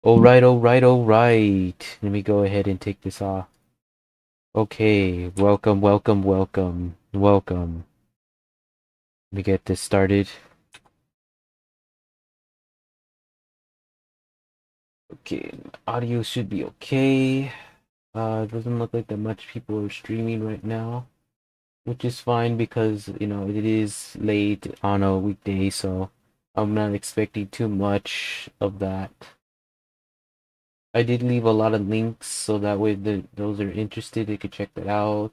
Alright, alright, alright. Let me go ahead and take this off. Okay, welcome, welcome, welcome, welcome. Let me get this started. Okay, audio should be okay. It doesn't look like that much people are streaming right now, which is fine because, it is late on a weekday, so I'm not expecting too much of that. I did leave a lot of links so that way those are interested, they could check that out.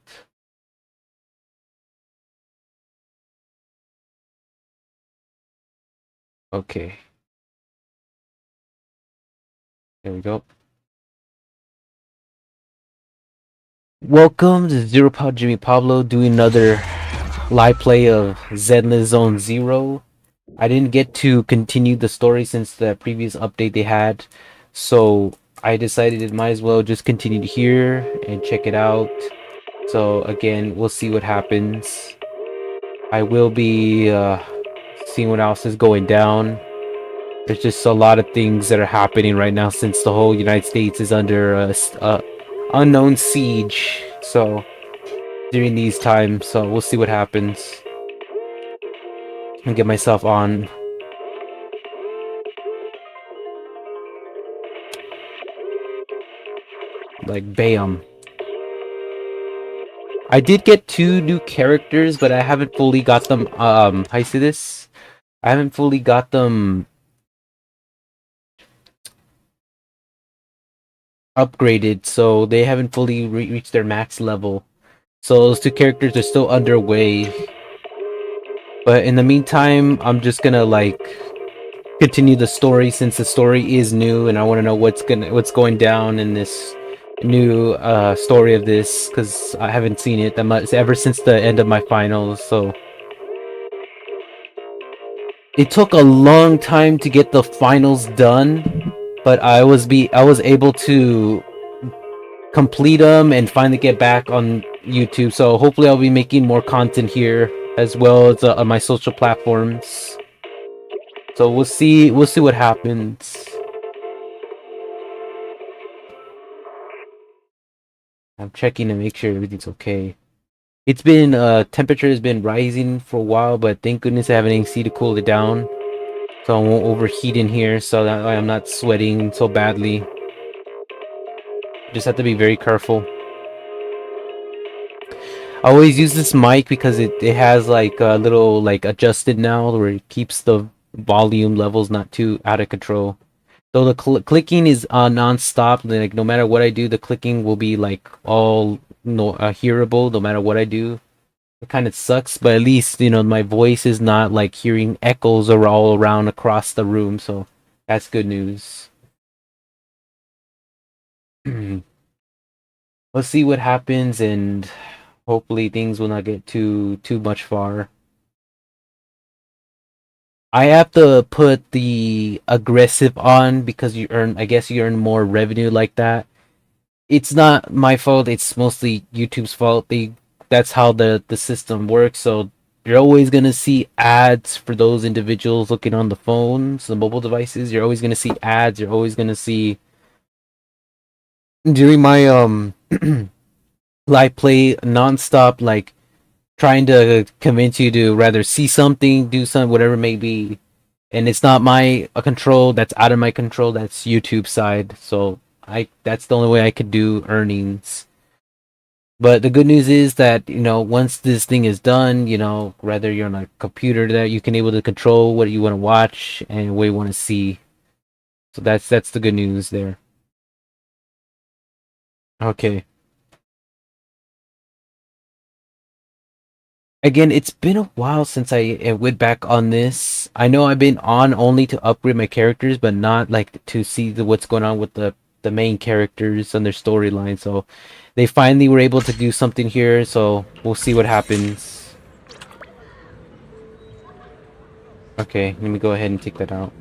Okay, there we go. Welcome to Zero Pod Jimmy Pablo doing another live play of Zenlesszonezero. I didn't get to continue the story since the previous update they had, so I decided it might as well just continue here and check it out. So again, we'll see what happens. I will be seeing what else is going down. There's just a lot of things that are happening right now since the whole United States is under a unknown siege. So during these times, so we'll see what happens. And get myself on. Like, bam. I did get 2 new characters, but I haven't fully got them, how you say this? I haven't fully got them upgraded, so they haven't fully reached their max level. So those 2 characters are still underway. But in the meantime, I'm just gonna, like, continue the story since the story is new and I want to know what's going down in this new story of this because I haven't seen it that much ever since the end of my finals. So it took a long time to get the finals done, but I was able to complete them and finally get back on YouTube. So hopefully I'll be making more content here as well as on my social platforms. So we'll see what happens. I'm checking to make sure everything's okay. It's been temperature has been rising for a while, but thank goodness I have an AC to cool it down, so I won't overheat in here. So that way I'm not sweating so badly. Just have to be very careful. I always use this mic because it has like a little like adjusted now where it keeps the volume levels not too out of control. So the clicking is non-stop. Like no matter what I do, the clicking will be like all no hearable no matter what I do. It kind of sucks, but at least my voice is not like hearing echoes or all around across the room, so that's good news. Let's see what happens, and hopefully things will not get too much far. I have to put the aggressive on because I guess you earn more revenue like that. It's not my fault, it's mostly YouTube's fault. That's how the system works. So you're always gonna see ads for those individuals looking on the phones, the mobile devices. You're always gonna see ads. You're always gonna see during my live play nonstop, like trying to convince you to rather see something, do something, whatever it may be. And it's not my control. That's out of my control. That's YouTube side. So that's the only way I could do earnings. But the good news is that once this thing is done, whether you're on a computer, that you can able to control what you want to watch and what you want to see. So that's the good news there. Okay. Again, it's been a while since I went back on this. I know I've been on only to upgrade my characters, but not like to see what's going on with the main characters and their storyline. So they finally were able to do something here. So we'll see what happens. Okay, let me go ahead and take that out.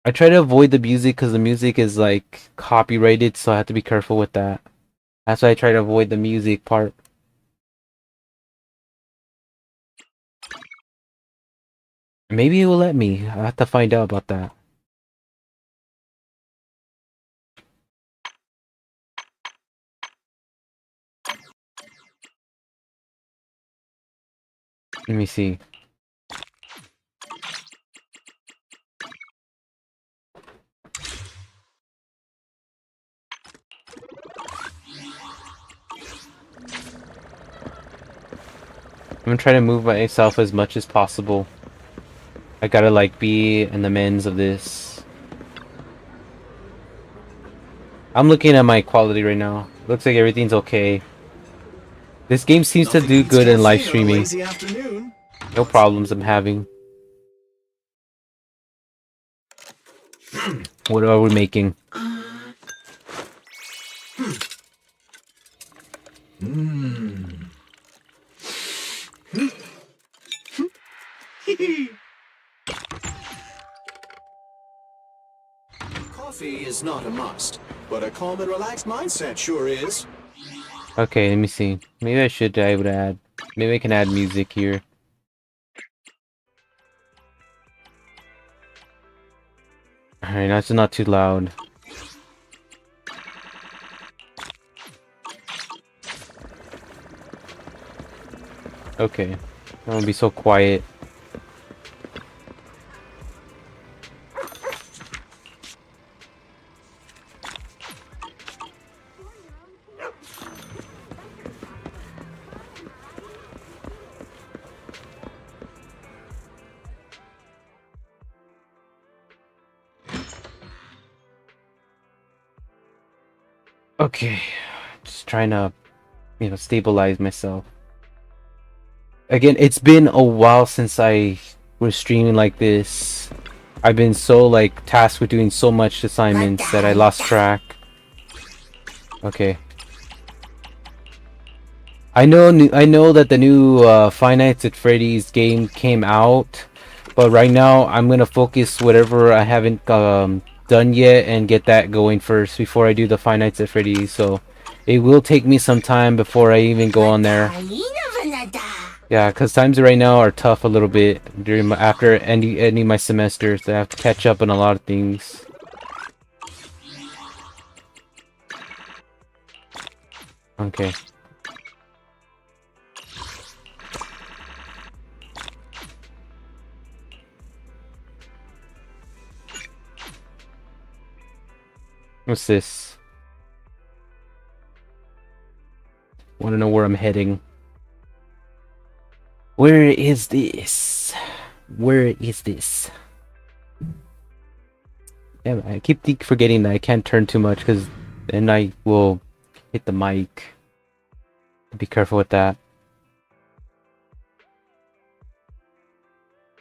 I try to avoid the music because the music is like copyrighted, so I have to be careful with that. That's why I try to avoid the music part. Maybe it will let me. I have to find out about that. Let me see. I'm gonna try to move myself as much as possible. I gotta like be in the men's of this. I'm looking at my quality right now. Looks like everything's okay. This game seems to do good in live streaming. No problems I'm having. What are we making? Coffee is not a must, but a calm and relaxed mindset sure is. Okay, let me see. Maybe I should be able to add. Maybe I can add music here. Alright, that's not too loud. Okay. I won't be so quiet. Okay. Just trying to, stabilize myself. Again, it's been a while since I was streaming like this. I've been so like tasked with doing so much assignments that I lost track. Okay. I know that the new Five Nights at Freddy's game came out, but right now I'm gonna focus whatever I haven't done yet and get that going first before I do the Five Nights at Freddy's. So it will take me some time before I even go on there. Yeah, because times right now are tough a little bit after ending my semesters. I have to catch up on a lot of things. Okay. What's this? Want to know where I'm heading? Where is this? Where is this? Yeah, I keep forgetting that I can't turn too much because then I will hit the mic. Be careful with that.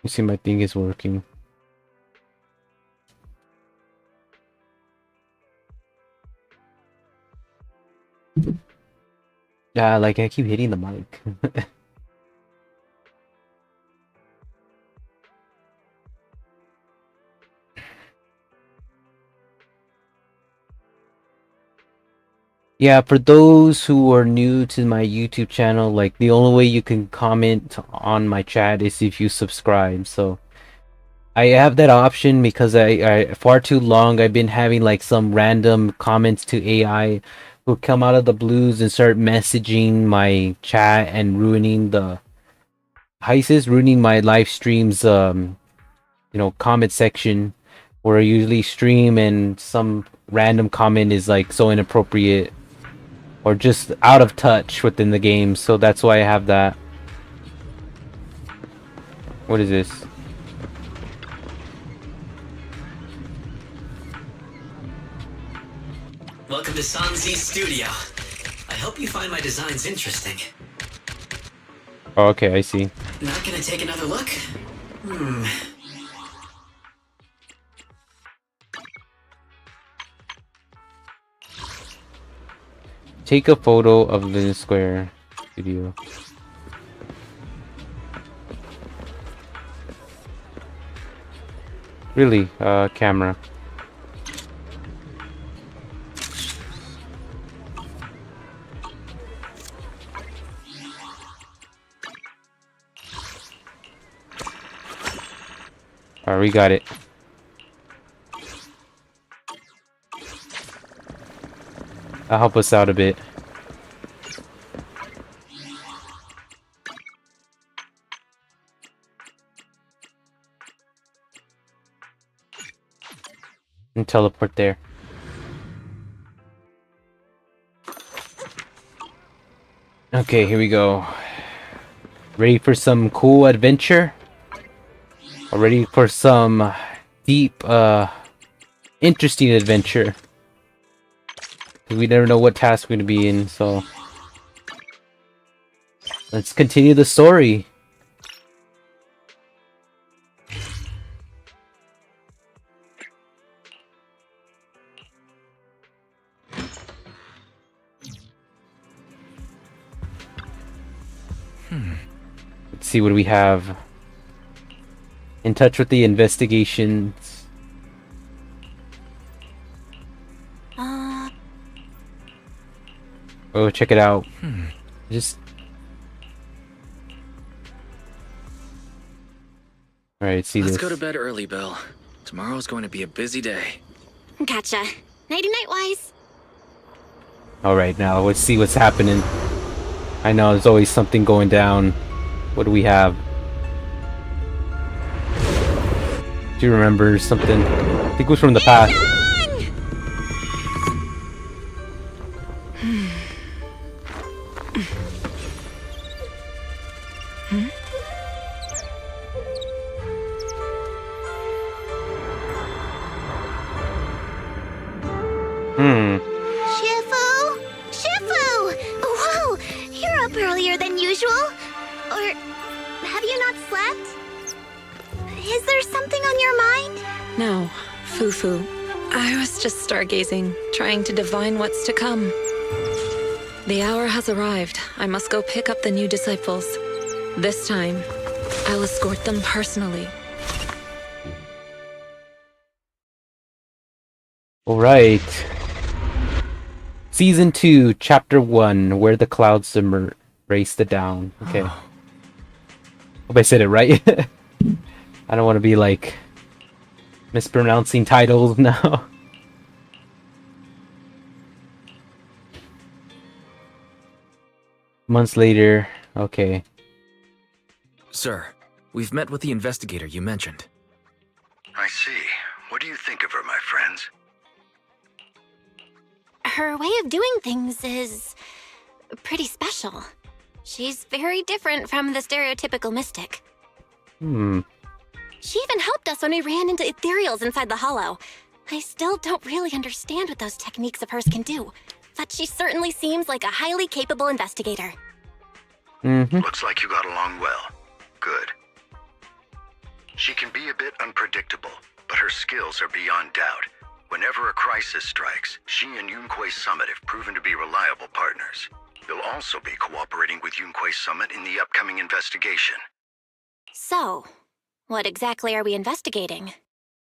You see, my thing is working. Yeah, like I keep hitting the mic. Yeah, for those who are new to my YouTube channel, like the only way you can comment on my chat is if you subscribe. So I have that option because I far too long I've been having like some random comments to AI who come out of the blues and start messaging my chat and ruining the ruining my live streams comment section where I usually stream, and some random comment is like so inappropriate or just out of touch within the game. So that's why I have that. What is this? Welcome to Sanzi's studio. I hope you find my designs interesting. Oh, okay, I see. Not gonna take another look? Take a photo of the square video. Really, camera. Alright, we got it. That'll help us out a bit. And teleport there. Okay, here we go. Ready for some cool adventure? Or ready for some deep, interesting adventure? We never know what task we're gonna be in, so let's continue the story. Let's see what we have. In touch with the investigations. Oh, check it out. Just. Alright, see Let's this. go to bed early, Bill. Tomorrow's going to be a busy day. Gotcha. Nighty-night, Wise. Alright, now let's see what's happening. I know there's always something going down. What do we have? Do you remember something? I think it was from the past. Shifu! Whoa! You're up earlier than usual? Or have you not slept? Is there something on your mind? No, Fufu. I was just stargazing, trying to divine what's to come. The hour has arrived. I must go pick up the new disciples. This time, I'll escort them personally. Alright. Season 2, Chapter 1, Where the Clouds Embrace the Down. Okay. Hope I said it right. I don't want to be like mispronouncing titles now. Months later, okay. Sir, we've met with the investigator you mentioned. I see. What do you think of her, my friends? Her way of doing things is pretty special. She's very different from the stereotypical mystic. She even helped us when we ran into ethereals inside the hollow. I still don't really understand what those techniques of hers can do, but she certainly seems like a highly capable investigator. Looks like you got along well. Good. She can be a bit unpredictable, but her skills are beyond doubt. Whenever a crisis strikes, she and Yunquei Summit have proven to be reliable partners. You'll also be cooperating with Yunquei Summit in the upcoming investigation. So, what exactly are we investigating?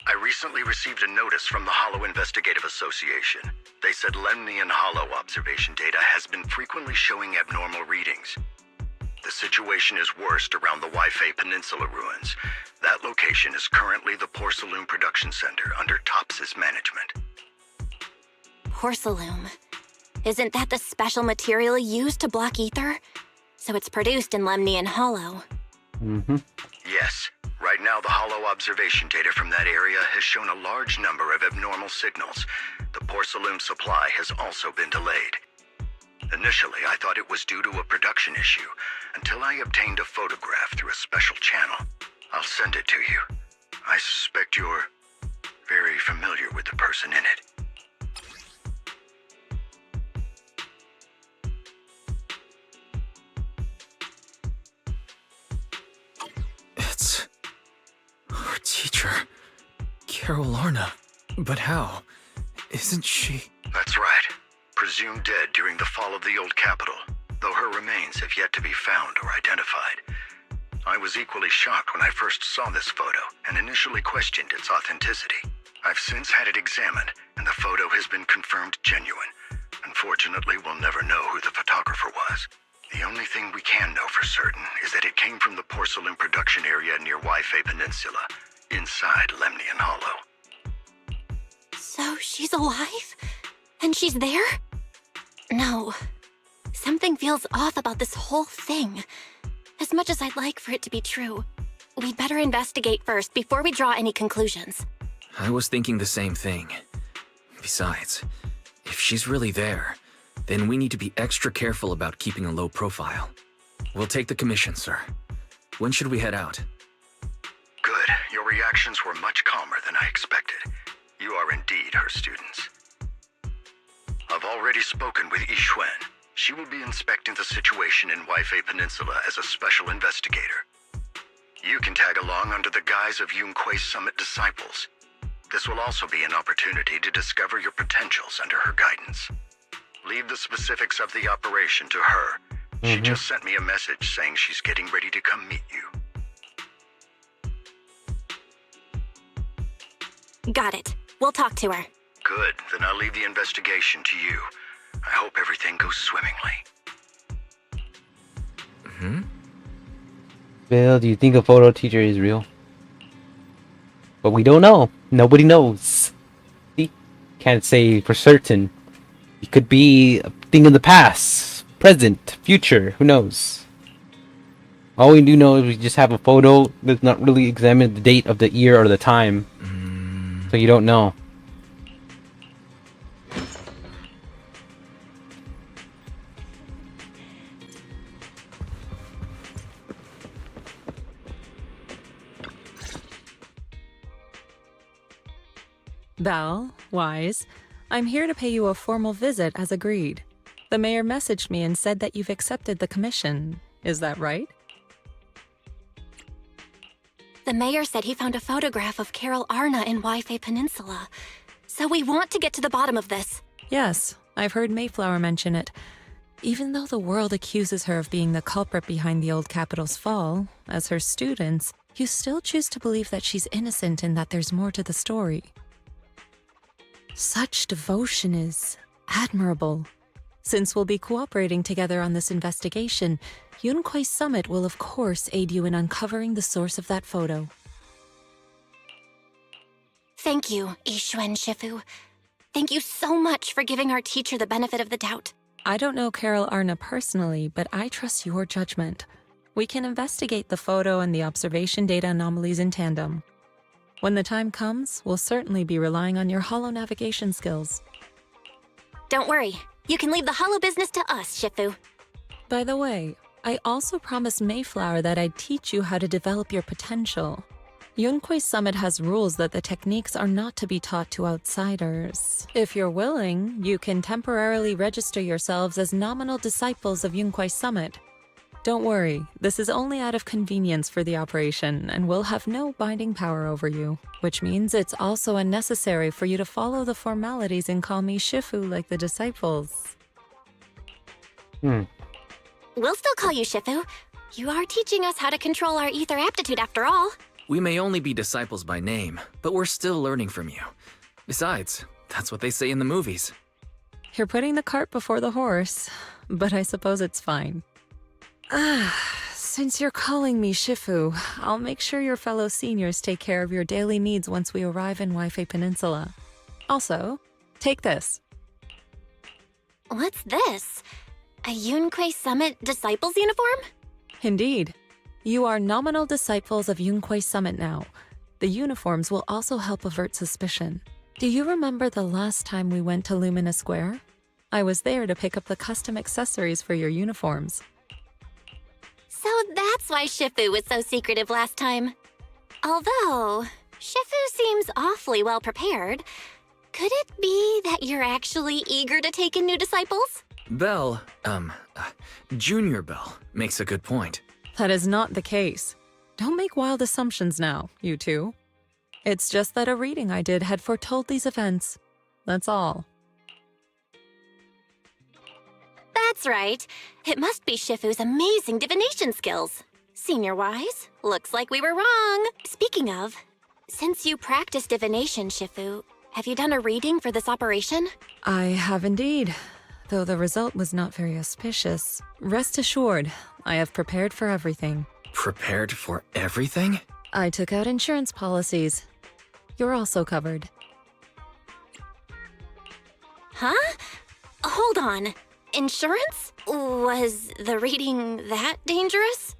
I recently received a notice from the Hollow Investigative Association. They said Lemnian Hollow observation data has been frequently showing abnormal readings. The situation is worst around the Waifei Peninsula ruins. That location is currently the Porcelain Production Center under Tops's management. Porcelain. Isn't that the special material used to block ether? So it's produced in Lemnian Hollow. Yes. Right now, the Hollow observation data from that area has shown a large number of abnormal signals. The porcelain supply has also been delayed. Initially, I thought it was due to a production issue, until I obtained a photograph through a special channel. I'll send it to you. I suspect you're very familiar with the person in it. It's our teacher, Carol Lorna. But how? Isn't she? That's right. Presumed dead during the fall of the old capital, though her remains have yet to be found or identified. I was equally shocked when I first saw this photo and initially questioned its authenticity. I've since had it examined, and the photo has been confirmed genuine. Unfortunately, we'll never know who the photographer was. The only thing we can know for certain is that it came from the porcelain production area near Waifei Peninsula. inside Lemnian Hollow. So she's alive? And she's there? No. Something feels off about this whole thing. As much as I'd like for it to be true, we'd better investigate first before we draw any conclusions. I was thinking the same thing. Besides, if she's really there, then we need to be extra careful about keeping a low profile. We'll take the commission, sir. When should we head out? Good. Your reactions were much calmer than I expected. You are indeed her students. I've already spoken with Yixuan. She will be inspecting the situation in Waifei Peninsula as a special investigator. You can tag along under the guise of Yunquei Summit disciples. This will also be an opportunity to discover your potentials under her guidance. Leave the specifics of the operation to her. She just sent me a message saying she's getting ready to come meet you. Got it. We'll talk to her. Good, then I'll leave the investigation to you. I hope everything goes swimmingly. Bill, do you think a photo teacher is real? But we don't know. Nobody knows. See? Can't say for certain. It could be a thing in the past, present, future. Who knows? All we do know is we just have a photo that's not really examined the date of the year or the time. So you don't know. Belle, Wise, I'm here to pay you a formal visit as agreed. The mayor messaged me and said that you've accepted the commission. Is that right? The mayor said he found a photograph of Carol Arna in Waifei Peninsula. So we want to get to the bottom of this. Yes, I've heard Mayflower mention it. Even though the world accuses her of being the culprit behind the old capital's fall, as her students, you still choose to believe that she's innocent and that there's more to the story. Such devotion is admirable. Since we'll be cooperating together on this investigation, Yunquei Summit will of course aid you in uncovering the source of that photo. Thank you, Yixuan Shifu. Thank you so much for giving our teacher the benefit of the doubt. I don't know Carol Arna personally, but I trust your judgment. We can investigate the photo and the observation data anomalies in tandem. When the time comes, we'll certainly be relying on your holo navigation skills. Don't worry. You can leave the holo business to us, Shifu. By the way, I also promised Mayflower that I'd teach you how to develop your potential. Yunquei Summit has rules that the techniques are not to be taught to outsiders. If you're willing, you can temporarily register yourselves as nominal disciples of Yunquei Summit. Don't worry, this is only out of convenience for the operation and will have no binding power over you, which means it's also unnecessary for you to follow the formalities and call me Shifu like the disciples. We'll still call you Shifu. You are teaching us how to control our ether aptitude after all. We may only be disciples by name, but we're still learning from you. Besides, that's what they say in the movies. You're putting the cart before the horse, but I suppose it's fine. Since you're calling me Shifu, I'll make sure your fellow seniors take care of your daily needs once we arrive in Waifei Peninsula. Also, take this. What's this? A Yunquei Summit Disciples uniform? Indeed. You are nominal disciples of Yunquei Summit now. The uniforms will also help avert suspicion. Do you remember the last time we went to Lumina Square? I was there to pick up the custom accessories for your uniforms. So that's why Shifu was so secretive last time. Although, Shifu seems awfully well prepared. Could it be that you're actually eager to take in new disciples? Belle, Junior Belle, makes a good point. That is not the case. Don't make wild assumptions now, you two. It's just that a reading I did had foretold these events. That's all. That's right. It must be Shifu's amazing divination skills. Senior Wise, looks like we were wrong. Speaking of, since you practice divination, Shifu, have you done a reading for this operation? I have indeed, though the result was not very auspicious. Rest assured, I have prepared for everything. Prepared for everything? I took out insurance policies. You're also covered. Huh? Hold on. Insurance? Was the reading that dangerous?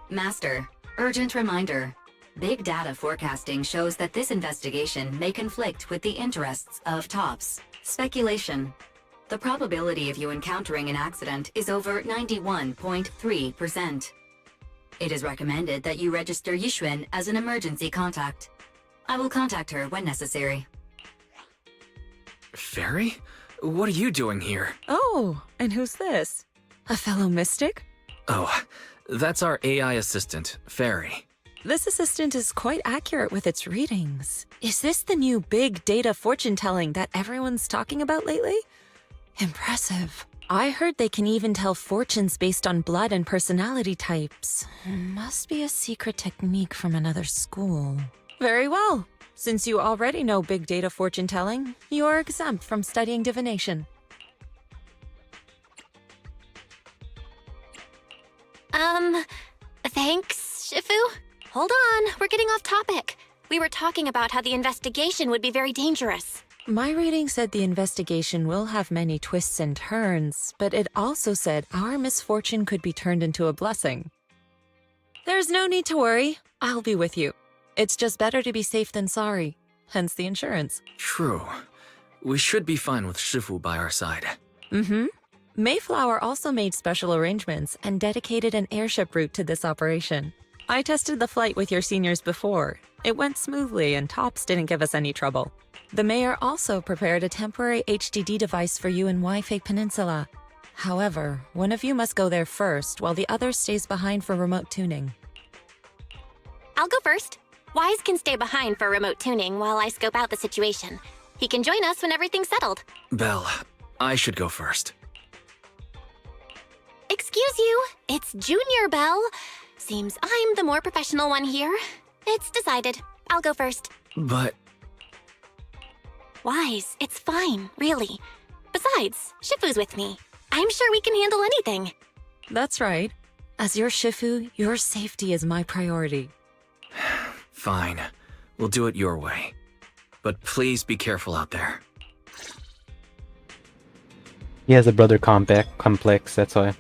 Master, urgent reminder. Big data forecasting shows that this investigation may conflict with the interests of TOPS. Speculation. The probability of you encountering an accident is over 91.3%. It is recommended that you register Yixuan as an emergency contact. I will contact her when necessary. Fairy? What are you doing here? Oh, and who's this? A fellow mystic? Oh, that's our AI assistant, Fairy. This assistant is quite accurate with its readings. Is this the new big data fortune telling that everyone's talking about lately? Impressive. I heard they can even tell fortunes based on blood and personality types. Must be a secret technique from another school. Very well. Since you already know big data fortune telling, you are exempt from studying divination. Thanks, Shifu? Hold on, we're getting off topic. We were talking about how the investigation would be very dangerous. My reading said the investigation will have many twists and turns, but it also said our misfortune could be turned into a blessing. There's no need to worry. I'll be with you. It's just better to be safe than sorry, hence the insurance. True. We should be fine with Shifu by our side. Mm-hmm. Mayflower also made special arrangements and dedicated an airship route to this operation. I tested the flight with your seniors before. It went smoothly and TOPS didn't give us any trouble. The mayor also prepared a temporary HDD device for you in Wi-Fi Peninsula. However, one of you must go there first while the other stays behind for remote tuning. I'll go first. Wise can stay behind for remote tuning while I scope out the situation. He can join us when everything's settled. Belle, I should go first. Excuse you, it's Junior Bell. Seems I'm the more professional one here. It's decided. I'll go first. But... Wise, it's fine, really. Besides, Shifu's with me. I'm sure we can handle anything. That's right. As your Shifu, your safety is my priority. Fine. We'll do it your way. But please be careful out there. He has a brother complex, that's why.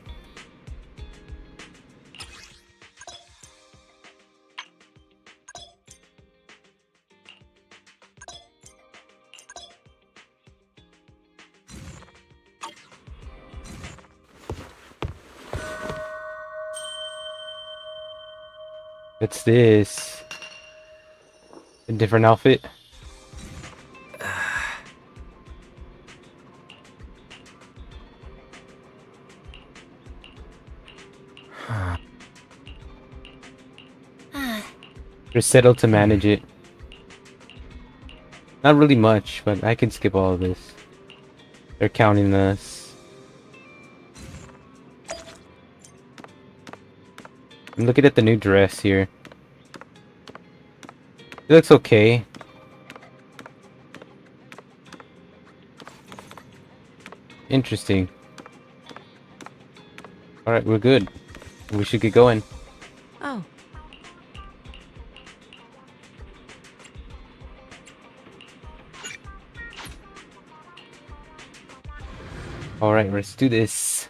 What's this? A different outfit? You're settled to manage it. Not really much, but I can skip all of this. They're counting us. I'm looking at the new dress here. It looks okay. Interesting. Alright, we're good. We should get going. Oh. Alright, let's do this.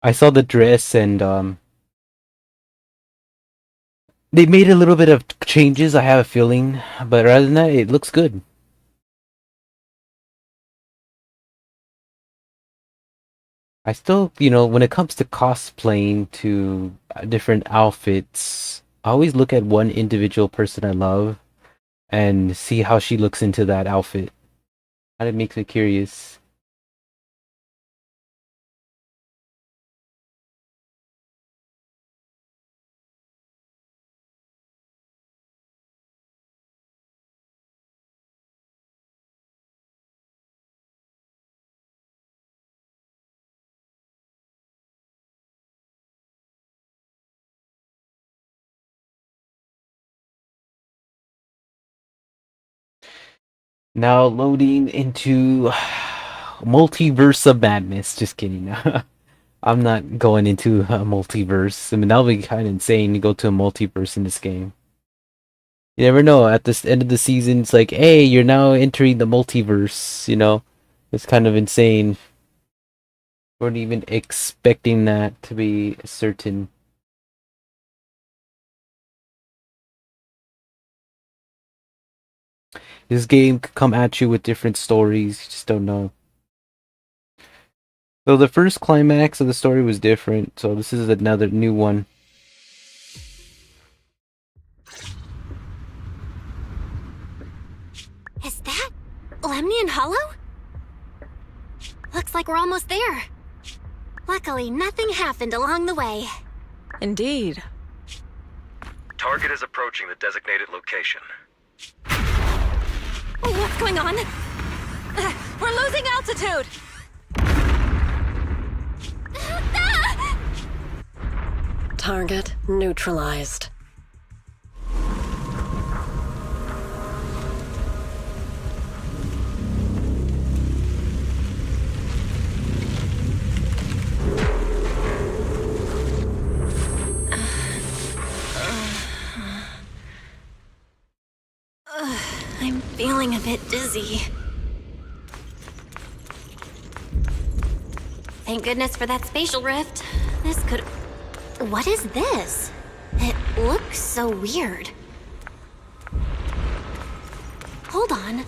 I saw the dress and they made a little bit of changes, I have a feeling, but rather than that, it looks good. I still, when it comes to cosplaying to different outfits, I always look at one individual person I love and see how she looks into that outfit. And it makes me curious. Now loading into Multiverse of Madness. Just kidding. I'm not going into a multiverse. I mean, that would be kind of insane to go to a multiverse in this game. You never know. At the end of the season, it's like, hey, you're now entering the multiverse. You know, it's kind of insane. Weren't even expecting that to be certain. This game could come at you with different stories. You just don't know. So the first climax of the story was different. So this is another new one. Is that Lemnian Hollow? Looks like we're almost there. Luckily, nothing happened along the way. Indeed. Target is approaching the designated location. What's going on? We're losing altitude! Target neutralized. I'm feeling a bit dizzy. Thank goodness for that spatial rift. This could... What is this? It looks so weird. Hold on.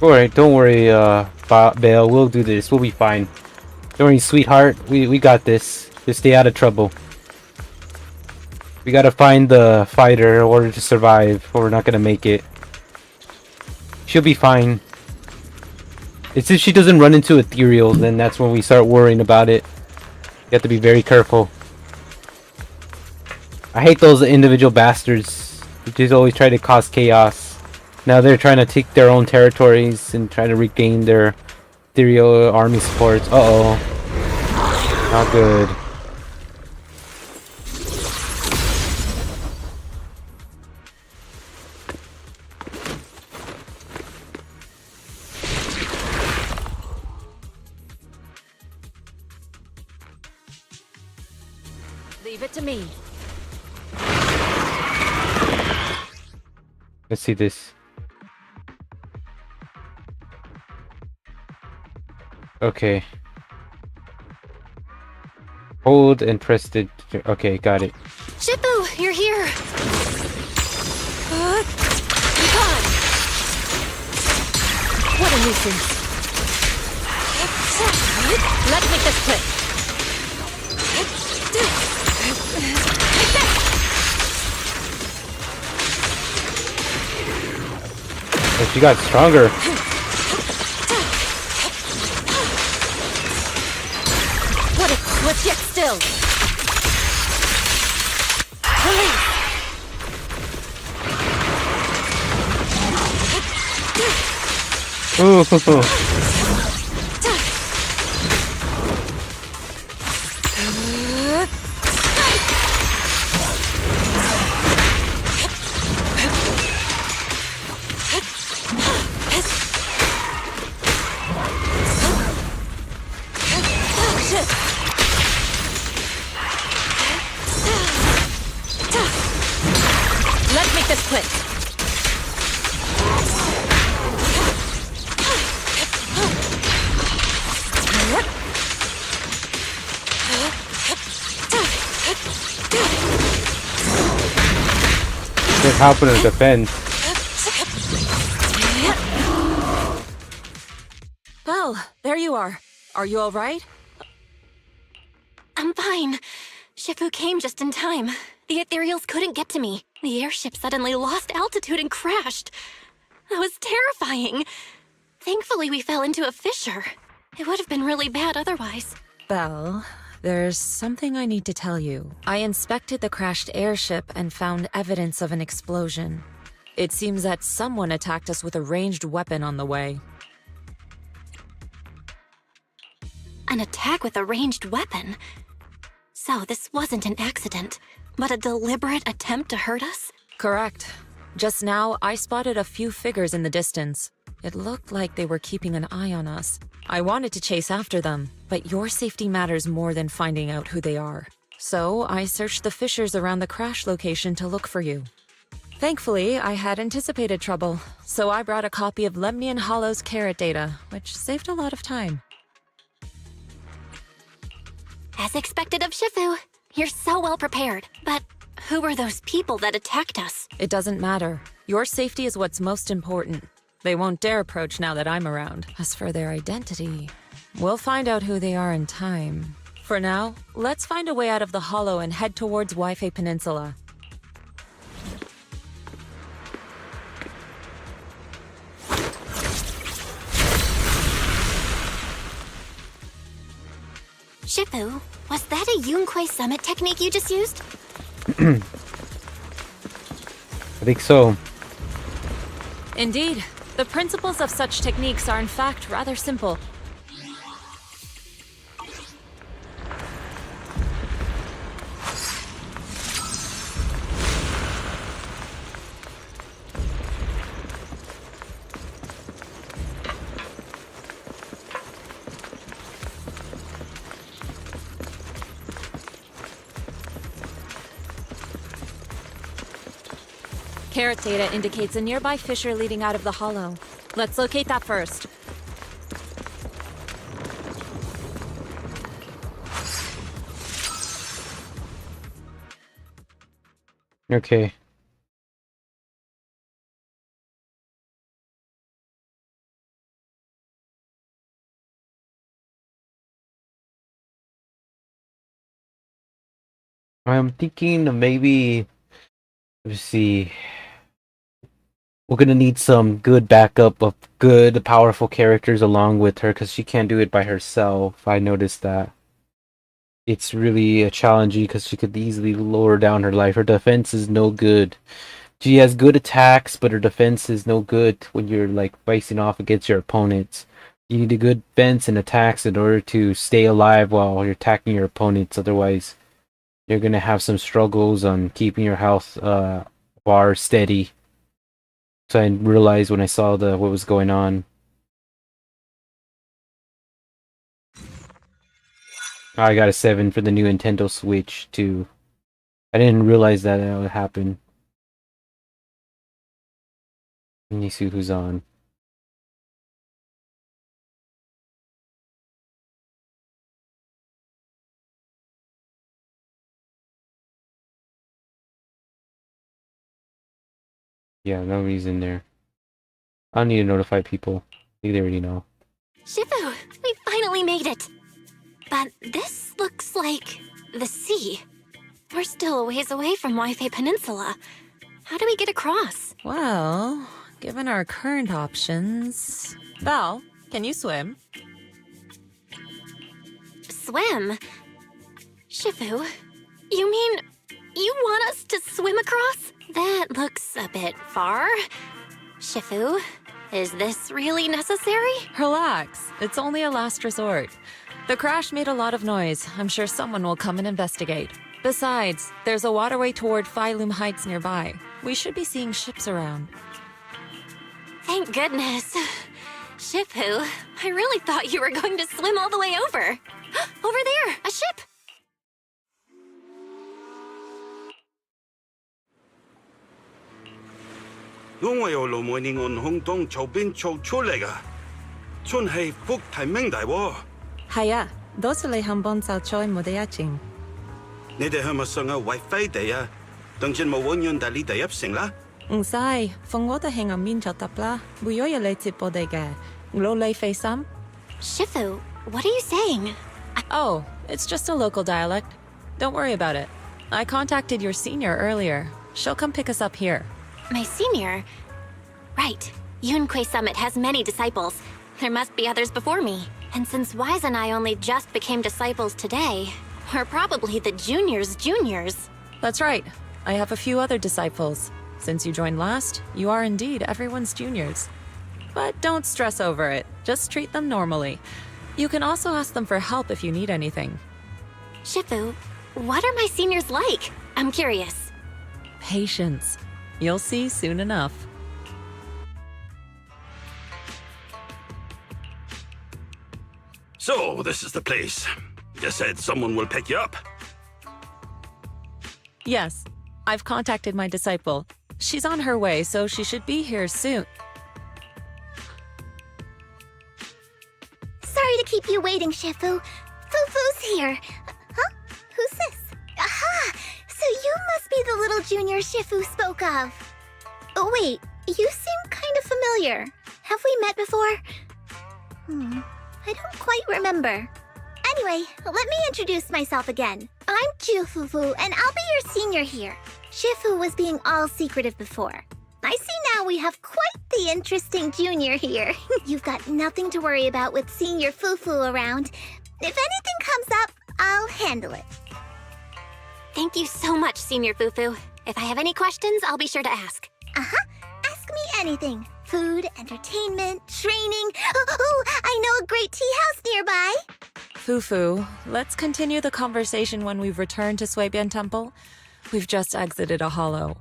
Alright, don't worry, Bale. We'll do this. We'll be fine. Don't worry, sweetheart. We got this. Just stay out of trouble. We gotta find the fighter in order to survive, or we're not gonna make it. She'll be fine. It's if she doesn't run into ethereal, then that's when we start worrying about it. You have to be very careful. I hate those individual bastards. They just always try to cause chaos. Now they're trying to take their own territories and try to regain their ethereal army supports. Uh-oh. Not good. Leave it to me. Let's see this. Okay. Hold and press the... Okay, got it. Shippu, you're here. Recon! What a nuisance. Let's make this quick. Oh, she got stronger. What if what's yet still? Ooh. Let's make this quick. Just helping her defend. Well, there you are. Are you all right? I'm fine. Shippu came just in time. The ethereals couldn't get to me. The airship suddenly lost altitude and crashed. That was terrifying. Thankfully, we fell into a fissure. It would have been really bad otherwise. Belle, there's something I need to tell you. I inspected the crashed airship and found evidence of an explosion. It seems that someone attacked us with a ranged weapon on the way. An attack with a ranged weapon? So this wasn't an accident, but a deliberate attempt to hurt us? Correct. Just now, I spotted a few figures in the distance. It looked like they were keeping an eye on us. I wanted to chase after them, but your safety matters more than finding out who they are. So I searched the fissures around the crash location to look for you. Thankfully, I had anticipated trouble, so I brought a copy of Lemnian Hollow's carrot data, which saved a lot of time. As expected of Shifu, you're so well prepared. But who were those people that attacked us? It doesn't matter. Your safety is what's most important. They won't dare approach now that I'm around. As for their identity, we'll find out who they are in time. For now, let's find a way out of the hollow and head towards Waifei Peninsula. Shifu, was that a Yunquei Summit technique you just used? I think so. Indeed. The principles of such techniques are in fact rather simple. Carrot data indicates a nearby fissure leading out of the hollow. Let's locate that first. Okay. I'm thinking of maybe, let's see. We're gonna need some good backup of good, powerful characters along with her because she can't do it by herself. I noticed that. It's really challenging because she could easily lower down her life. Her defense is no good. She has good attacks, but her defense is no good when you're like facing off against your opponents. You need a good defense and attacks in order to stay alive while you're attacking your opponents. Otherwise, you're gonna have some struggles on keeping your health bar steady. So I realized when I saw what was going on. I got a 7 for the new Nintendo Switch too. I didn't realize that would happen. Let me see who's on. Yeah, nobody's in there. I don't need to notify people. I think they already know. Shifu, we finally made it! But this looks like the sea. We're still a ways away from Waifei Peninsula. How do we get across? Well, given our current options... Val, can you swim? Swim? Shifu, you mean you want us to swim across? That looks a bit far. Shifu, is this really necessary? Relax, it's only a last resort. The crash made a lot of noise. I'm sure someone will come and investigate. Besides, there's a waterway toward Phylum Heights nearby. We should be seeing ships around. Thank goodness. Shifu, I really thought you were going to swim all the way over. Over there, a ship!係啊，多謝你肯幫手再冇得一陣。你哋係咪上嘅Wi-Fi地啊？當然冇揾用大呢地入城啦。唔使，放我哋喺入面就得啦。會有人嚟接我哋嘅，攞你費心。Shifu, what are you saying? Oh, it's just a local dialect. Don't worry about it. I contacted your senior earlier. She'll come pick us up here. My senior? Right. Yunquei Summit has many disciples. There must be others before me. And since Wise and I only just became disciples today, we're probably the juniors' juniors. That's right. I have a few other disciples. Since you joined last, you are indeed everyone's juniors. But don't stress over it. Just treat them normally. You can also ask them for help if you need anything. Shifu, what are my seniors like? I'm curious. Patience. You'll see soon enough. So, this is the place. You said someone will pick you up. Yes, I've contacted my disciple. She's on her way, so she should be here soon. Sorry to keep you waiting, Shifu. Fufu's here. Huh? Who's this? Aha! So you must be the little junior Shifu spoke of. Oh, wait. You seem kind of familiar. Have we met before? I don't quite remember. Anyway, let me introduce myself again. I'm Fufu, and I'll be your senior here. Shifu was being all secretive before. I see now we have quite the interesting junior here. You've got nothing to worry about with senior Fufu around. If anything comes up, I'll handle it. Thank you so much, Senior Fufu. If I have any questions, I'll be sure to ask. Ask me anything. Food, entertainment, training. Oh, I know a great tea house nearby. Fufu, let's continue the conversation when we've returned to Suibian Temple. We've just exited a hollow.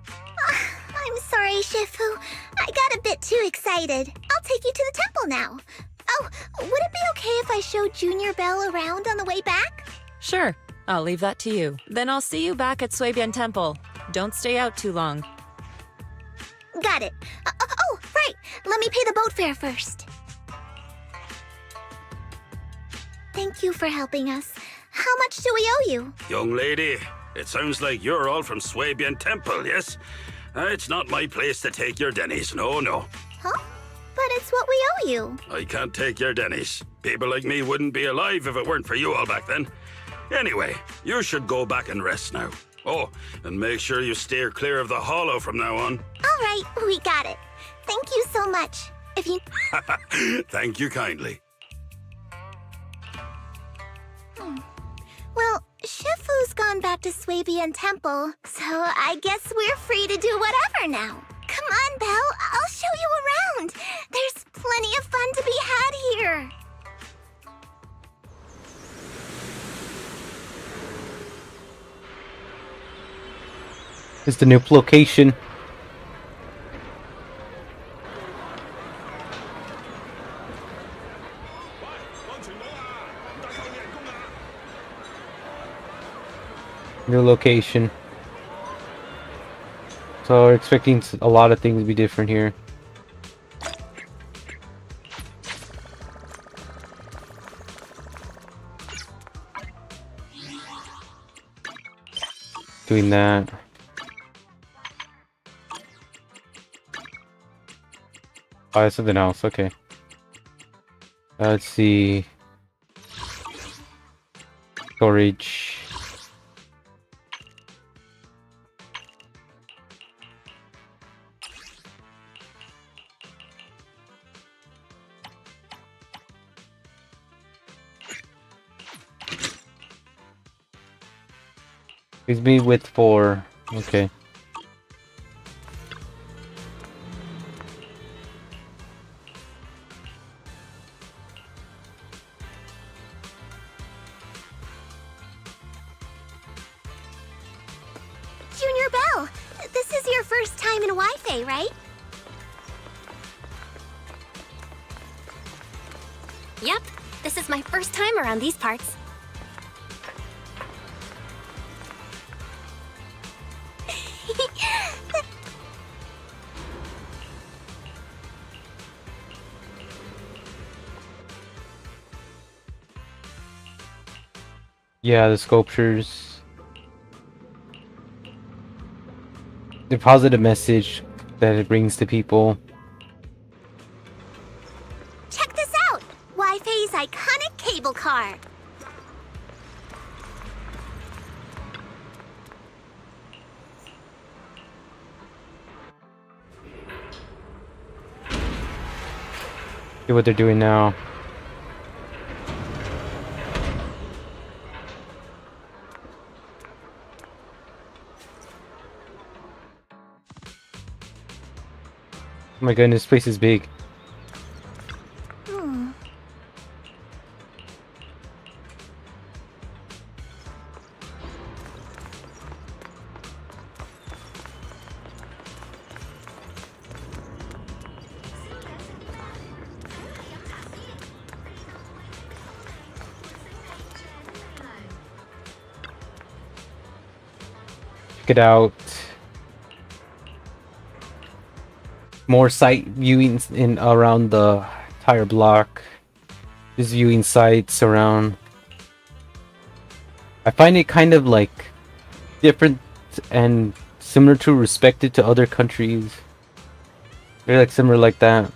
I'm sorry, Shifu. I got a bit too excited. I'll take you to the temple now. Oh, would it be okay if I showed Junior Belle around on the way back? Sure, I'll leave that to you. Then I'll see you back at Suibian Temple. Don't stay out too long. Got it. Oh, right. Let me pay the boat fare first. Thank you for helping us. How much do we owe you? Young lady, it sounds like you're all from Suibian Temple, yes? It's not my place to take your dennies, no. Huh? But it's what we owe you. I can't take your dennies. People like me wouldn't be alive if it weren't for you all back then. Anyway, you should go back and rest now. Oh, and make sure you steer clear of the hollow from now on. All right, we got it. Thank you so much. If you... Thank you kindly. Well, Shifu's gone back to Suibian Temple, so I guess we're free to do whatever now. Come on, Belle, I'll show you around. There's plenty of fun to be had here. It's the new location. New location. So we're expecting a lot of things to be different here. Doing that. Oh, that's something else. Okay. Let's see. Storage. Please be with 4. Okay. Junior Belle, this is your first time in Wi-Fi, right? Yep, this is my first time around these parts. Yeah, the sculptures. The positive message that it brings to people. Check this out! Wi-Fi's iconic cable car. See what they're doing now. Oh my goodness, this place is big. check it out. More site viewings in around the entire block. Just viewing sites around. I find it kind of like different and similar to respected to other countries. Very like similar like that.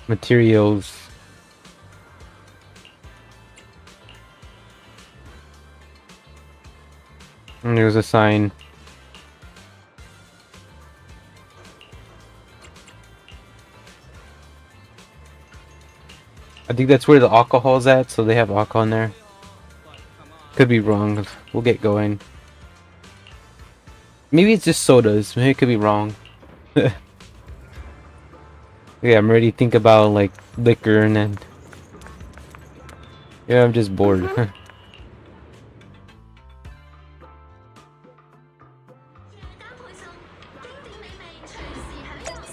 Materials. And there's a sign. I think that's where the alcohol's at, so they have alcohol in there. Could be wrong. We'll get going. Maybe it's just sodas. Maybe it could be wrong. Yeah, I'm ready to think about like liquor and then. Yeah, I'm just bored.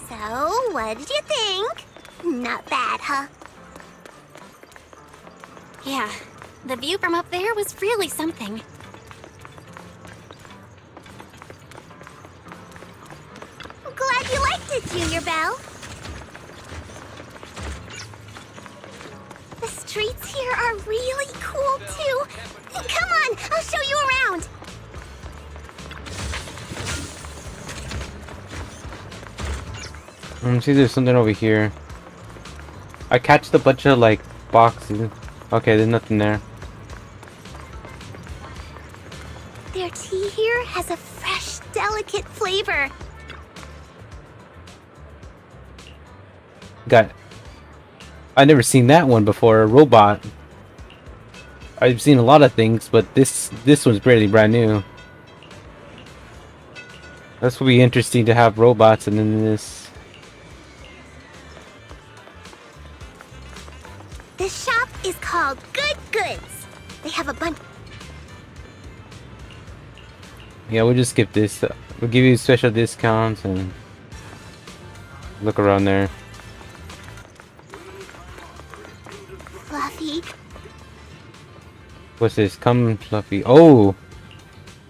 So, what did you think? Not bad, huh? Yeah, the view from up there was really something. Glad you liked it, Junior Belle. The streets here are really cool, too. Come on, I'll show you around. See, there's something over here. I catched a bunch of like boxes. Okay, there's nothing there. Their tea here has a fresh, delicate flavor. I never seen that one before. A robot. I've seen a lot of things, but this one's barely brand new. This will be interesting to have robots and then this. This shop is called Good Goods. They have a bunch. Yeah, we'll just skip this. We'll give you special discounts and look around there. Fluffy. What's this? Come, Fluffy. Oh!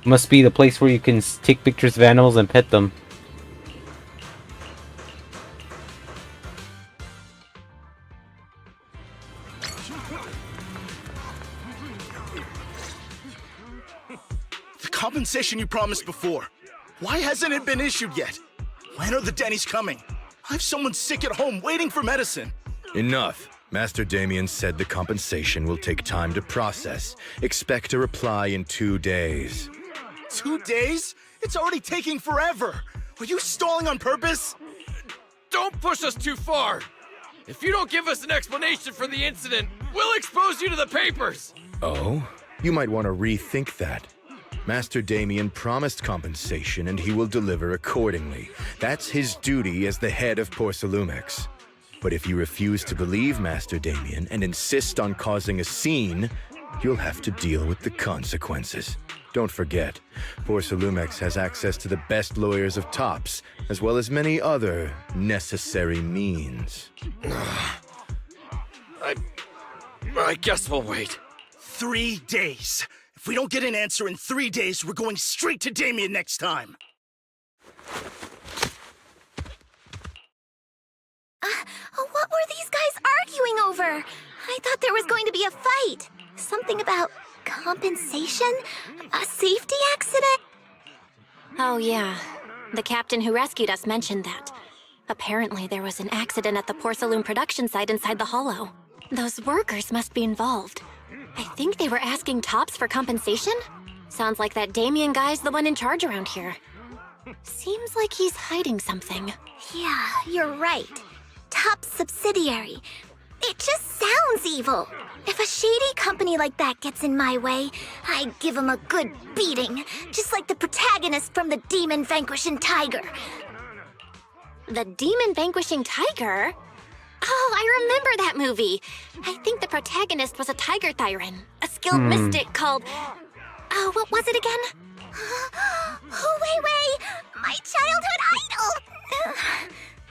Must be the place where you can take pictures of animals and pet them. The compensation you promised before. Why hasn't it been issued yet? When are the Denny's coming? I have someone sick at home waiting for medicine. Enough. Master Damien said the compensation will take time to process. Expect a reply in 2 days. 2 days? It's already taking forever. Are you stalling on purpose? Don't push us too far. If you don't give us an explanation for the incident, we'll expose you to the papers. Oh? You might want to rethink that. Master Damien promised compensation and he will deliver accordingly. That's his duty as the head of Porcelumex. But if you refuse to believe Master Damien and insist on causing a scene, you'll have to deal with the consequences. Don't forget, Porcelumex has access to the best lawyers of Tops, as well as many other necessary means. I guess we'll wait. 3 days. If we don't get an answer in 3 days, we're going straight to Damien next time. What were these guys arguing over? I thought there was going to be a fight. Something about compensation? A safety accident? Oh, yeah. The captain who rescued us mentioned that. Apparently, there was an accident at the Porcelain production site inside the Hollow. Those workers must be involved. I think they were asking Tops for compensation? Sounds like that Damien guy's the one in charge around here. Seems like he's hiding something. Yeah, you're right. Tops subsidiary. It just sounds evil. If a shady company like that gets in my way, I'd give him a good beating, just like the protagonist from the Demon Vanquishing Tiger. The Demon Vanquishing Tiger? Oh, I remember that movie. I think the protagonist was a tiger thyran, a skilled mystic called... Oh, what was it again? Oh, wait! My childhood idol!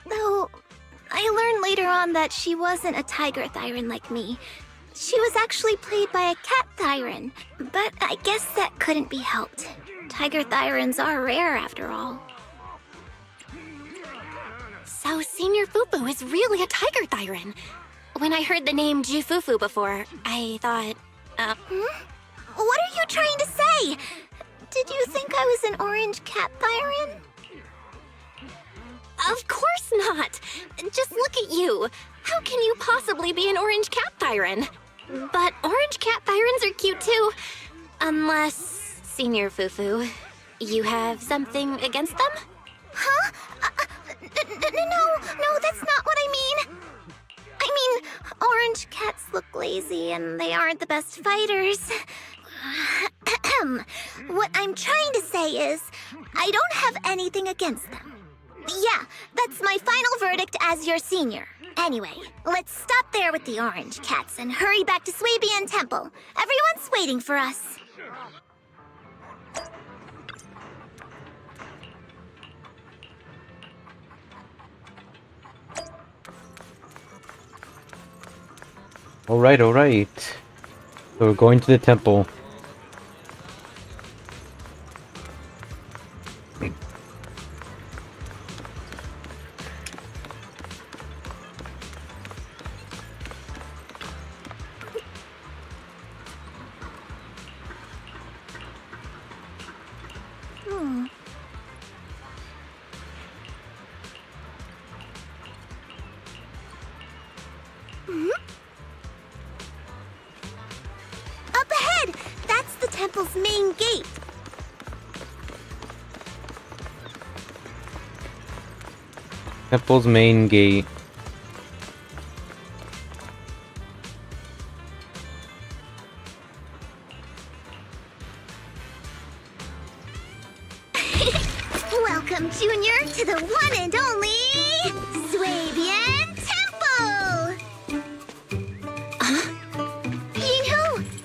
Though, I learned later on that she wasn't a tiger Thyran like me. She was actually played by a cat Thyran, but I guess that couldn't be helped. Tiger Thyrans are rare after all. So Senior Fufu is really a tiger Thyran. When I heard the name Jifufu before, I thought, What are you trying to say? Did you think I was an orange cat Thyran? Of course not! Just look at you! How can you possibly be an orange cat Thyran? But orange cat Thyrans are cute too. Unless, Senior Fufu, you have something against them? Huh? No, that's not what I mean. I mean, orange cats look lazy and they aren't the best fighters. What I'm trying to say is, I don't have anything against them. Yeah, that's my final verdict as your senior. Anyway, let's stop there with the orange cats and hurry back to Swabian Temple. Everyone's waiting for us. Alright. So we're going to the temple. Up ahead! That's the temple's main gate. Temple's main gate. Welcome, Junior, to the one and only Swabian Temple! Yinhu!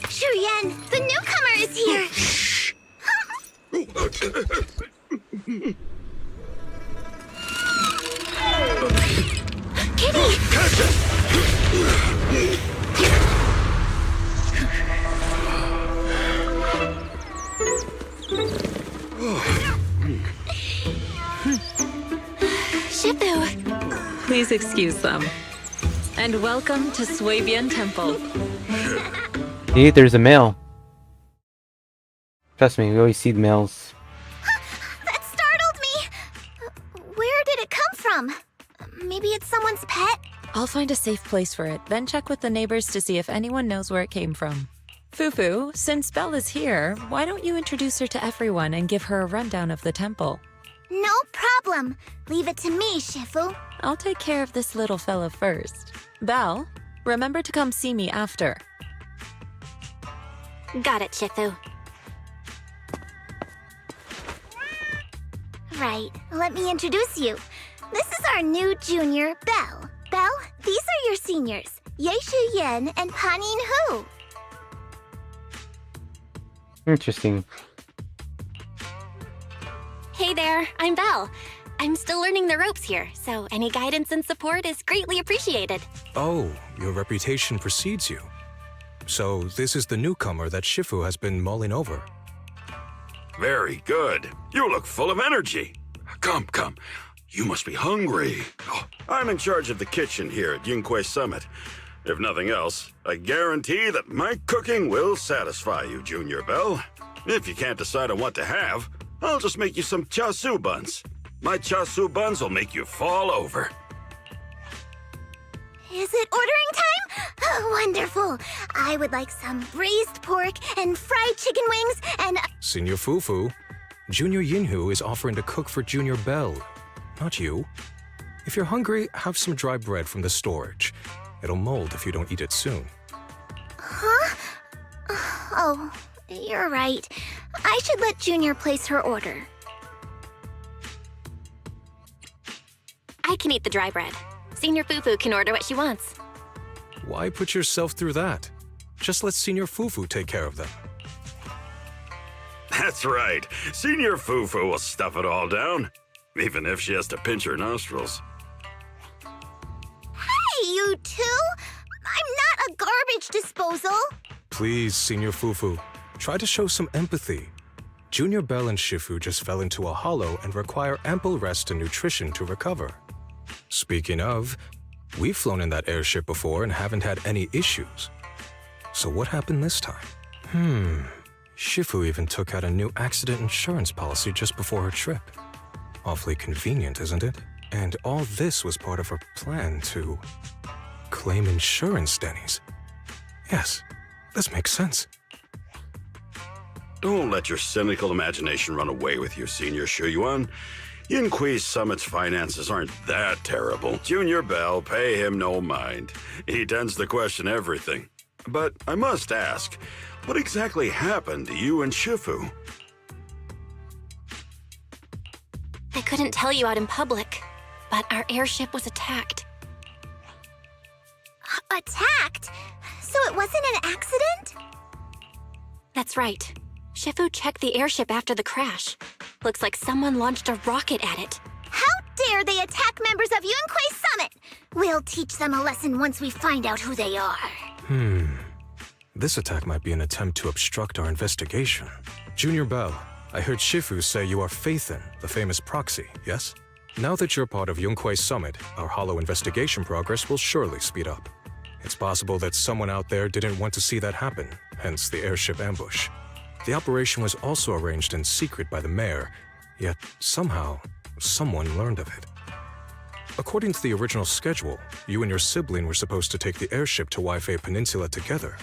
Shuyan, the newcomer is here! Kitty! Catch it! Shifu! Please excuse them. And welcome to Swabian Temple. See, there's a male. Trust me, we always see the males. That startled me! Where did it come from? Maybe it's someone's pet? I'll find a safe place for it, then check with the neighbors to see if anyone knows where it came from. Fufu, since Belle is here, why don't you introduce her to everyone and give her a rundown of the temple? No problem. Leave it to me, Shifu. I'll take care of this little fella first. Belle, remember to come see me after. Got it, Shifu. Right, let me introduce you. This is our new junior, Belle. Belle, these are your seniors, Yeishu Yen and Panin Hu. Interesting. Hey there, I'm Belle. I'm still learning the ropes here, so any guidance and support is greatly appreciated. Oh, your reputation precedes you. So this is the newcomer that Shifu has been mulling over. Very good. You look full of energy. Come. You must be hungry. Oh, I'm in charge of the kitchen here at Yingque Summit. If nothing else, I guarantee that my cooking will satisfy you, Junior Belle. If you can't decide on what to have, I'll just make you some chasu buns. My chasu buns will make you fall over. Is it ordering time? Oh, wonderful. I would like some braised pork and fried chicken wings and... Senior Fufu, Junior Yinhu is offering to cook for Junior Belle, not you. If you're hungry, have some dry bread from the storage. It'll mold if you don't eat it soon. Huh? Oh, you're right. I should let Junior place her order. I can eat the dry bread. Senior Fufu can order what she wants. Why put yourself through that? Just let Senior Fufu take care of them. That's right. Senior Fufu will stuff it all down, even if she has to pinch her nostrils. Hey, you two! I'm not a garbage disposal! Please, Senior Fufu, try to show some empathy. Junior Bell and Shifu just fell into a hollow and require ample rest and nutrition to recover. Speaking of, we've flown in that airship before and haven't had any issues. So what happened this time? Shifu even took out a new accident insurance policy just before her trip. Awfully convenient, isn't it? And all this was part of her plan to claim insurance, Denny's. Yes, this makes sense. Don't let your cynical imagination run away with you, Senior Shuyuan. Yinqui's Summit's finances aren't that terrible. Junior Bell, pay him no mind. He tends to question everything. But I must ask, what exactly happened to you and Shifu? I couldn't tell you out in public, but our airship was attacked. Attacked? So it wasn't an accident? That's right. Shifu checked the airship after the crash. Looks like someone launched a rocket at it. How dare they attack members of Yunquei Summit? We'll teach them a lesson once we find out who they are. This attack might be an attempt to obstruct our investigation. Junior Bell, I heard Shifu say you are Faithin, the famous proxy, yes? Now that you're part of Yunquei Summit, our hollow investigation progress will surely speed up. It's possible that someone out there didn't want to see that happen, hence the airship ambush. The operation was also arranged in secret by the mayor, yet somehow, someone learned of it. According to the original schedule, you and your sibling were supposed to take the airship to Waifei Peninsula together.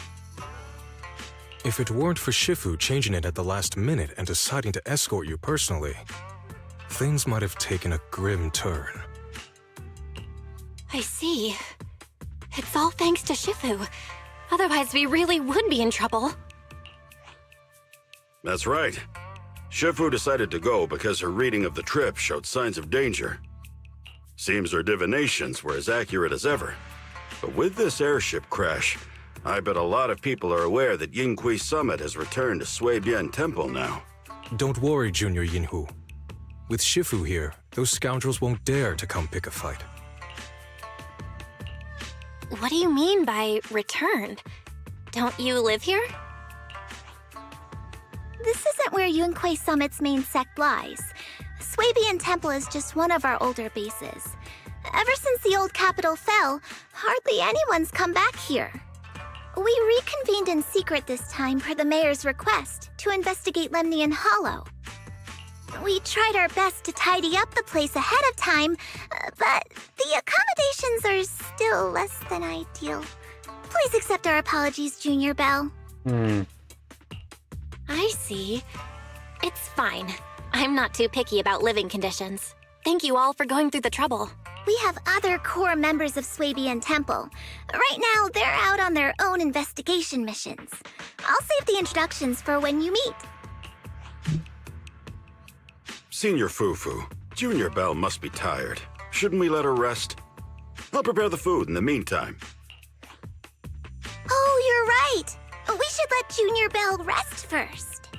If it weren't for Shifu changing it at the last minute and deciding to escort you personally, things might have taken a grim turn. I see. It's all thanks to Shifu. Otherwise, we really would be in trouble. That's right. Shifu decided to go because her reading of the trip showed signs of danger. Seems her divinations were as accurate as ever. But with this airship crash, I bet a lot of people are aware that Yinqui Summit has returned to Suibian Temple now. Don't worry, Junior Yinhu. With Shifu here, those scoundrels won't dare to come pick a fight. What do you mean by returned? Don't you live here? This isn't where Yunquei Summit's main sect lies. Suibian Temple is just one of our older bases. Ever since the old capital fell, hardly anyone's come back here. We reconvened in secret this time per the mayor's request to investigate Lemnian Hollow. We tried our best to tidy up the place ahead of time, but the accommodations are still less than ideal. Please accept our apologies, Junior Bell. I see. It's fine. I'm not too picky about living conditions. Thank you all for going through the trouble. We have other core members of Suibian Temple. Right now, they're out on their own investigation missions. I'll save the introductions for when you meet. Senior Fufu, Junior Bell must be tired. Shouldn't we let her rest? I'll prepare the food in the meantime. Oh, you're right. We should let Junior Bell rest first.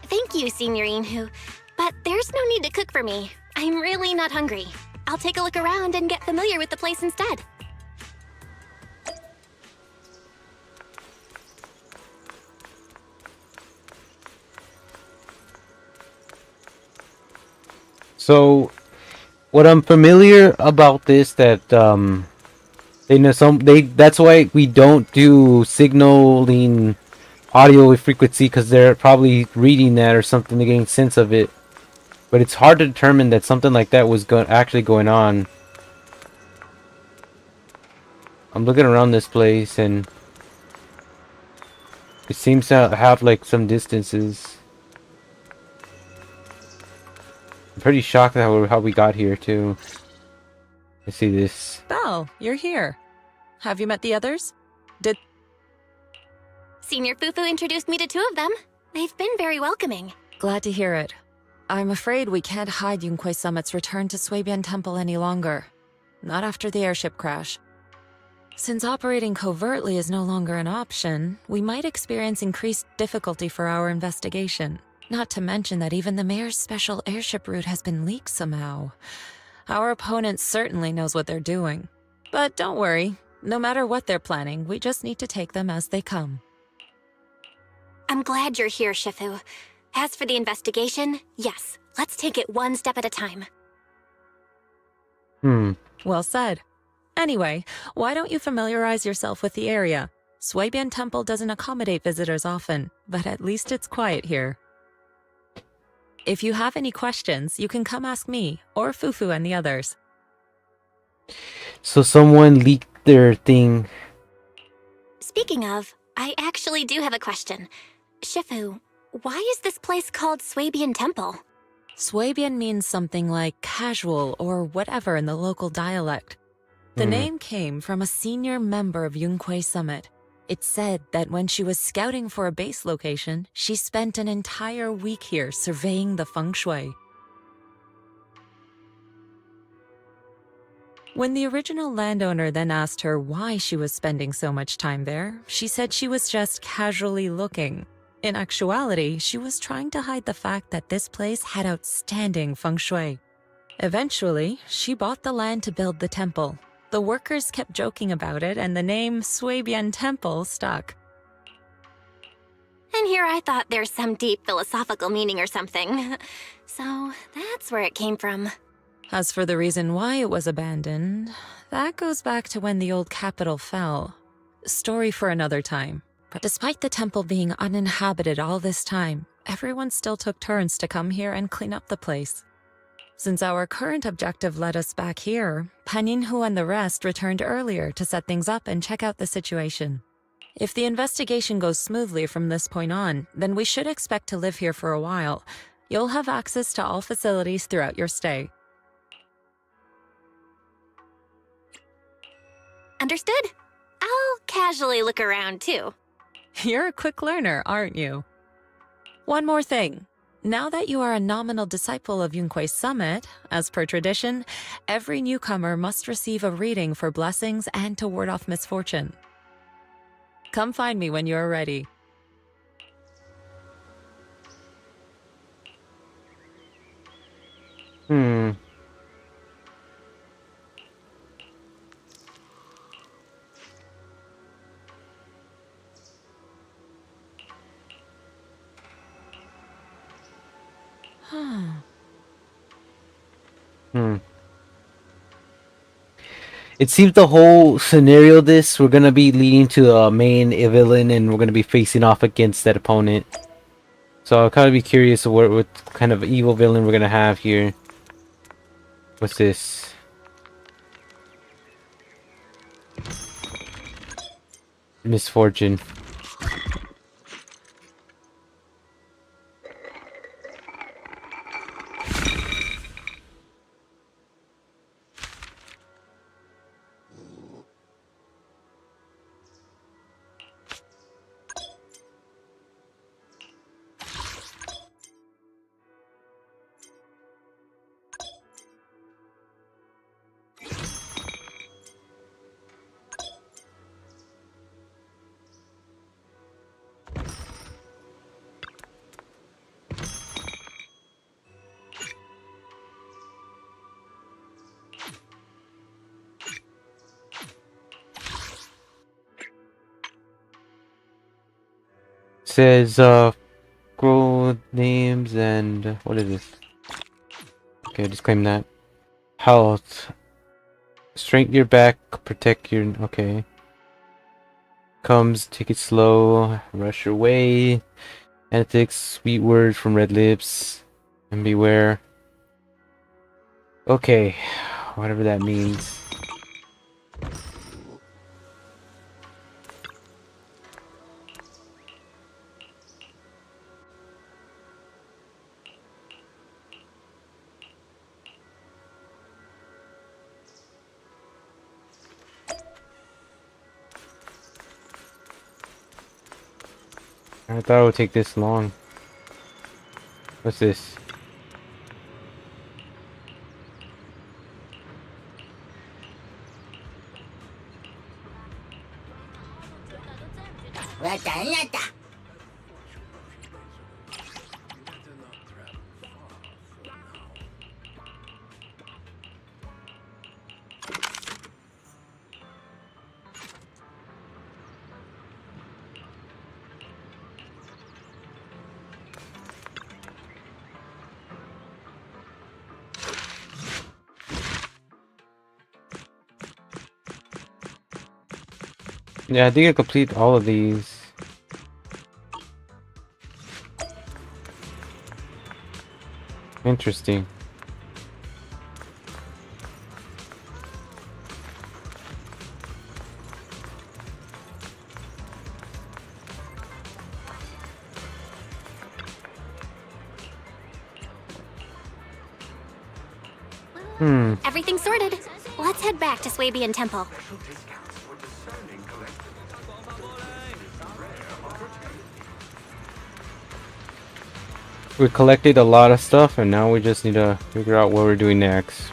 Thank you, Senior Inhu. But there's no need to cook for me. I'm really not hungry. I'll take a look around and get familiar with the place instead. So, what I'm familiar about this that they know that's why we don't do signaling audio frequency, because they're probably reading that or something, they're getting sense of it. But it's hard to determine that something like that was actually going on. I'm looking around this place and it seems to have like some distances. I'm pretty shocked at how we got here too. I see this. Belle, you're here. Have you met the others? Senior Fufu introduced me to two of them. They've been very welcoming. Glad to hear it. I'm afraid we can't hide Yunquei Summit's return to Suibian Temple any longer. Not after the airship crash. Since operating covertly is no longer an option, we might experience increased difficulty for our investigation. Not to mention that even the mayor's special airship route has been leaked somehow. Our opponent certainly knows what they're doing. But don't worry, no matter what they're planning, we just need to take them as they come. I'm glad you're here, Shifu. As for the investigation, yes, let's take it one step at a time. Well said. Anyway, why don't you familiarize yourself with the area? Swabian Temple doesn't accommodate visitors often, but at least it's quiet here. If you have any questions, you can come ask me, or Fufu and the others. So someone leaked their thing. Speaking of, I actually do have a question. Shifu, why is this place called Swabian Temple? Swabian means something like casual or whatever in the local dialect. The name came from a senior member of Yunquei Summit. It's said that when she was scouting for a base location, she spent an entire week here surveying the feng shui. When the original landowner then asked her why she was spending so much time there, she said she was just casually looking. In actuality, she was trying to hide the fact that this place had outstanding feng shui. Eventually, she bought the land to build the temple. The workers kept joking about it, and the name Swabian Temple stuck. And here I thought there's some deep philosophical meaning or something. So that's where it came from. As for the reason why it was abandoned, that goes back to when the old capital fell. Story for another time. But despite the temple being uninhabited all this time, everyone still took turns to come here and clean up the place. Since our current objective led us back here, Paninhu and the rest returned earlier to set things up and check out the situation. If the investigation goes smoothly from this point on, then we should expect to live here for a while. You'll have access to all facilities throughout your stay. Understood? I'll casually look around too. You're a quick learner, aren't you? One more thing. Now that you are a nominal disciple of Yunquei Summit, as per tradition, every newcomer must receive a reading for blessings and to ward off misfortune. Come find me when you are ready. It seems the whole scenario we're gonna be leading to a main villain and we're gonna be facing off against that opponent. So I'll kind of be curious of what kind of evil villain we're gonna have here. What's this? Misfortune. Says scroll names and what is this? Okay, just claim that. Health. Strengthen your back, protect your okay. Comes, take it slow, rush your way. Antics, sweet words from red lips. And beware. Okay, whatever that means. I thought it would take this long. What's this? Yeah, I think I complete all of these. Interesting. Everything's sorted. Let's head back to Swabian Temple. We collected a lot of stuff, and now we just need to figure out what we're doing next.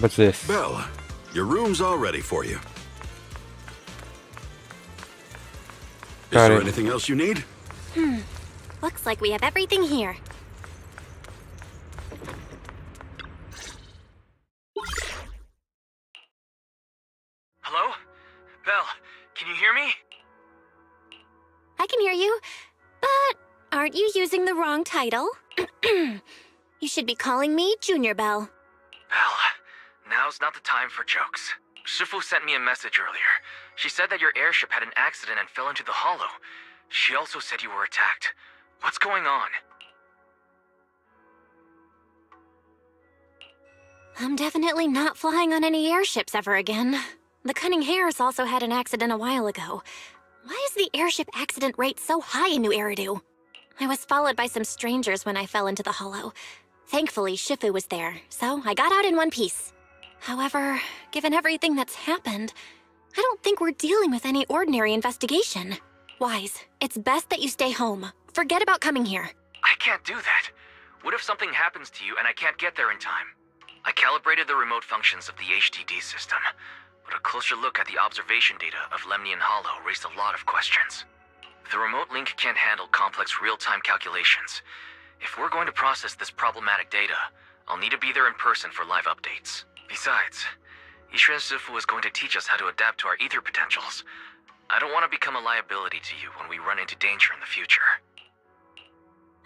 What's this? Belle, your room's all ready for you. Is Got there it. anything else you need? Looks like we have everything here. Hello? Belle, can you hear me? I can hear you, but aren't you using the wrong title? You should be calling me Junior Belle. Belle, now's not the time for jokes. Shifu sent me a message earlier. She said that your airship had an accident and fell into the hollow. She also said you were attacked. What's going on? I'm definitely not flying on any airships ever again. The Cunning Hares also had an accident a while ago. Why is the airship accident rate so high in New Eridu? I was followed by some strangers when I fell into the hollow. Thankfully, Shifu was there, so I got out in one piece. However, given everything that's happened, I don't think we're dealing with any ordinary investigation. Wise, it's best that you stay home. Forget about coming here. I can't do that. What if something happens to you and I can't get there in time? I calibrated the remote functions of the HDD system, but a closer look at the observation data of Lemnian Hollow raised a lot of questions. The remote link can't handle complex real-time calculations. If we're going to process this problematic data, I'll need to be there in person for live updates. Besides, Ishren Shifu is going to teach us how to adapt to our ether potentials. I don't want to become a liability to you when we run into danger in the future.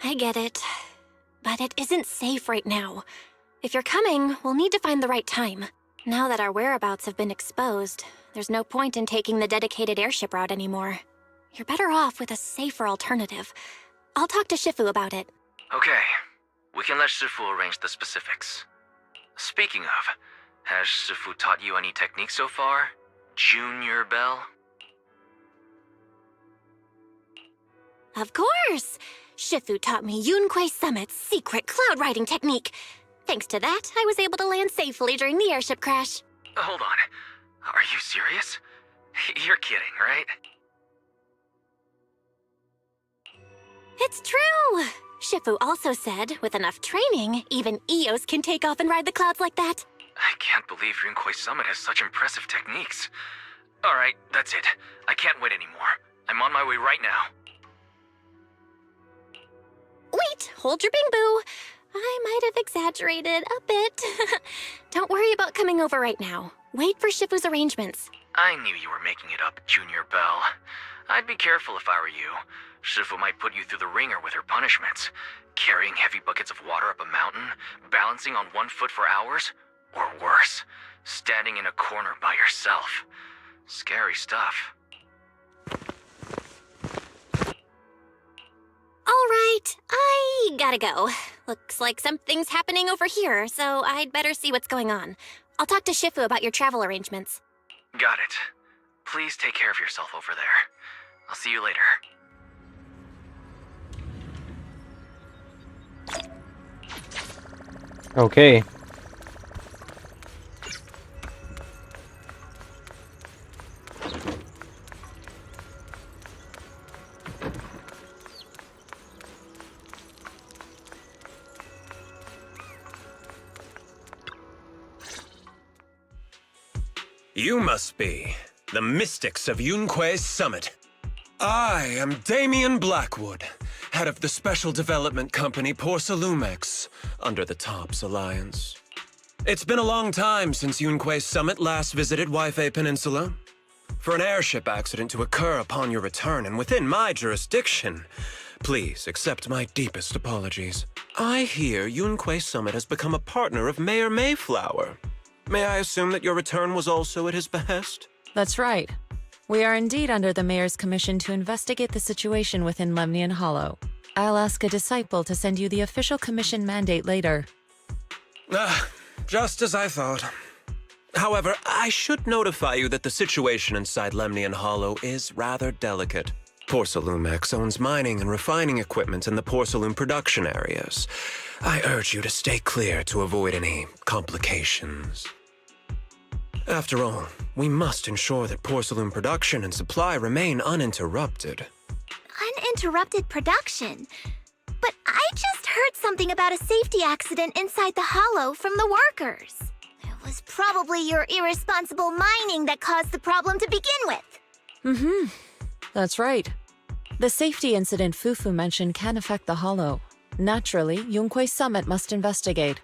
I get it, but it isn't safe right now. If you're coming, we'll need to find the right time. Now that our whereabouts have been exposed, there's no point in taking the dedicated airship route anymore. You're better off with a safer alternative. I'll talk to Shifu about it. Okay, we can let Shifu arrange the specifics. Speaking of, has Shifu taught you any techniques so far? Junior Belle? Of course! Shifu taught me Yunquei Summit's secret cloud riding technique. Thanks to that, I was able to land safely during the airship crash. Hold on. Are you serious? You're kidding, right? It's true! Shifu also said, with enough training, even Eos can take off and ride the clouds like that. I can't believe Yunquei Summit has such impressive techniques. Alright, that's it. I can't wait anymore. I'm on my way right now. Wait, hold your bing boo. I might have exaggerated a bit. Don't worry about coming over right now. Wait for Shifu's arrangements. I knew you were making it up, Junior Belle. I'd be careful if I were you. Shifu might put you through the ringer with her punishments. Carrying heavy buckets of water up a mountain, balancing on 1 foot for hours, or worse, standing in a corner by yourself. Scary stuff. All right, I gotta go. Looks like something's happening over here, so I'd better see what's going on. I'll talk to Shifu about your travel arrangements. Got it. Please take care of yourself over there. I'll see you later. Okay. You must be the mystics of Yunque's summit. I am Damien Blackwood, head of the special development company Porcelumex, under the TOPS Alliance. It's been a long time since Yunque's summit last visited Waifei Peninsula. For an airship accident to occur upon your return and within my jurisdiction, please accept my deepest apologies. I hear Yunque Summit has become a partner of Mayor Mayflower. May I assume that your return was also at his behest? That's right. We are indeed under the Mayor's commission to investigate the situation within Lemnian Hollow. I'll ask a disciple to send you the official commission mandate later. Just as I thought. However, I should notify you that the situation inside Lemnian Hollow is rather delicate. Porcelumex owns mining and refining equipment in the porcelain production areas. I urge you to stay clear to avoid any complications. After all, we must ensure that porcelain production and supply remain uninterrupted. Uninterrupted production? But I just heard something about a safety accident inside the hollow from the workers. It was probably your irresponsible mining that caused the problem to begin with. That's right. The safety incident Fufu mentioned can affect the Hollow. Naturally, Yunque Summit must investigate.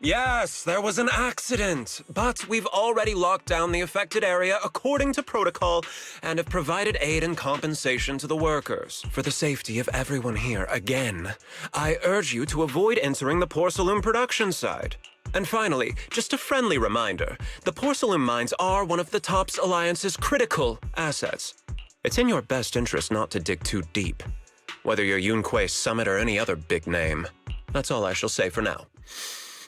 Yes, there was an accident, but we've already locked down the affected area according to protocol and have provided aid and compensation to the workers. For the safety of everyone here, again, I urge you to avoid entering the porcelain production site. And finally, just a friendly reminder, the porcelain mines are one of the TOPS Alliance's critical assets. It's in your best interest not to dig too deep, whether you're Yunque Summit or any other big name. That's all I shall say for now.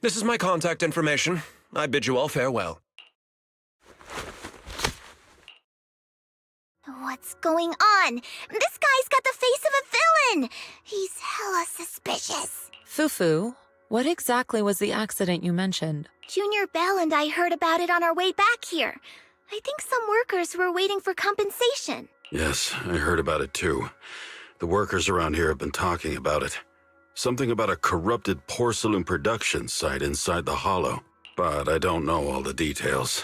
This is my contact information. I bid you all farewell. What's going on? This guy's got the face of a villain! He's hella suspicious. Fufu, what exactly was the accident you mentioned? Junior Bell and I heard about it on our way back here. I think some workers were waiting for compensation. Yes, I heard about it too. The workers around here have been talking about it. Something about a corrupted porcelain production site inside the hollow, but I don't know all the details.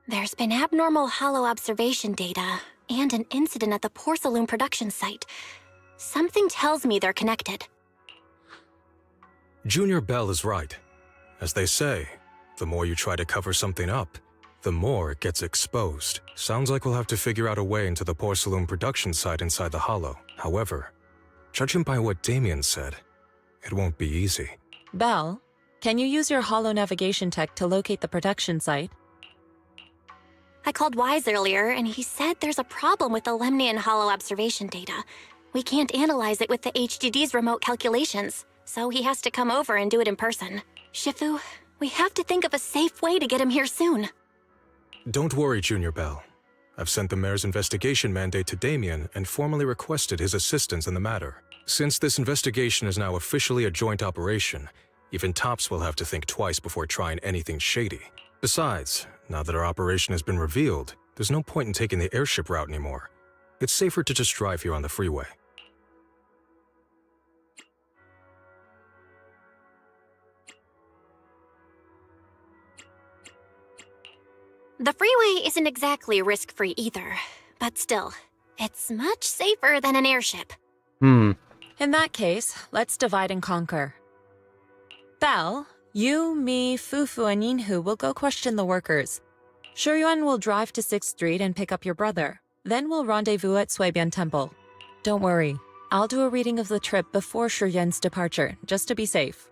There's been abnormal hollow observation data and an incident at the porcelain production site. Something tells me they're connected. Junior Bell is right. As they say, the more you try to cover something up, the more it gets exposed. Sounds like we'll have to figure out a way into the porcelain production site inside the hollow. However, judging by what Damien said, it won't be easy. Bell, can you use your hollow navigation tech to locate the production site? I called Wise earlier, and he said there's a problem with the Lemnian hollow observation data. We can't analyze it with the HDD's remote calculations, so he has to come over and do it in person. Shifu, we have to think of a safe way to get him here soon. Don't worry, Junior Bell. I've sent the mayor's investigation mandate to Damien and formally requested his assistance in the matter. Since this investigation is now officially a joint operation, even TOPS will have to think twice before trying anything shady. Besides, now that our operation has been revealed, there's no point in taking the airship route anymore. It's safer to just drive here on the freeway. The freeway isn't exactly risk-free either, but still, it's much safer than an airship. In that case, let's divide and conquer. Bell, you, me, Fufu, and Yinhu will go question the workers. Shuyuan will drive to 6th Street and pick up your brother. Then we'll rendezvous at Suibian Temple. Don't worry, I'll do a reading of the trip before Shuyuan's departure, just to be safe.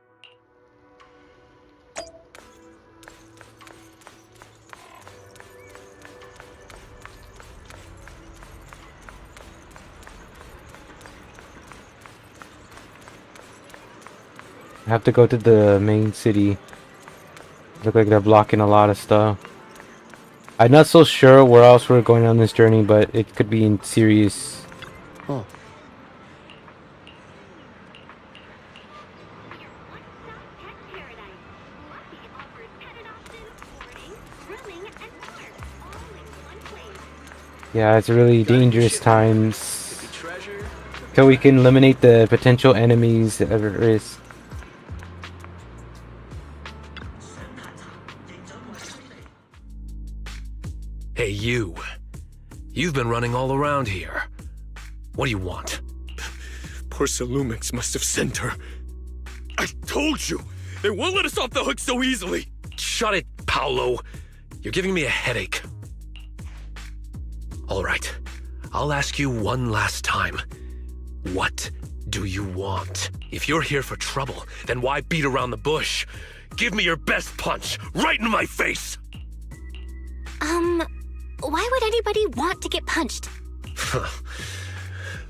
I have to go to the main city. Look like they're blocking a lot of stuff. I'm not so sure where else we're going on this journey, but it could be in serious. Oh. Yeah, it's really dangerous times. Till we can eliminate the potential enemies that there is. Hey, you. You've been running all around here. What do you want? Porsalumix must have sent her. I told you! They won't let us off the hook so easily! Shut it, Paolo. You're giving me a headache. All right. I'll ask you one last time. What do you want? If you're here for trouble, then why beat around the bush? Give me your best punch, right in my face! Why would anybody want to get punched?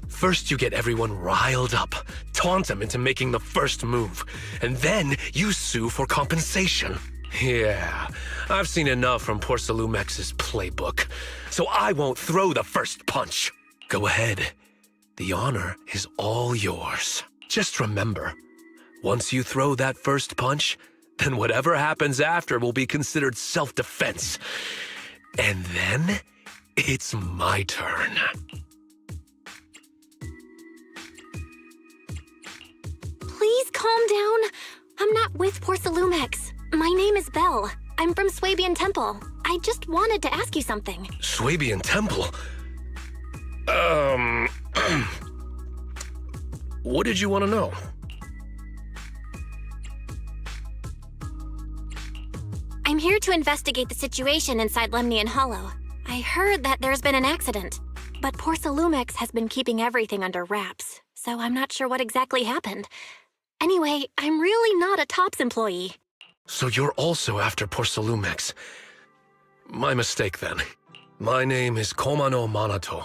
First you get everyone riled up, taunt them into making the first move, and then you sue for compensation. Yeah, I've seen enough from Porsalumex's playbook, so I won't throw the first punch. Go ahead. The honor is all yours. Just remember, once you throw that first punch, then whatever happens after will be considered self-defense. And then, it's my turn. Please calm down. I'm not with Porsalumex. My name is Belle. I'm from Swabian Temple. I just wanted to ask you something. Swabian Temple? What did you want to know? I'm here to investigate the situation inside Lemnian Hollow. I heard that there's been an accident, but Porsalumex has been keeping everything under wraps, so I'm not sure what exactly happened. Anyway, I'm really not a TOPS employee. So you're also after Porsalumex. My mistake, then. My name is Komano Manato.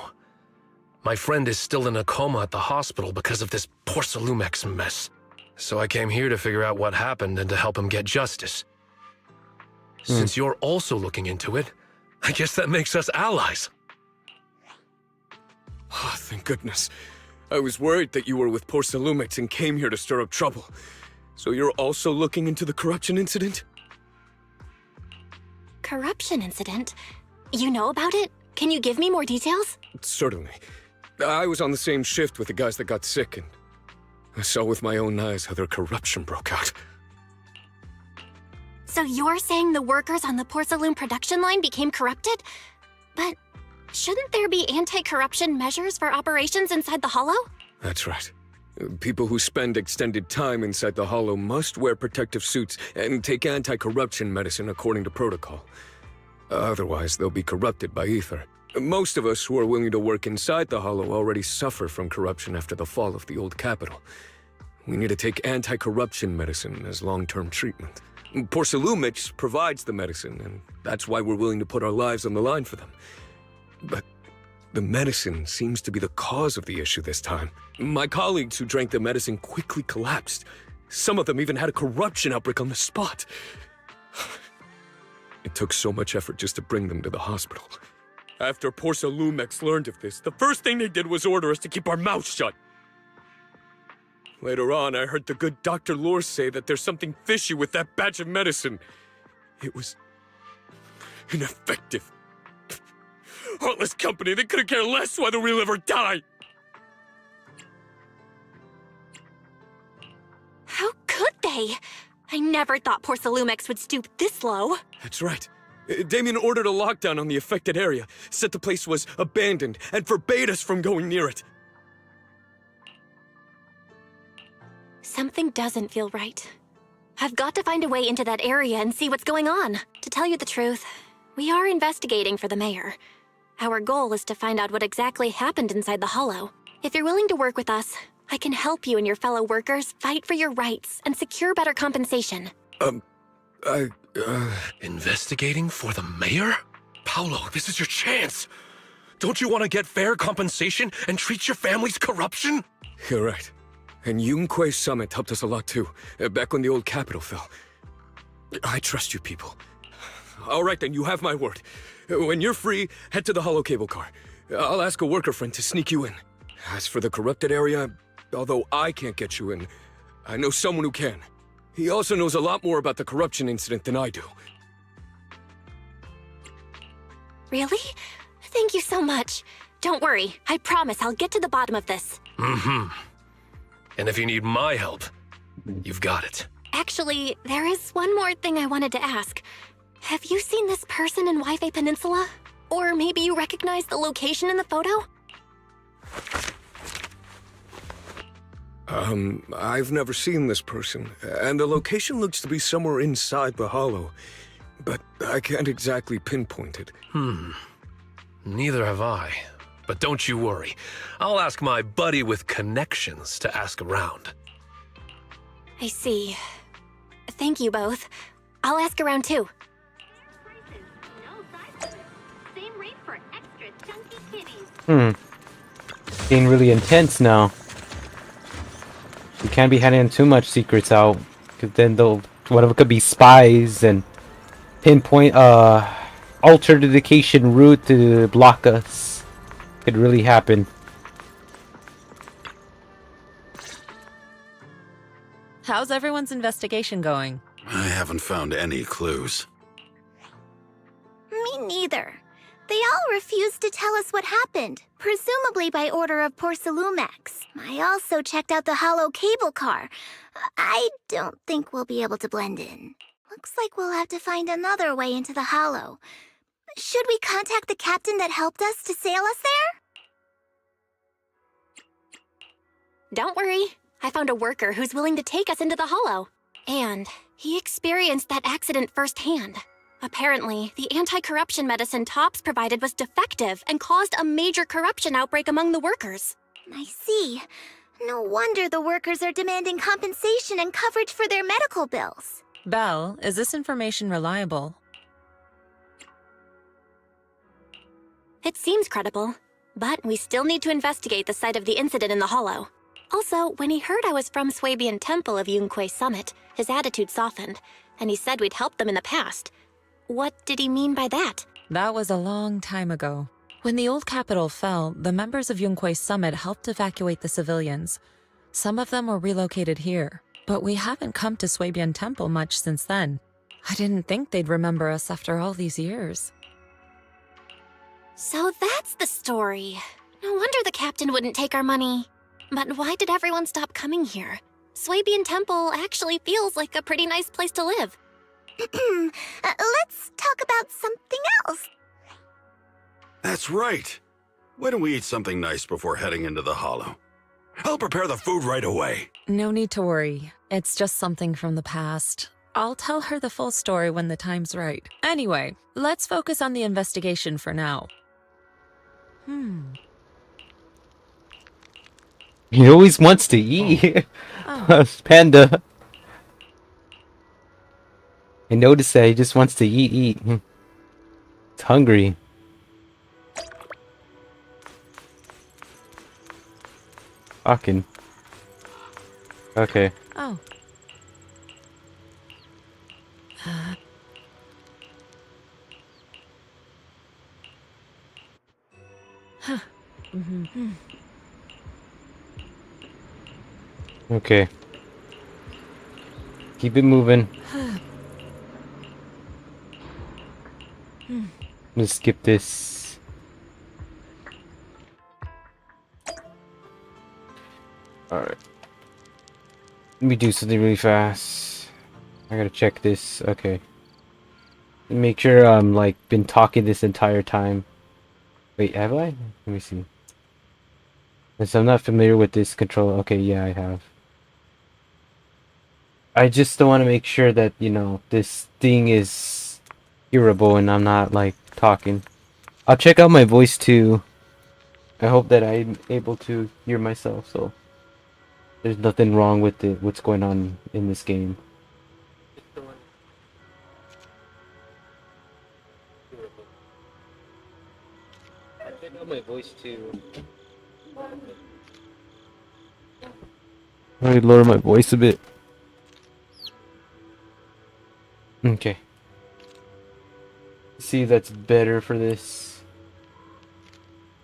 My friend is still in a coma at the hospital because of this Porsalumex mess. So I came here to figure out what happened and to help him get justice. Since you're also looking into it, I guess that makes us allies. Oh, thank goodness. I was worried that you were with Porsalumix and came here to stir up trouble. So you're also looking into the corruption incident? Corruption incident? You know about it? Can you give me more details? Certainly. I was on the same shift with the guys that got sick, and I saw with my own eyes how their corruption broke out. So you're saying the workers on the Porsalume production line became corrupted? But shouldn't there be anti-corruption measures for operations inside the Hollow? That's right. People who spend extended time inside the Hollow must wear protective suits and take anti-corruption medicine according to protocol. Otherwise, they'll be corrupted by ether. Most of us who are willing to work inside the Hollow already suffer from corruption after the fall of the old capital. We need to take anti-corruption medicine as long-term treatment. Porsalumix provides the medicine, and that's why we're willing to put our lives on the line for them. But the medicine seems to be the cause of the issue this time. My colleagues who drank the medicine quickly collapsed. Some of them even had a corruption outbreak on the spot. It took so much effort just to bring them to the hospital. After Porsalumix learned of this, the first thing they did was order us to keep our mouths shut. Later on, I heard the good Dr. Lore say that there's something fishy with that batch of medicine. It was ineffective. Heartless company, they couldn't care less whether we live or die. How could they? I never thought Porsalumex would stoop this low. That's right. Damien ordered a lockdown on the affected area, said the place was abandoned, and forbade us from going near it. Something doesn't feel right. I've got to find a way into that area and see what's going on. To tell you the truth, we are investigating for the mayor. Our goal is to find out what exactly happened inside the Hollow. If you're willing to work with us, I can help you and your fellow workers fight for your rights and secure better compensation. Investigating for the mayor? Paolo, this is your chance. Don't you want to get fair compensation and treat your family's corruption? You're right. And Yunque Summit helped us a lot too, back when the old capital fell. I trust you people. All right then, you have my word. When you're free, head to the Hollow Cable Car. I'll ask a worker friend to sneak you in. As for the corrupted area, although I can't get you in, I know someone who can. He also knows a lot more about the corruption incident than I do. Really? Thank you so much. Don't worry, I promise I'll get to the bottom of this. Mm-hmm. And if you need my help, you've got it. Actually, there is one more thing I wanted to ask. Have you seen this person in Waife Peninsula? Or maybe you recognize the location in the photo? I've never seen this person, and the location looks to be somewhere inside the hollow, but I can't exactly pinpoint it. Neither have I. But don't you worry. I'll ask my buddy with connections to ask around. I see. Thank you both. I'll ask around too. Getting really intense now. You can't be handing too much secrets out, because then they'll, one of them could be spies and pinpoint altercation route to block us. Could really happen. How's everyone's investigation going? I haven't found any clues. Me neither. They all refused to tell us what happened, presumably by order of Porcelumex. I also checked out the hollow cable car. I don't think we'll be able to blend in. Looks like we'll have to find another way into the hollow. Should we contact the captain that helped us to sail us there? Don't worry. I found a worker who's willing to take us into the hollow. And he experienced that accident firsthand. Apparently, the anti-corruption medicine Tops provided was defective and caused a major corruption outbreak among the workers. I see. No wonder the workers are demanding compensation and coverage for their medical bills. Belle, is this information reliable? It seems credible, but we still need to investigate the site of the incident in the hollow. Also, when he heard I was from Swabian Temple of Yunquay Summit, his attitude softened, and he said we'd helped them in the past. What did he mean by that? That was a long time ago. When the old capital fell, the members of Yunquay Summit helped evacuate the civilians. Some of them were relocated here, but we haven't come to Swabian Temple much since then. I didn't think they'd remember us after all these years. So that's the story. No wonder the captain wouldn't take our money. But why did everyone stop coming here? Swabian Temple actually feels like a pretty nice place to live. Let's talk about something else. That's right. Why don't we eat something nice before heading into the hollow? I'll prepare the food right away. No need to worry. It's just something from the past. I'll tell her the full story when the time's right. Anyway, let's focus on the investigation for now. He always wants to eat. Panda. I noticed that he just wants to eat. It's hungry. Fucking. Okay. Oh. Okay. Keep it moving. Let's skip this. Alright. Let me do something really fast. I gotta check this. Okay. Make sure I'm like been talking this entire time. Wait, have I? Let me see. Since I'm not familiar with this controller. Okay, yeah, I have. I just don't want to make sure that, you know, this thing is hearable and I'm not like talking. I'll check out my voice too. I hope that I'm able to hear myself, so there's nothing wrong with it, what's going on in this game. I'll check out my voice too. Let me lower my voice a bit. Okay. See, that's better for this.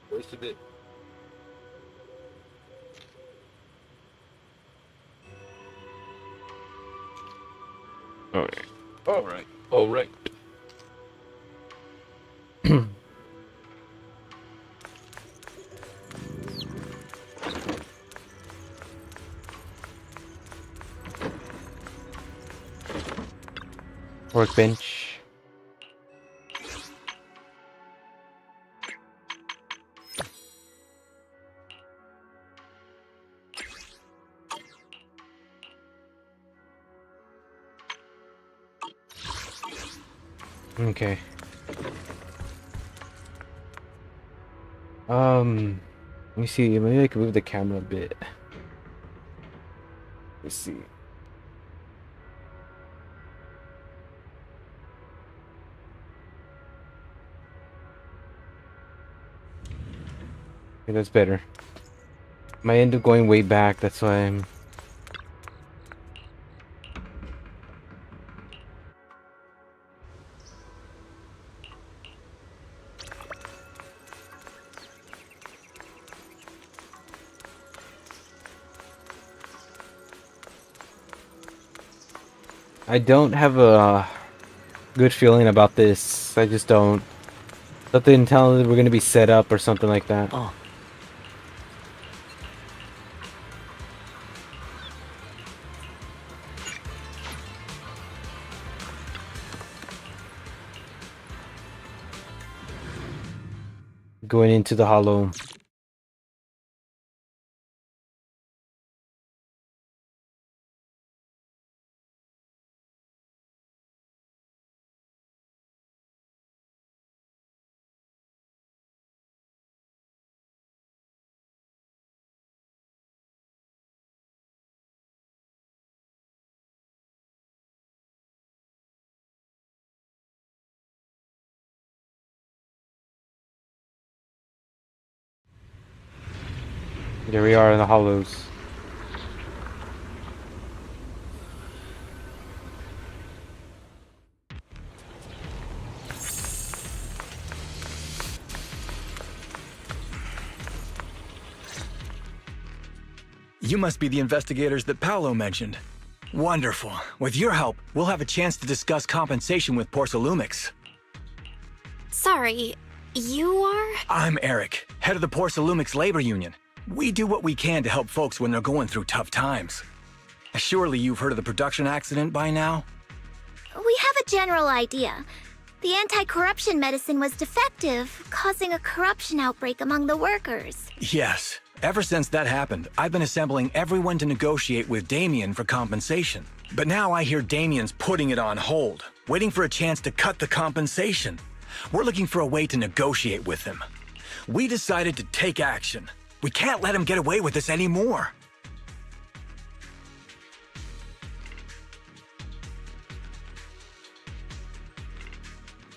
Voice a bit. Alright. Alright. Alright. Workbench. Okay. Let me see. Maybe I can move the camera a bit. Let's see. Okay, that's better. Might end up going way back. That's why I'm. I don't have a good feeling about this. I just don't. Something telling me we're gonna be set up or something like that. Oh. Going into the hollow. There we are in the hollows. You must be the investigators that Paolo mentioned. Wonderful. With your help, we'll have a chance to discuss compensation with Porcelumix. Sorry, you are? I'm Eric, head of the Porcelumix Labor Union. We do what we can to help folks when they're going through tough times. Surely you've heard of the production accident by now? We have a general idea. The anti-corruption medicine was defective, causing a corruption outbreak among the workers. Yes. Ever since that happened, I've been assembling everyone to negotiate with Damien for compensation. But now I hear Damien's putting it on hold, waiting for a chance to cut the compensation. We're looking for a way to negotiate with him. We decided to take action. We can't let him get away with this anymore.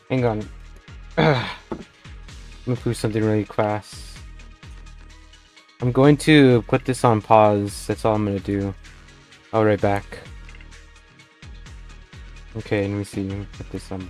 Hang on. Let me do something really fast. I'm going to put this on pause. That's all I'm going to do. I'll be right back. Okay, let me see. Let me put this on.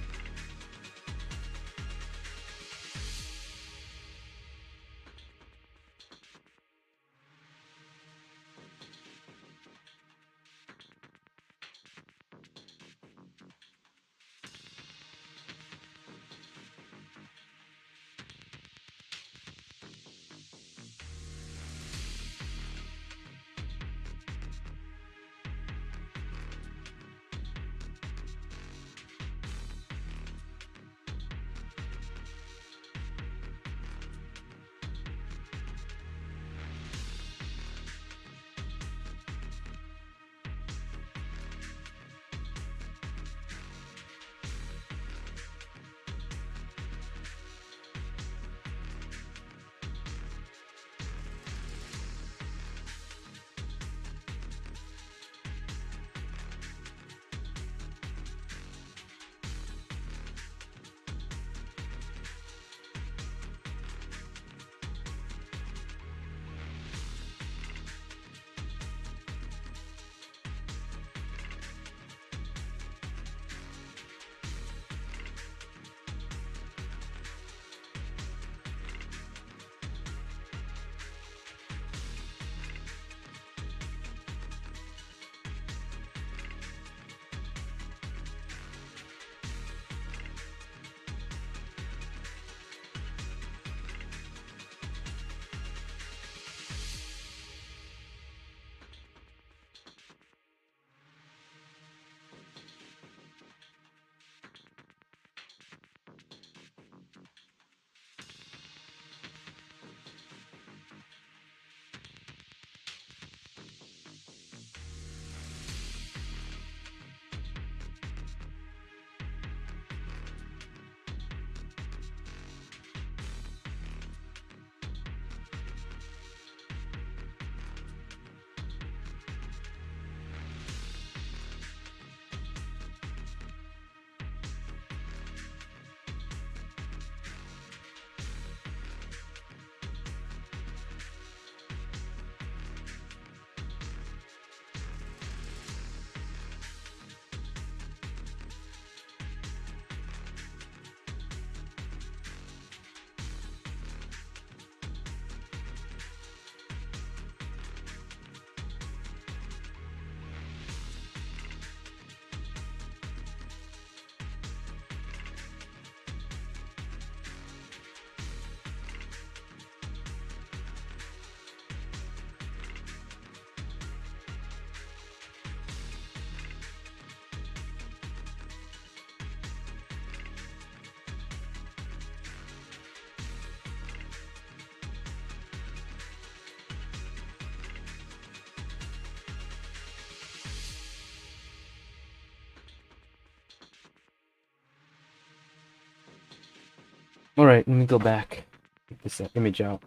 Alright, let me go back. Take this image out.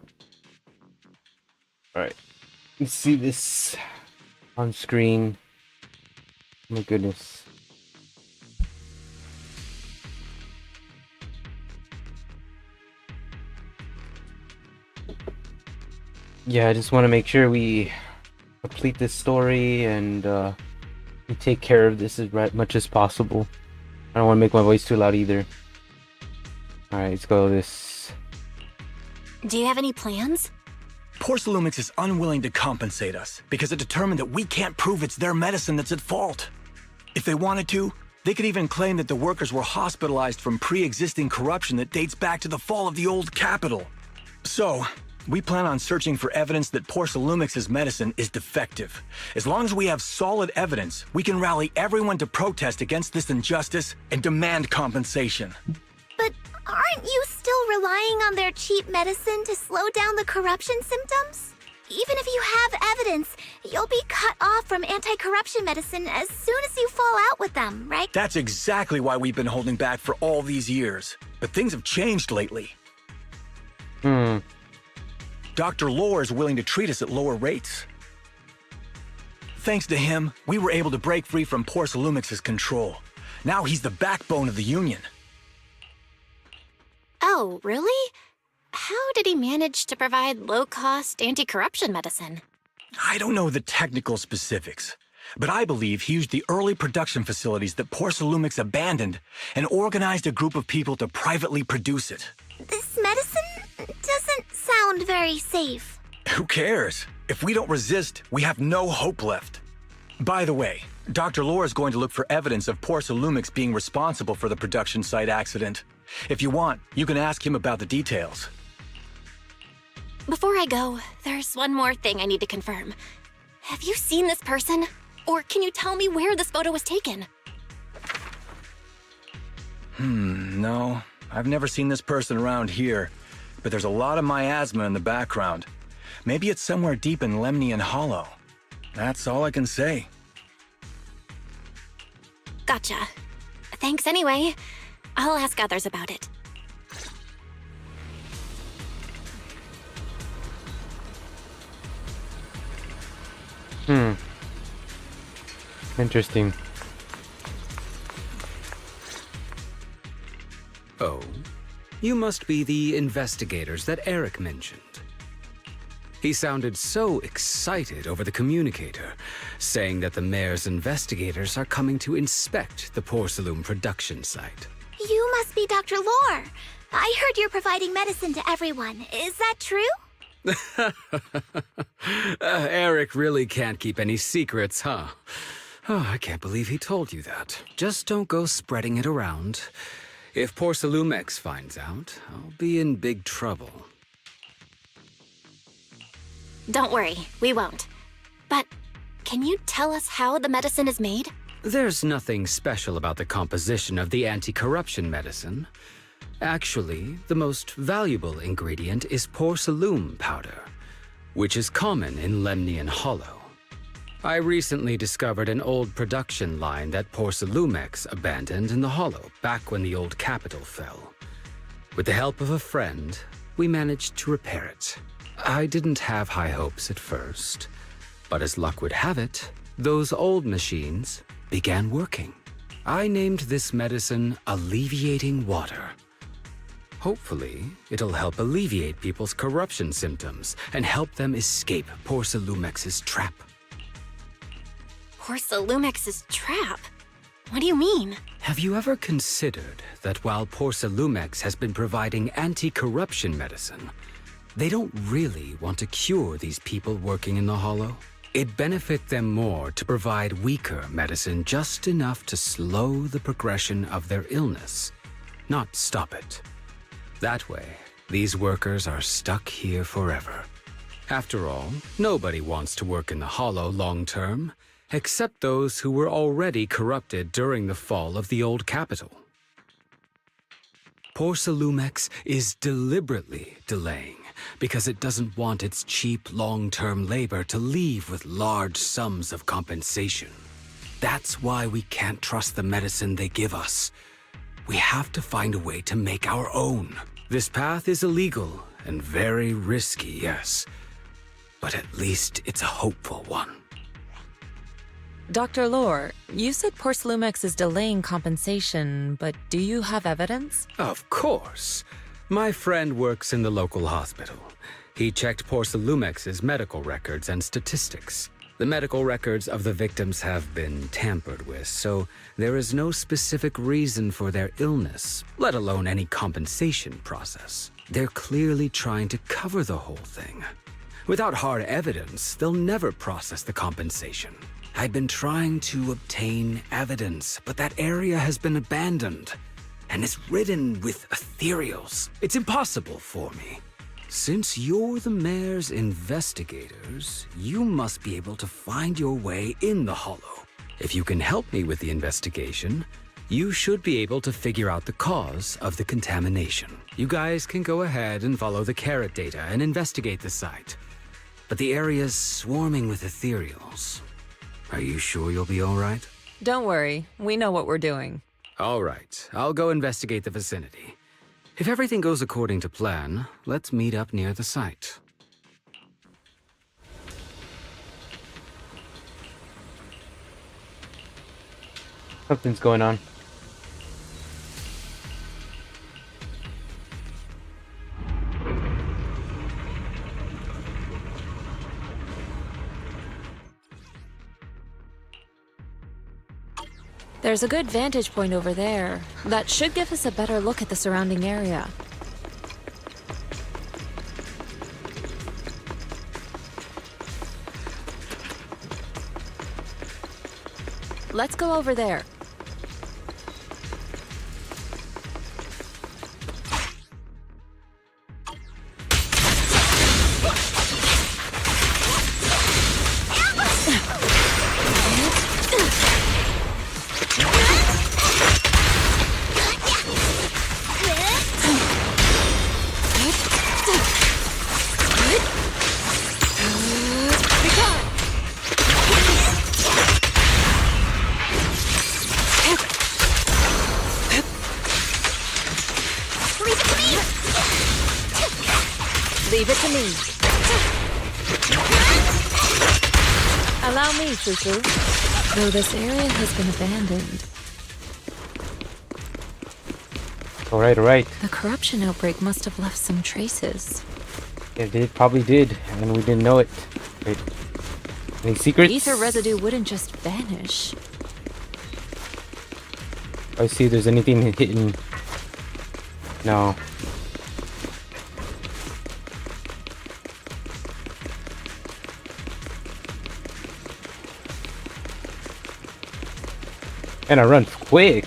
Alright. You see this on screen. Oh my goodness. Yeah, I just want to make sure we complete this story and we take care of this as much as possible. I don't want to make my voice too loud either. Alright, let's go this. Do you have any plans? Porcelumix is unwilling to compensate us because it determined that we can't prove it's their medicine that's at fault. If they wanted to, they could even claim that the workers were hospitalized from pre-existing corruption that dates back to the fall of the old capital. So, we plan on searching for evidence that Porcelumix's medicine is defective. As long as we have solid evidence, we can rally everyone to protest against this injustice and demand compensation. But aren't you still relying on their cheap medicine to slow down the corruption symptoms? Even if you have evidence, you'll be cut off from anti-corruption medicine as soon as you fall out with them, right? That's exactly why we've been holding back for all these years. But things have changed lately. Dr. Lore is willing to treat us at lower rates. Thanks to him, we were able to break free from Porcelumix's control. Now he's the backbone of the Union. Oh, really? How did he manage to provide low-cost anti-corruption medicine? I don't know the technical specifics, but I believe he used the early production facilities that Porcelumix abandoned and organized a group of people to privately produce it. This medicine doesn't sound very safe. Who cares? If we don't resist, we have no hope left. By the way, Dr. Lore is going to look for evidence of Porcelumix being responsible for the production site accident. If you want, you can ask him about the details. Before I go, there's one more thing I need to confirm. Have you seen this person? Or can you tell me where this photo was taken? No. I've never seen this person around here, but there's a lot of miasma in the background. Maybe it's somewhere deep in Lemnian Hollow. That's all I can say. Gotcha. Thanks anyway. I'll ask others about it. Interesting. Oh, you must be the investigators that Eric mentioned. He sounded so excited over the communicator, saying that the mayor's investigators are coming to inspect the Porcelain production site. You must be Dr. Lore. I heard you're providing medicine to everyone. Is that true? Eric really can't keep any secrets, huh? Oh, I can't believe he told you that. Just don't go spreading it around. If Porcelumix finds out, I'll be in big trouble. Don't worry, we won't. But can you tell us how the medicine is made? There's nothing special about the composition of the anti-corruption medicine. Actually, the most valuable ingredient is porcelain powder, which is common in Lemnian Hollow. I recently discovered an old production line that Porcelumix abandoned in the Hollow back when the old capital fell. With the help of a friend, we managed to repair it. I didn't have high hopes at first, but as luck would have it, those old machines began working. I named this medicine Alleviating Water. Hopefully, it'll help alleviate people's corruption symptoms and help them escape Porcelumix's trap. Porcelumix's trap? What do you mean? Have you ever considered that while Porcelumix has been providing anti-corruption medicine, they don't really want to cure these people working in the Hollow? It'd benefit them more to provide weaker medicine just enough to slow the progression of their illness, not stop it. That way, these workers are stuck here forever. After all, nobody wants to work in the Hollow long-term, except those who were already corrupted during the fall of the old capital. Porcelumix is deliberately delaying because it doesn't want its cheap long-term labor to leave with large sums of compensation. That's why we can't trust the medicine they give us. We have to find a way to make our own. This path is illegal and very risky, yes. But at least it's a hopeful one. Dr. Lore, you said Porcelumex is delaying compensation, but do you have evidence? Of course. My friend works in the local hospital. He checked Porcelumex's medical records and statistics. The medical records of the victims have been tampered with, so there is no specific reason for their illness, let alone any compensation process. They're clearly trying to cover the whole thing. Without hard evidence, they'll never process the compensation. I've been trying to obtain evidence, but that area has been abandoned, and it's ridden with ethereals. It's impossible for me. Since you're the mayor's investigators, you must be able to find your way in the Hollow. If you can help me with the investigation, you should be able to figure out the cause of the contamination. You guys can go ahead and follow the carrot data and investigate the site. But the area's swarming with ethereals. Are you sure you'll be all right? Don't worry, we know what we're doing. All right, I'll go investigate the vicinity. If everything goes according to plan, let's meet up near the site. Something's going on. There's a good vantage point over there. That should give us a better look at the surrounding area. Let's go over there. Leave it to me. Allow me, Fufu. Though this area has been abandoned. Alright. The corruption outbreak must have left some traces. It probably did, and we didn't know it. Wait. Any secrets? Ether residue wouldn't just vanish. I see if there's anything hidden. No. And I run quick.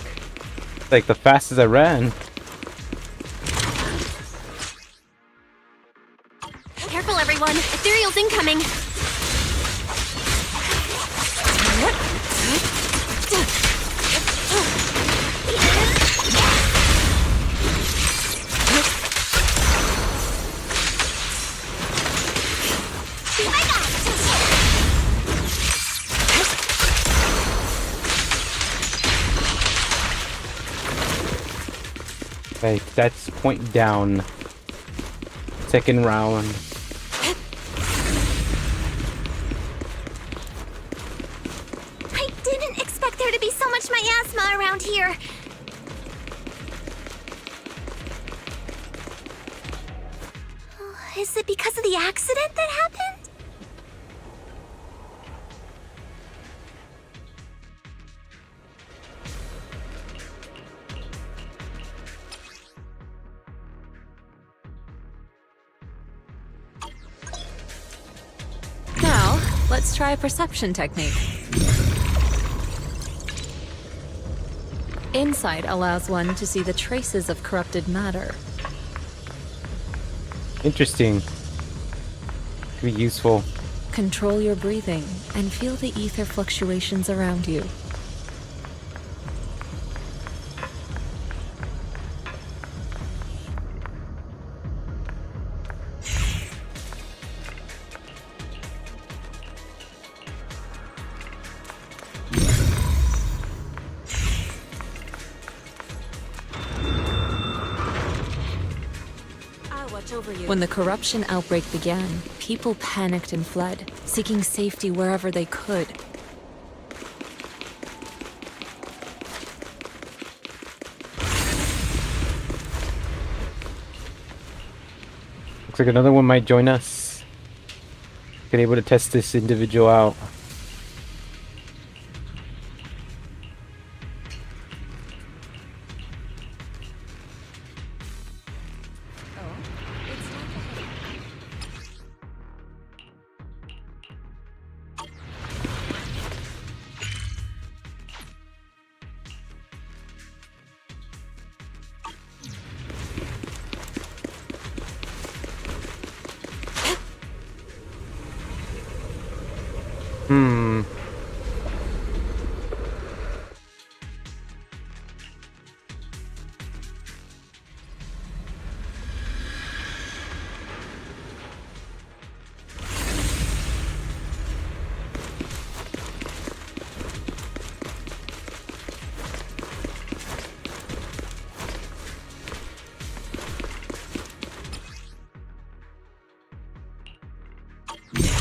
It's like the fastest I ran. Careful, everyone. Ethereal's incoming. Like, that's point down. Second round. I didn't expect there to be so much miasma around here. Is it because of the accident that happened? Now, let's try a perception technique. Insight allows one to see the traces of corrupted matter. Interesting. Could be useful. Control your breathing and feel the ether fluctuations around you. When the corruption outbreak began, people panicked and fled, seeking safety wherever they could. Looks like another one might join us. Get able to test this individual out.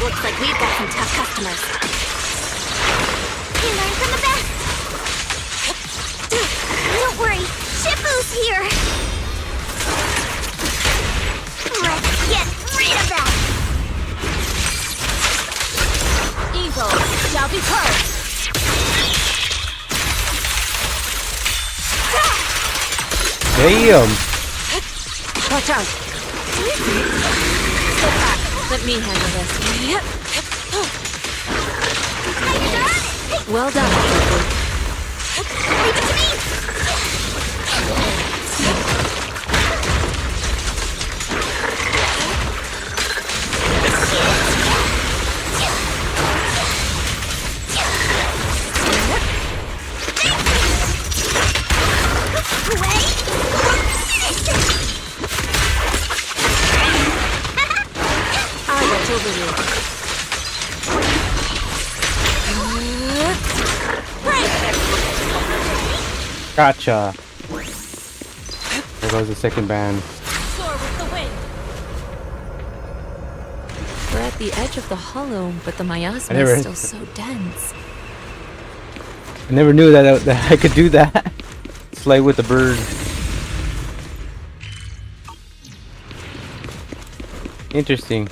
Looks like we've got some tough customers. We learn from the best! Don't worry, Shifu's here! Let's get rid of that! Evil shall be purged! Damn! Watch out! Step back. Let me handle this. Well done, Leave it to me! Gotcha. There goes the second band. We're at the edge of the hollow, but the miasma never- is still so dense. I never knew that I could do that. Slay with the bird. Interesting.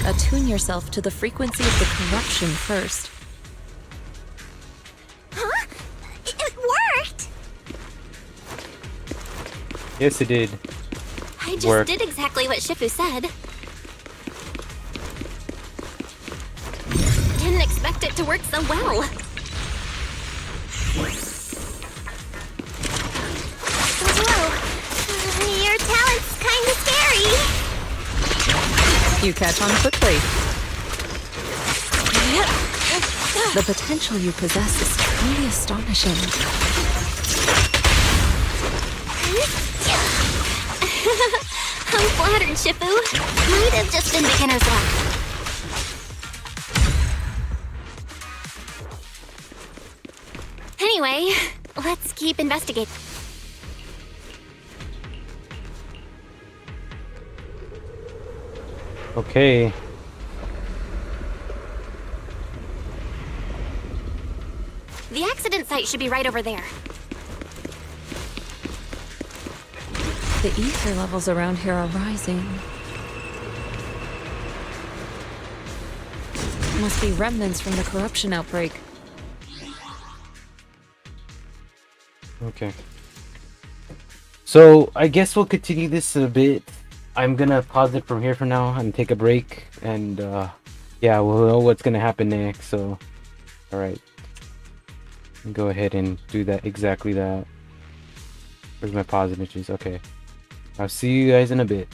Attune yourself to the frequency of the corruption first. Huh? It worked! Yes, it did. I just Work. did exactly what Shifu said. Didn't expect it to work so well. Whoa. Your talent's kinda scary. You catch on quickly. The potential you possess is truly astonishing. I'm flattered, Shifu. Might have just been beginner's luck. Anyway, let's keep investigating. Okay. The accident site should be right over there. The ether levels around here are rising. Must be remnants from the corruption outbreak. Okay. So I guess we'll continue this a bit. I'm gonna pause it from here for now and take a break, and yeah, we'll know what's gonna happen next. So, all right, go ahead and do that, exactly that. Where's my pause images? Okay, I'll see you guys in a bit.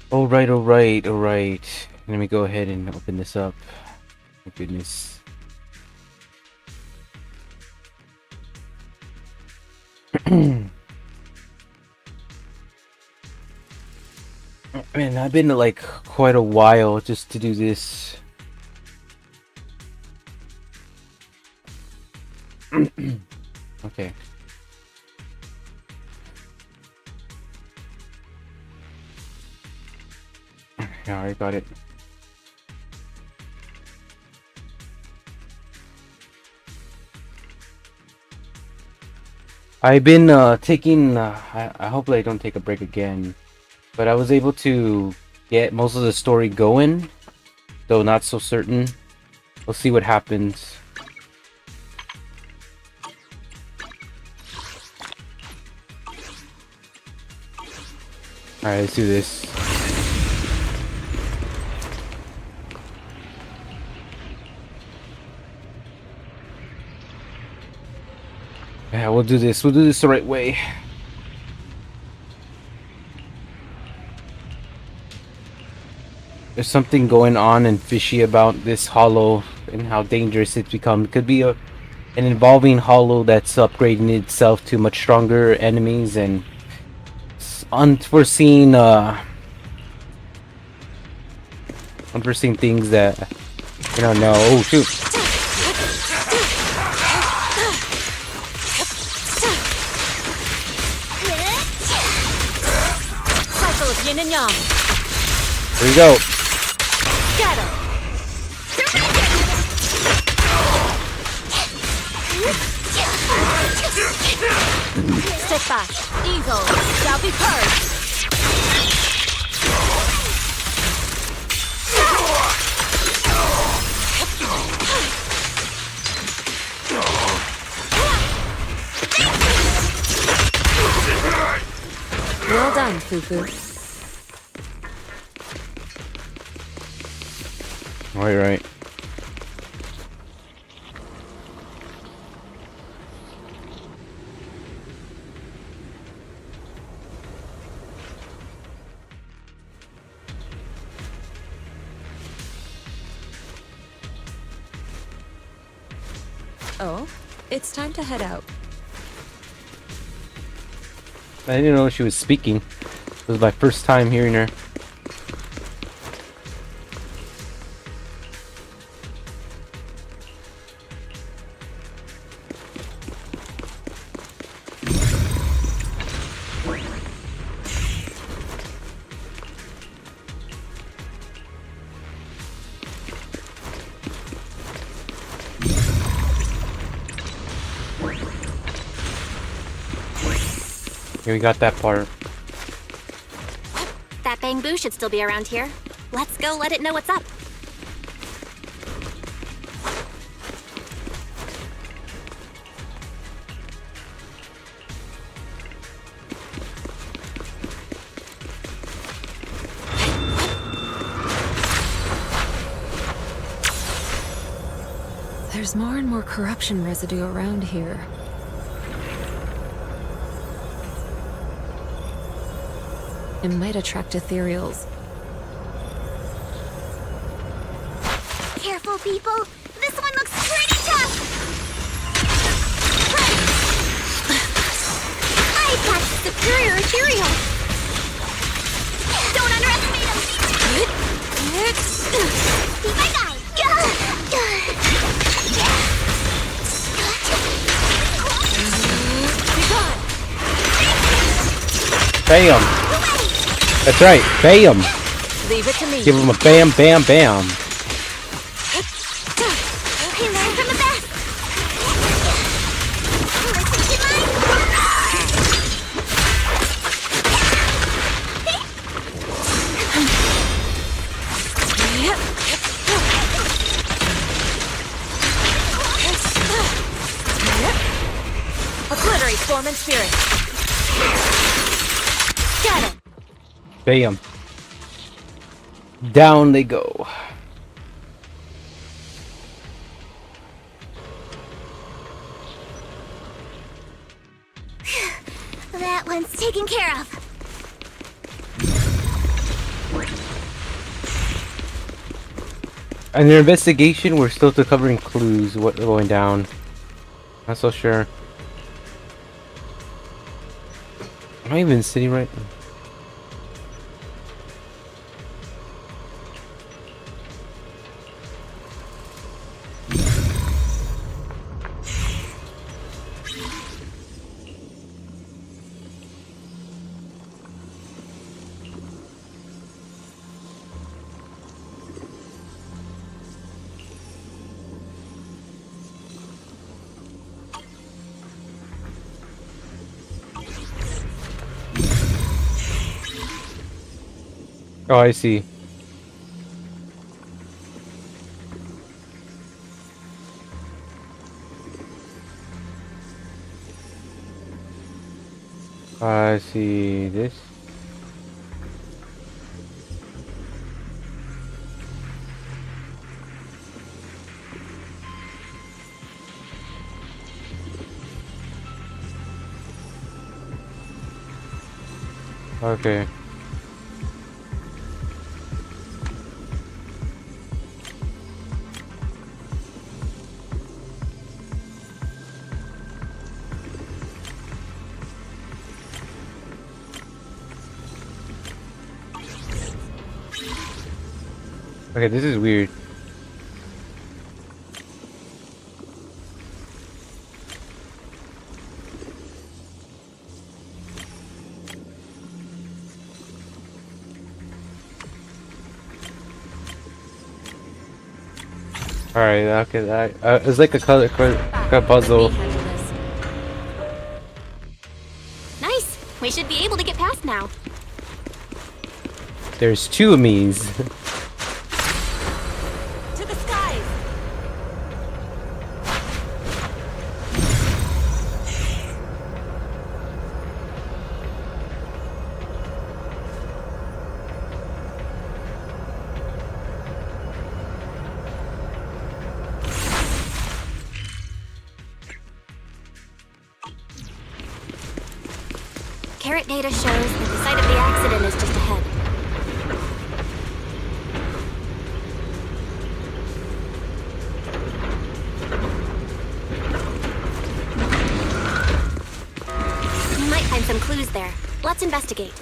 Alright, alright, alright. Let me go ahead and open this up. My goodness. Man, I've been like quite a while just to do this. Okay. Yeah, I got it. I've been taking. I hope I don't take a break again, but I was able to get most of the story going, though not so certain. We'll see what happens. All right, let's do this. Yeah, we'll do this. We'll do this the right way. There's something going on and fishy about this hollow and how dangerous it's become. It could be an evolving hollow that's upgrading itself to much stronger enemies and unforeseen things that you don't know. Oh shoot. Cycle of yin and yang. Here we go. Get him. Stick back. Evil shall be purged. Well done, Fufu. Right. Oh, it's time to head out. I didn't know she was speaking. It was my first time hearing her. Okay, we got that part. That bamboo should still be around here. Let's go let it know what's up. There's more and more corruption residue around here. It might attract ethereals. Careful, people. This one looks pretty tough. I've got superior ethereal. Don't underestimate him. Be my guy. Be gone. Bam! That's right, bam! Leave it to me. Give him a bam, bam, bam. He learned from the best. Obliterate form and spirit. Get him. Bam. Down they go. That one's taken care of. And their investigation, we're still covering clues. What's going down? Not so sure. Am I even sitting right? Oh, I see. I see this. Okay. Okay, this is weird. Alright, okay, it's like a puzzle. Nice! We should be able to get past now. There's two of me's. To the skies! Carrot data shows that the site of the accident is just ahead. We might find some clues there. Let's investigate.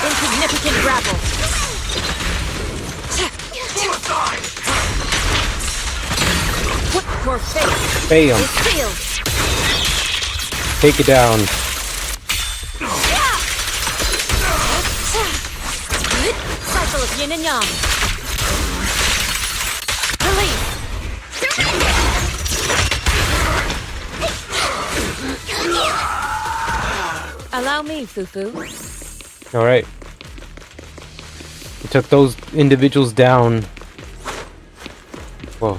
Insignificant grapple. Your face Bam. is sealed. Take it down. Cycle of yin and yang. Release. Allow me, Fufu. Alright. We took those individuals down. Whoa.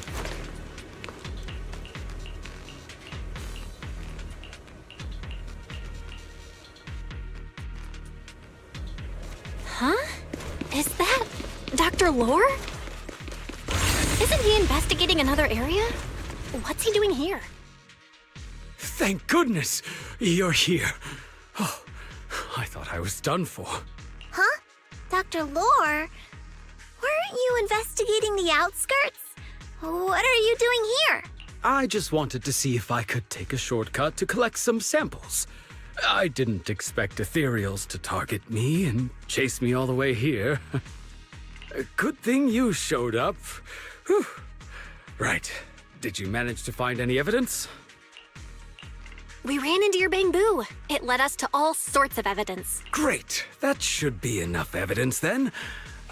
Huh? Is that Dr. Lore? Isn't he investigating another area? What's he doing here? Thank goodness you're here. Oh, I thought I was done for. Huh? Dr. Lore? Weren't you investigating the outskirts? What are you doing here? I just wanted to see if I could take a shortcut to collect some samples. I didn't expect ethereals to target me and chase me all the way here. Good thing you showed up. Whew. Right. Did you manage to find any evidence? We ran into your bamboo. It led us to all sorts of evidence. Great. That should be enough evidence then.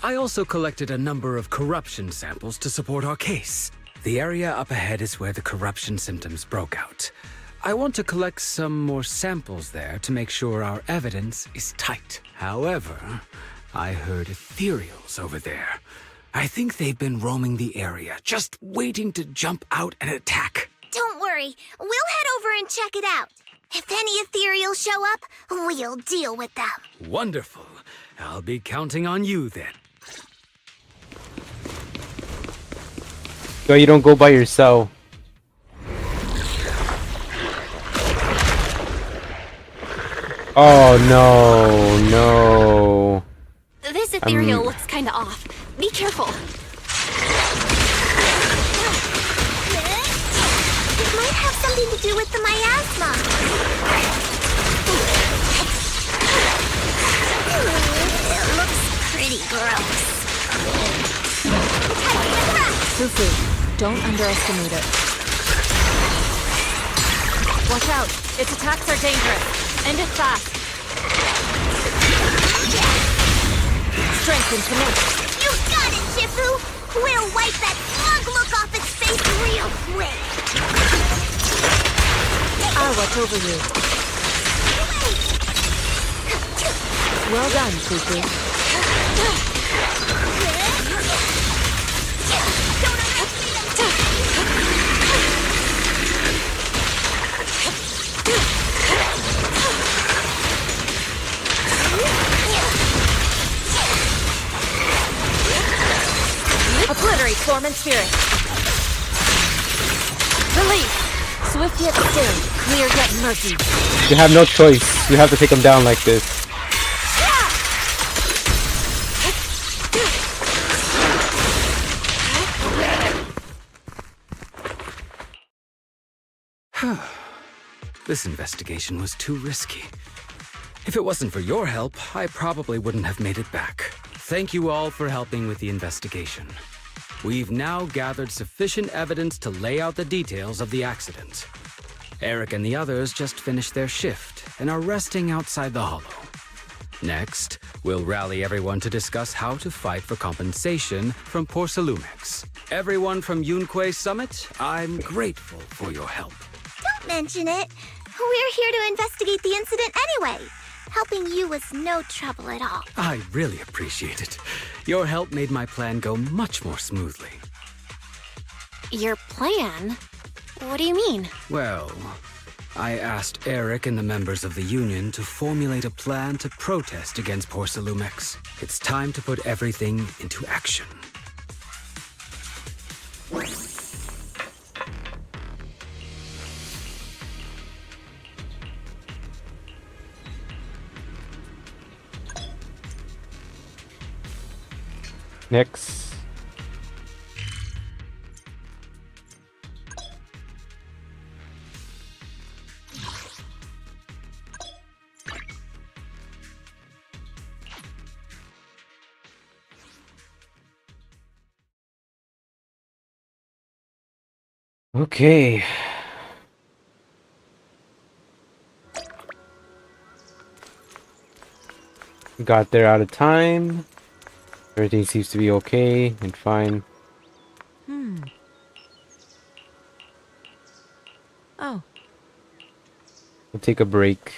I also collected a number of corruption samples to support our case. The area up ahead is where the corruption symptoms broke out. I want to collect some more samples there to make sure our evidence is tight. However, I heard ethereals over there. I think they've been roaming the area, just waiting to jump out and attack. Don't worry, we'll head over and check it out. If any ethereals show up, we'll deal with them. Wonderful. I'll be counting on you then. Yo, you don't go by yourself. Oh no, no. This ethereal looks kinda off. Be careful. It might have something to do with the miasma. It looks pretty gross. Fufu, don't underestimate it. Watch out! Its attacks are dangerous. End it fast. Strength and commit. You got it, Shifu! We'll wipe that slug look off its face real quick. I'll watch over you. Well done, Fufu. Obliterate form and spirit. Release. Swift yet still, clear yet murky. You have no choice. You have to take them down like this. This investigation was too risky. If it wasn't for your help, I probably wouldn't have made it back. Thank you all for helping with the investigation. We've now gathered sufficient evidence to lay out the details of the accident. Eric and the others just finished their shift and are resting outside the hollow. Next, we'll rally everyone to discuss how to fight for compensation from Porcelumex. Everyone from Yunquei Summit, I'm grateful for your help. Don't mention it. We're here to investigate the incident anyway. Helping you was no trouble at all. I really appreciate it. Your help made my plan go much more smoothly. Your plan? What do you mean? Well, I asked Eric and the members of the Union to formulate a plan to protest against Porcelumex. It's time to put everything into action. Next. Okay. Got there out of time. Everything seems to be okay and fine. Oh. We'll take a break.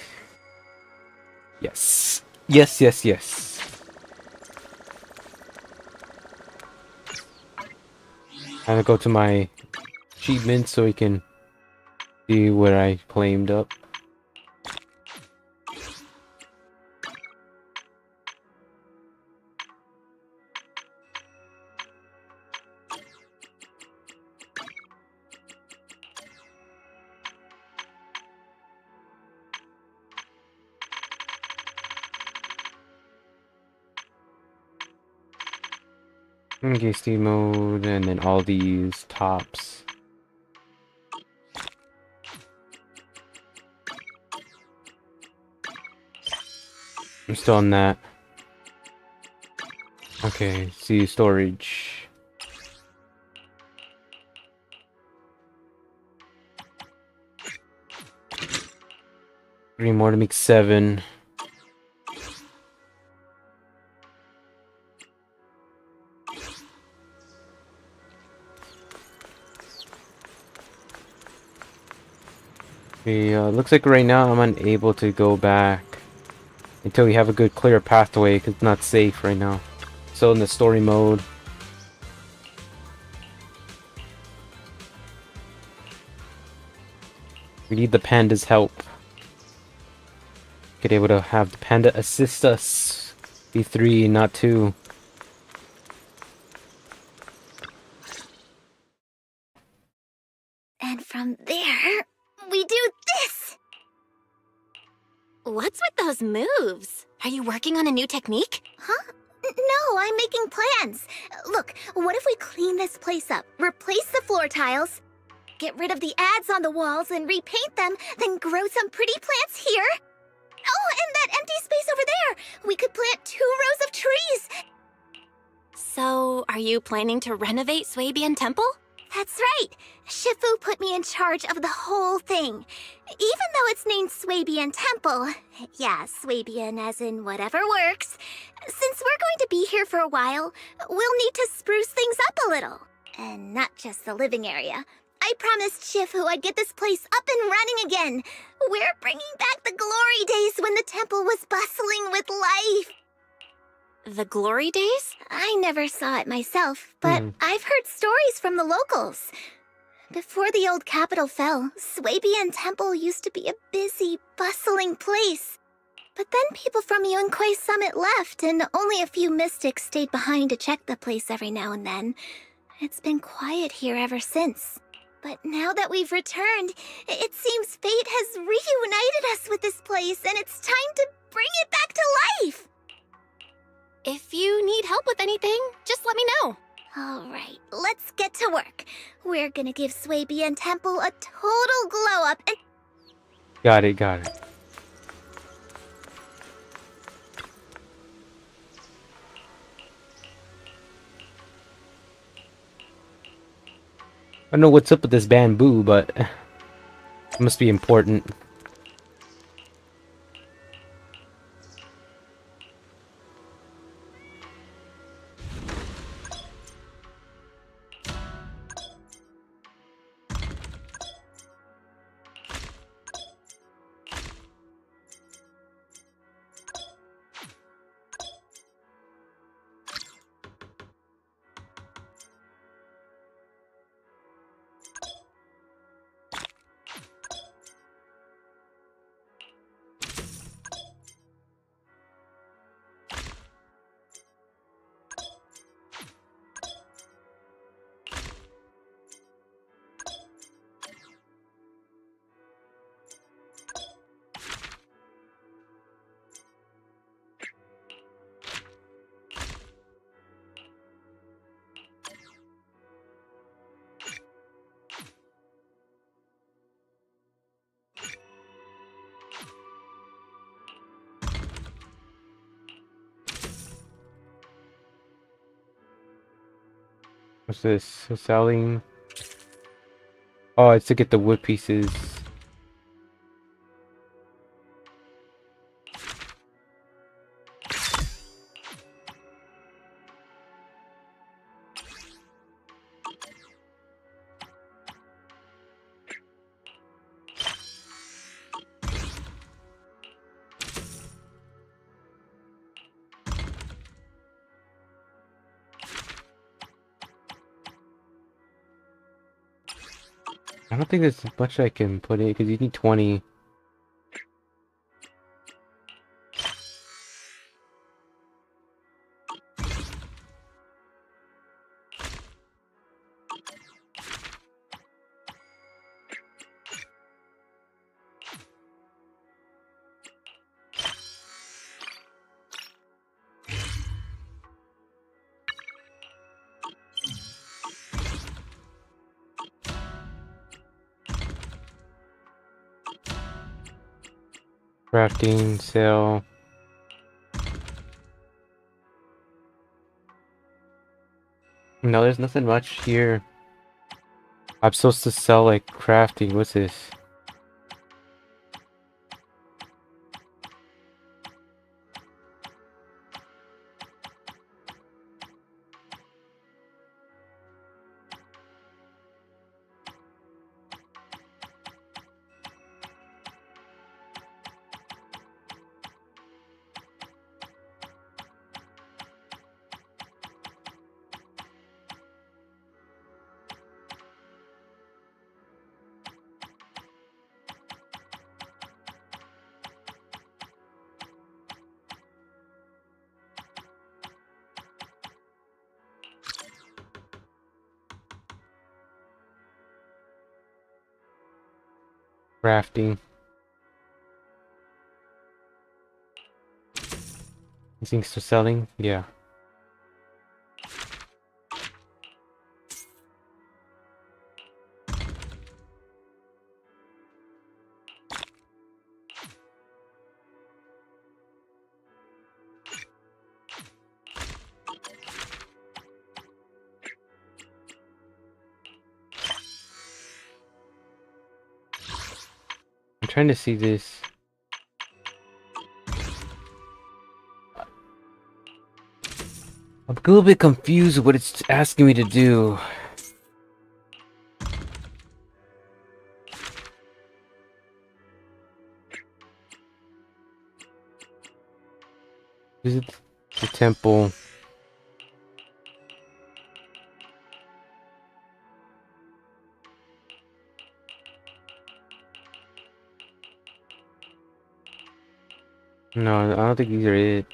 Yes. Yes, yes, yes. I'm gonna go to my achievements so we can see what I claimed up. Okay, Steam mode, and then all these tops. I'm still on that. Okay, see storage. Three more to make 7. Okay, looks like right now I'm unable to go back until we have a good clear pathway because it's not safe right now. So in the story mode, We need the panda's help. Get able to have the panda assist us. Be 3, not 2. And from there, we do this! What's with those moves? Are you working on a new technique? Huh? No, I'm making plans. Look, what if we clean this place up, replace the floor tiles, get rid of the ads on the walls and repaint them, then grow some pretty plants here? Oh, and that empty space over there! We could plant 2 rows of trees! So, are you planning to renovate Swabian Temple? That's right! Shifu put me in charge of the whole thing. Even though it's named Swabian Temple, yeah, Swabian as in whatever works, since we're going to be here for a while, we'll need to spruce things up a little. And not just the living area. I promised Shifu I'd get this place up and running again. We're bringing back the glory days when the temple was bustling with life. The glory days? I never saw it myself, but I've heard stories from the locals. Before the old capital fell, Swabian Temple used to be a busy, bustling place. But then people from Yunquei Summit left, and only a few mystics stayed behind to check the place every now and then. It's been quiet here ever since. But now that we've returned, it seems fate has reunited us with this place, and it's time to bring it back to life! If you need help with anything, just let me know. All right, let's get to work. We're gonna give Swabian Temple a total glow-up and... Got it, got it. I don't know what's up with this bamboo, but it must be important. What's this? So selling. Oh, it's to get the wood pieces. I don't think there's much I can put in because you need 20. Crafting, sell. No, there's nothing much here. I'm supposed to sell like crafting. What's this? Crafting. These things are selling? Yeah. I'm trying to see this. I'm a little bit confused with what it's asking me to do. Visit the temple. No, I don't think these are it.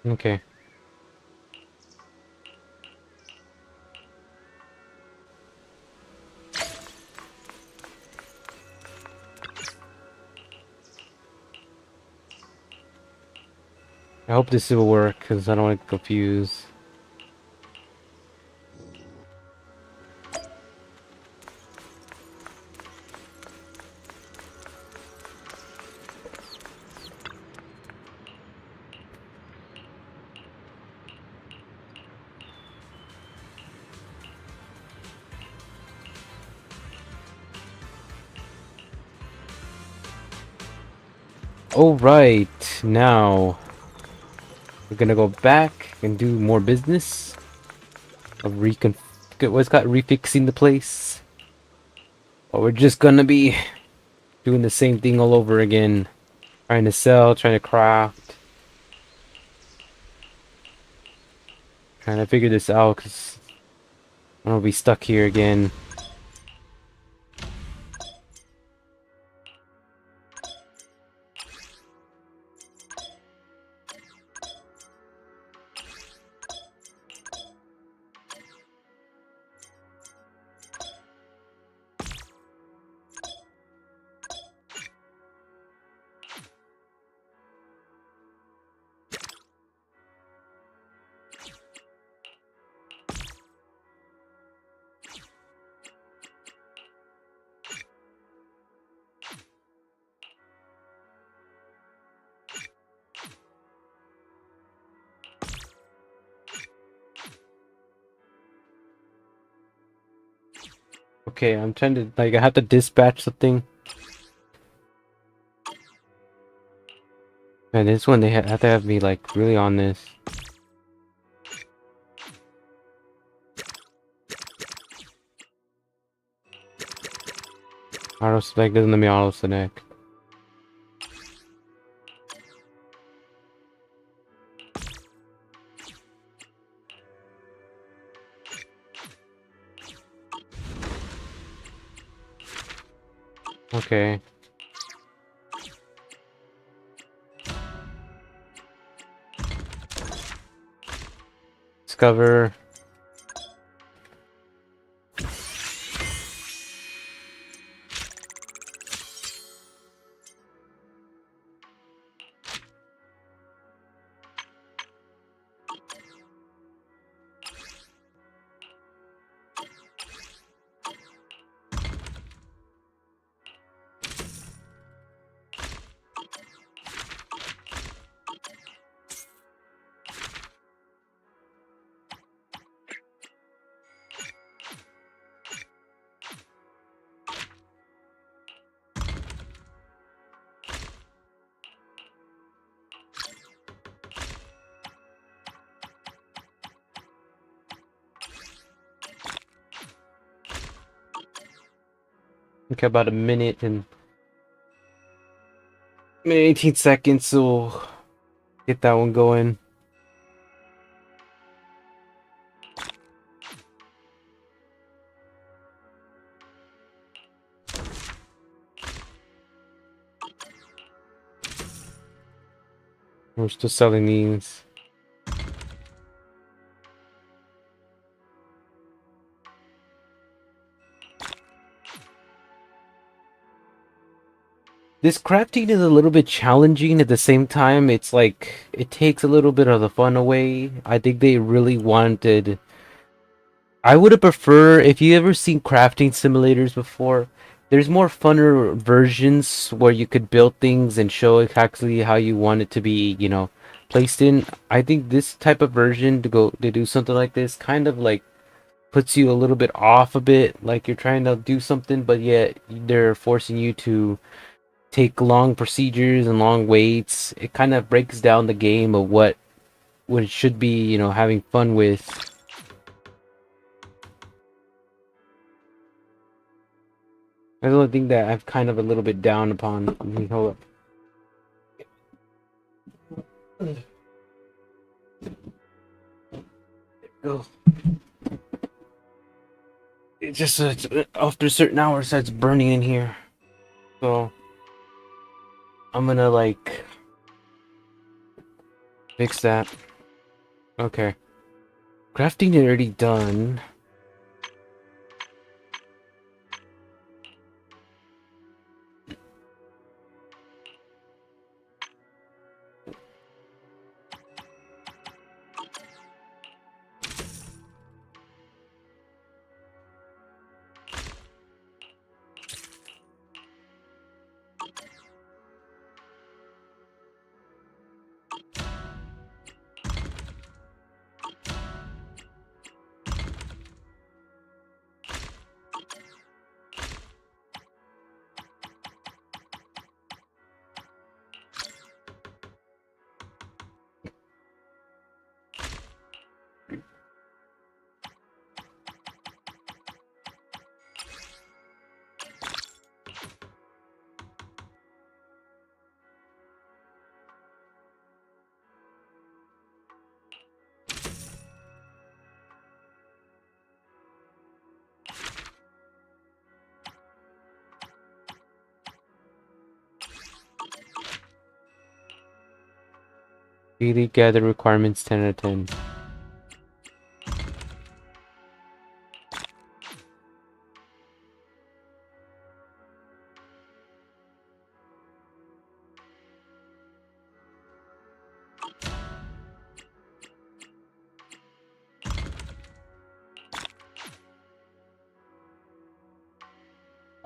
Okay. I hope this will work, because I don't want to confuse. Alright, now we're gonna go back and do more business of refixing the place. But we're just gonna be doing the same thing all over again. Trying to sell, trying to craft. Trying to figure this out because I don't want to be stuck here again. Okay, I'm trying to, like, I have to dispatch something. And this one, they have to have me, like, really on this. Auto select doesn't let me auto select. Okay. Discover. Okay, about a minute and 18 seconds, so get that one going. We're still selling these. This crafting is a little bit challenging at the same time. It's like it takes a little bit of the fun away. I think they really wanted. I would have preferred if you ever seen crafting simulators before. There's more funner versions where you could build things and show exactly how you want it to be, you know, placed in. I think this type of version to do something like this kind of like puts you a little bit off a bit, like you're trying to do something, but yet they're forcing you to take long procedures and long waits. It kind of breaks down the game of what it should be, you know, having fun with. That's the only thing that I've kind of a little bit down upon. Let me hold up. There we go. It just after a certain hour it starts burning in here. So I'm gonna like fix that. Okay. Crafting is already done. Daily gather requirements 10 out of 10.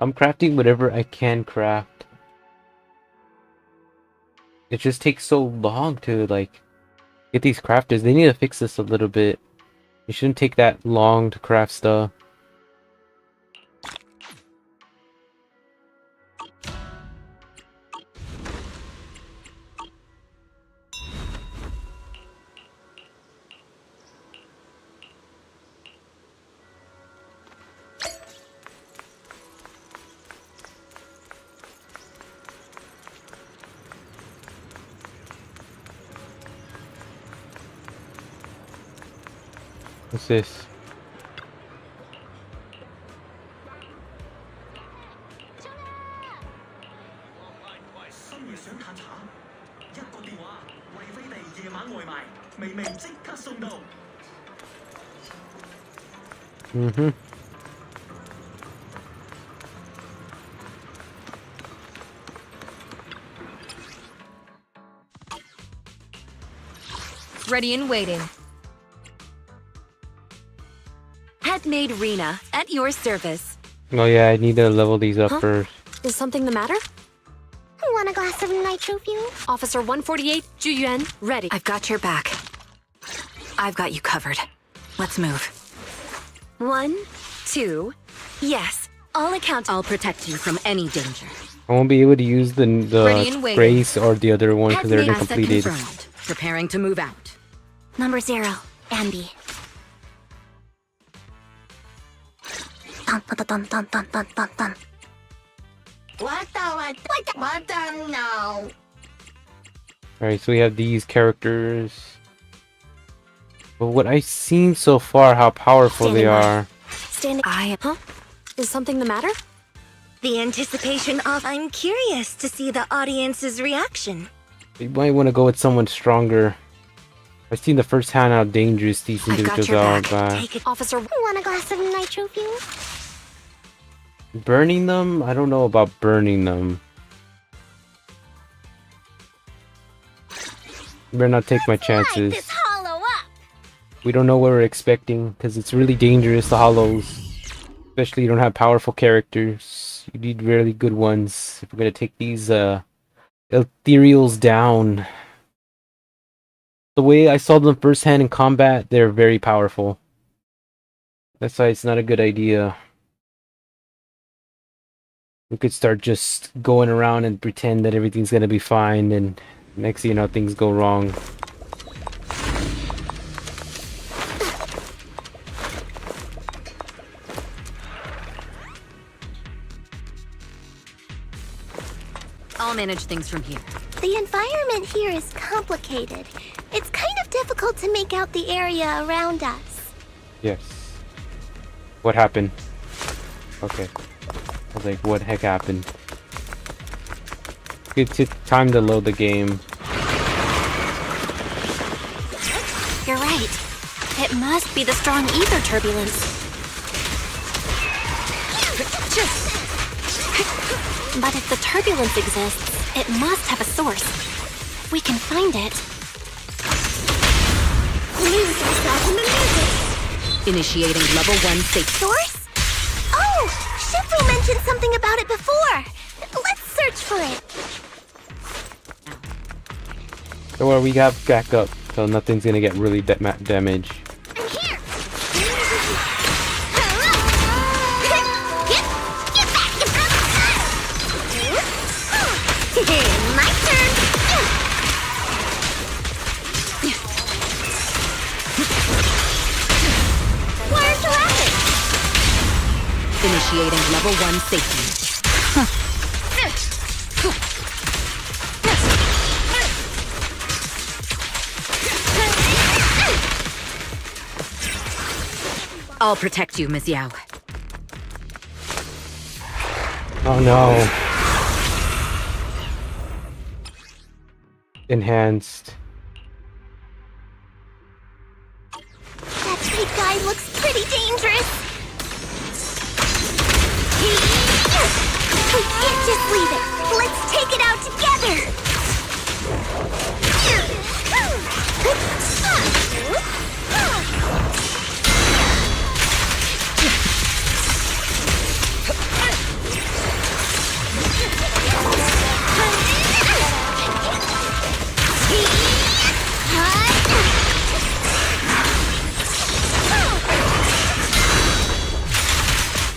I'm crafting whatever I can craft. It just takes so long to like get these crafters. They need to fix this a little bit. It shouldn't take that long to craft stuff. What's this? Mm-hmm. Ready and waiting. Headmaid Rena, at your service. Oh yeah, I need to level these up first. Is something the matter? Want a glass of nitro fuel? Officer 148, Ju Yuan, ready. I've got your back. I've got you covered. Let's move. 1, 2, yes. I'll protect you from any danger. I won't be able to use the Grace or the other one because they're Asset completed. confirmed. Preparing to move out. Number 0, Ambi. Dun, dun, dun, dun, dun, dun, dun, dun. No. Alright, so we have these characters. But what I've seen so far, how powerful they are. Huh? Is something the matter? The anticipation of... I'm curious to see the audience's reaction. You might want to go with someone stronger. I've seen the first hand how dangerous these individuals are by Officer, want a glass of nitro fuel? burning them. I don't know about burning them. Better not take my chances. We don't know what we're expecting because it's really dangerous, the hollows. Especially you don't have powerful characters. You need really good ones if we're gonna take these ethereals down. The way I saw them firsthand in combat, they're very powerful. That's why it's not a good idea. We could start just going around and pretend that everything's gonna be fine, and next thing you know, things go wrong. I'll manage things from here. The environment here is complicated. It's kind of difficult to make out the area around us. Yes. What happened? Okay. I was like, what heck happened? It's time to load the game. You're right. It must be the strong ether turbulence. But if the turbulence exists, it must have a source. If we can find it. Lose yourself in the music. Initiating level 1 safety. Source? Oh! Shipley mentioned something about it before. Let's search for it. Don't worry, we got backup, so nothing's gonna get really damaged. I'm here. My turn. Where's the rocket? Initiating level 1 safety. I'll protect you, Ms. Yao. Oh no. Enhanced. That big guy looks pretty dangerous. We can't just leave it. Let's take it out together.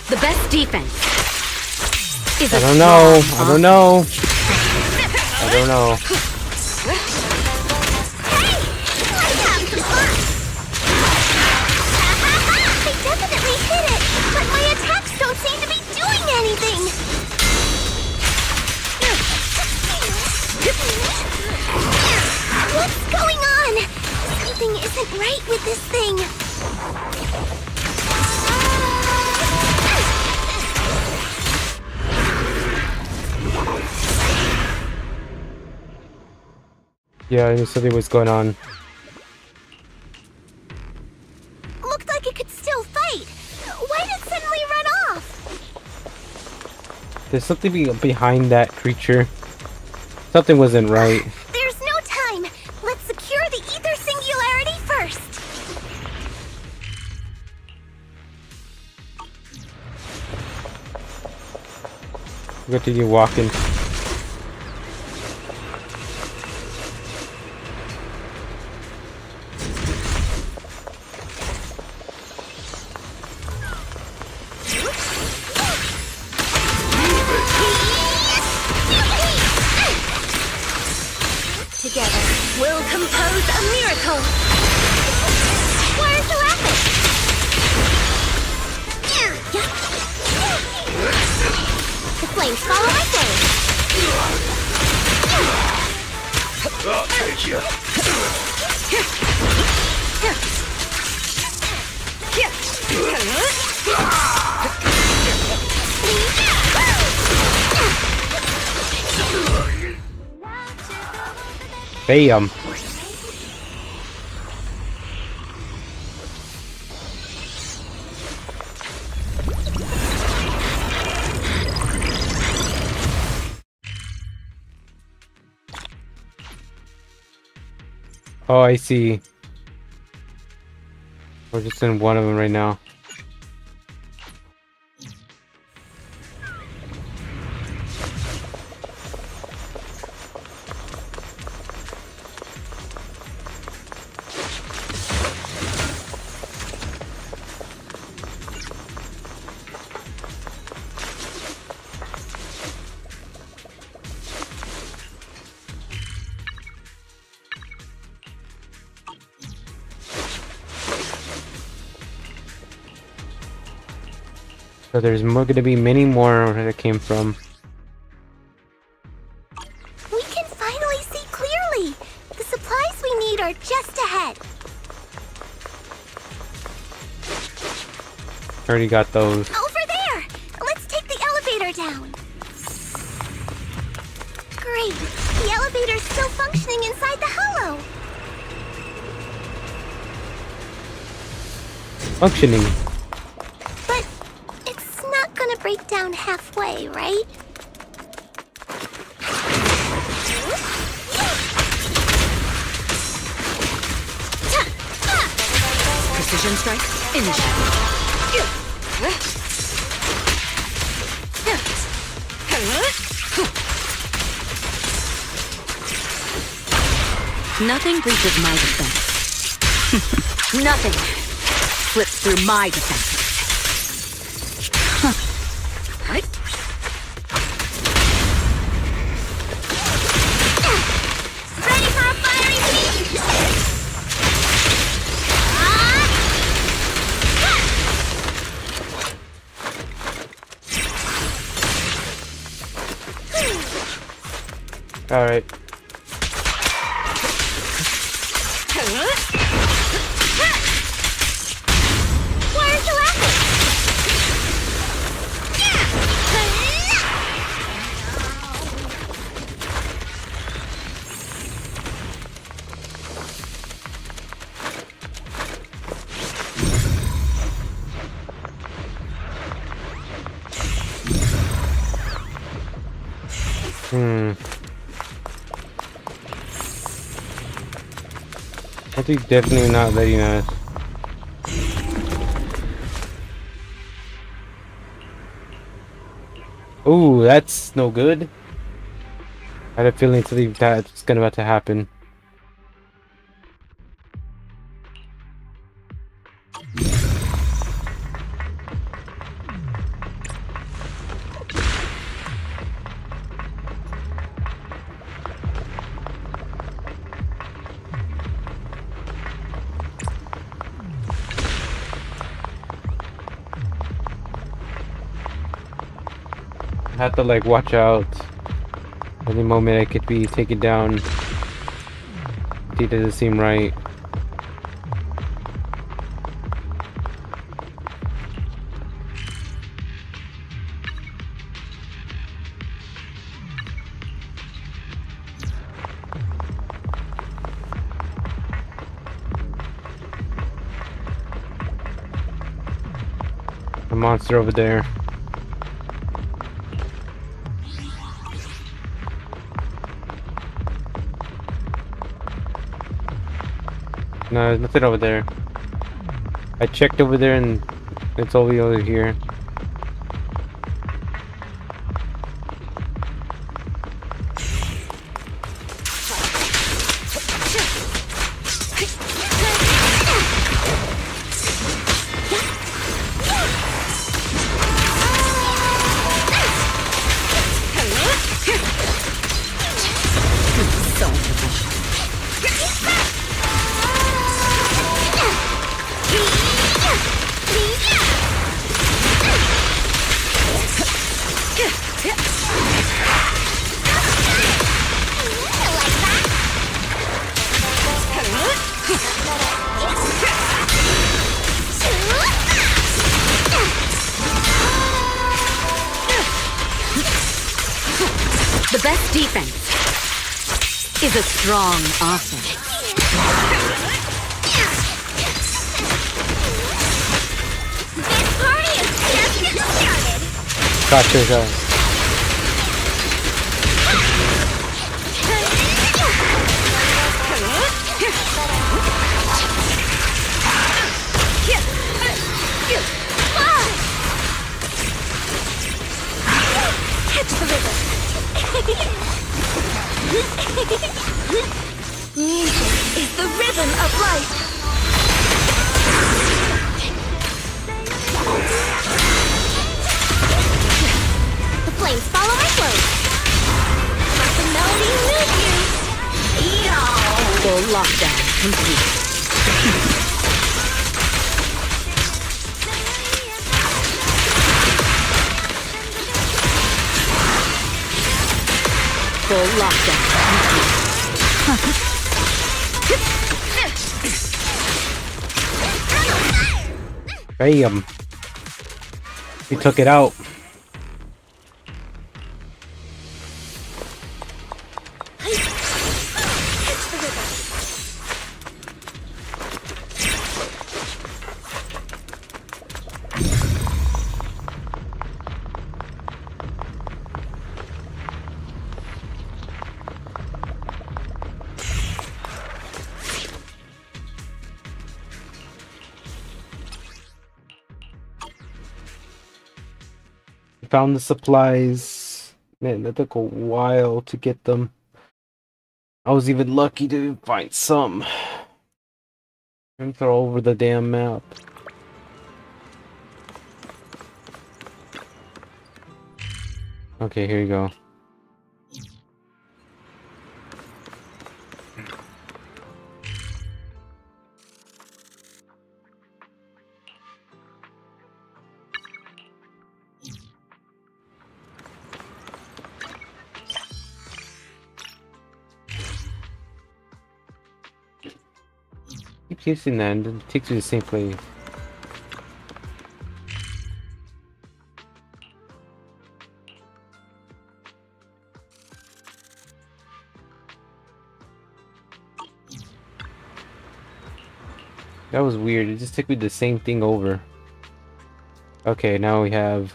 The best defense is I don't know. I don't know. I don't know. They definitely hit it, but my attacks don't seem to be doing anything. What's going on? Something isn't right with this thing. Yeah, I knew something was going on. Looked like it could still fight. Why did it suddenly run off? There's something behind that creature. Something wasn't right. There's no time. Let's secure the ether singularity first. Continue walking. Together, we'll compose a miracle. Where's the rocket? The flames follow my Bam. Oh, I see. We're just in one of them right now. So there's going to be many more where that came from. We can finally see clearly. The supplies we need are just ahead. Already got those. Over there! Let's take the elevator down. Great. The elevator's still functioning inside the hollow. Functioning. But it's not gonna break down halfway, right? Precision strike, initiate. Nothing breaches my defense. Nothing slips through my defense. Right? Ready for a fiery beam! All right. Where's the weapon? I think definitely not letting us. Ooh, that's no good. I had a feeling that's about to happen. I have to like watch out. Any moment I could be taken down. It doesn't seem right. A monster over there. No, there's nothing over there. I checked over there and it's all over here. best defense is a strong offense. This party is just getting started. Gotcha. Catch the rhythm. Music is the rhythm of life. The flames follow my flow. Let the melody move you. Yo! Full lockdown complete. Full lockdown. Bam. We took it out. Found the supplies. Man, that took a while to get them. I was even lucky to find some. And throw over the damn map. Okay, here you go. Keep using that and it takes you to the same place. That was weird. It just took me the same thing over. Okay, now we have...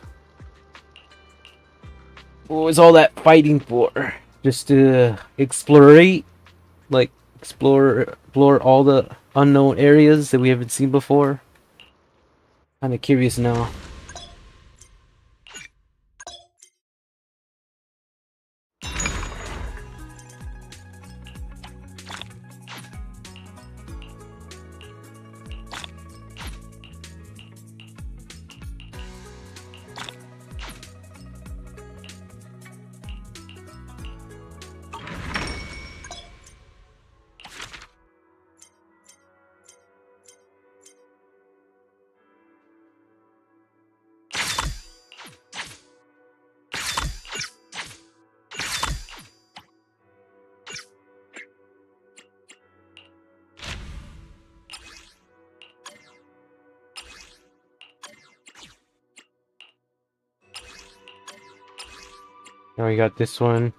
What was all that fighting for? Just to explore, like explore all the unknown areas that we haven't seen before. Kind of curious now. Now we got this one.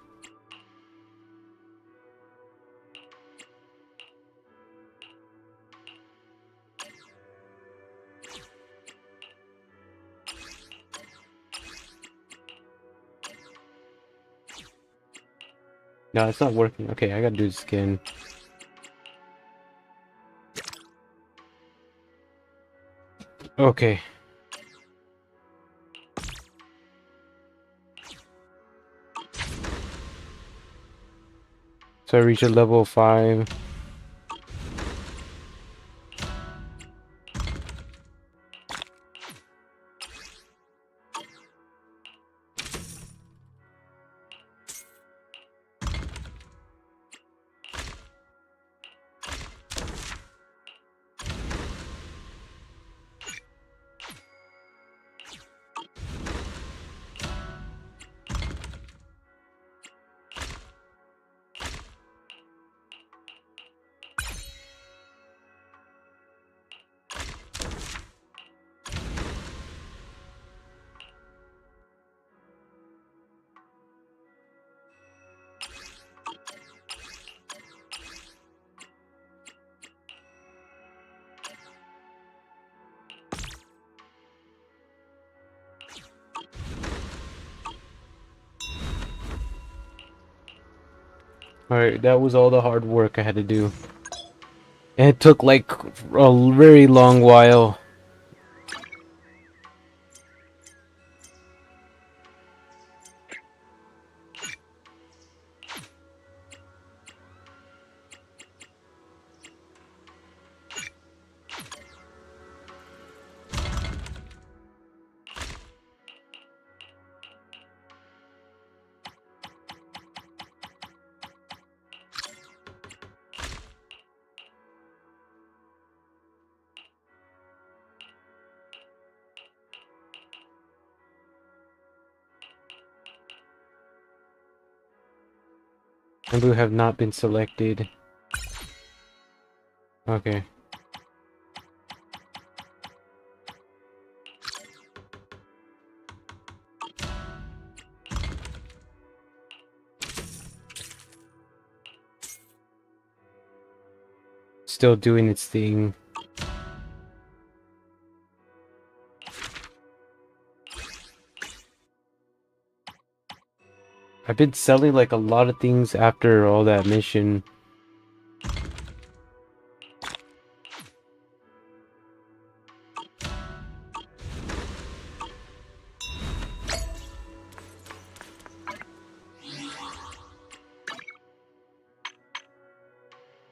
No, it's not working. Okay, I gotta do this again. Okay. So I reach a level 5. Alright, that was all the hard work I had to do. And it took like a very long while. Blue have not been selected. Okay. Still doing its thing. I've been selling like a lot of things after all that mission.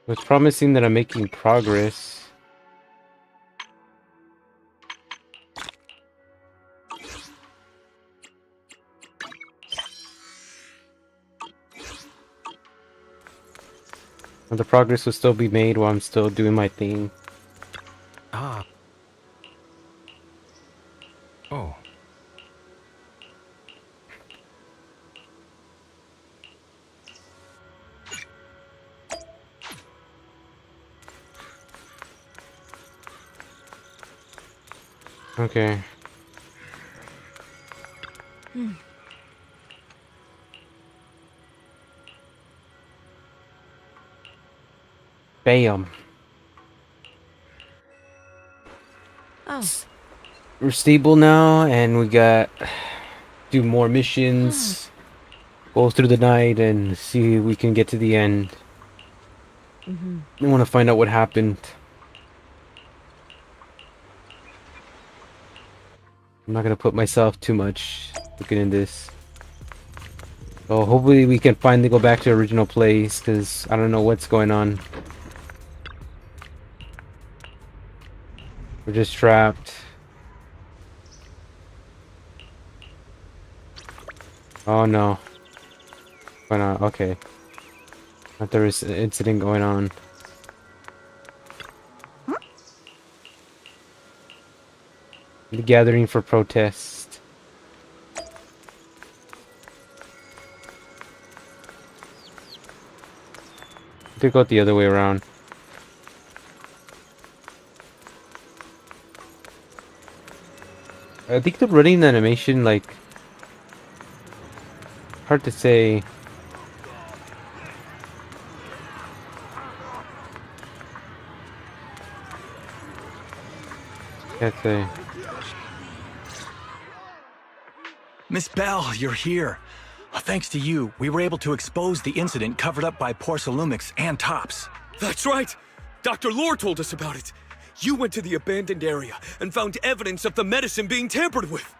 It's promising that I'm making progress. The progress will still be made while I'm still doing my thing. Ah. Oh. Okay. Bam. Oh. We're stable now, and we got do more missions, go through the night, and see if we can get to the end. I want to find out what happened. I'm not gonna put myself too much looking in this. So hopefully we can finally go back to original place, because I don't know what's going on. We're just trapped. Oh no. Why not? Okay. Thought there was an incident going on. The gathering for protest. Could go the other way around. I think the running animation, like, hard to say. Can't say. Miss Bell, you're here. Thanks to you, we were able to expose the incident covered up by Porcelumix and Tops. That's right! Dr. Lore told us about it. You went to the abandoned area and found evidence of the medicine being tampered with.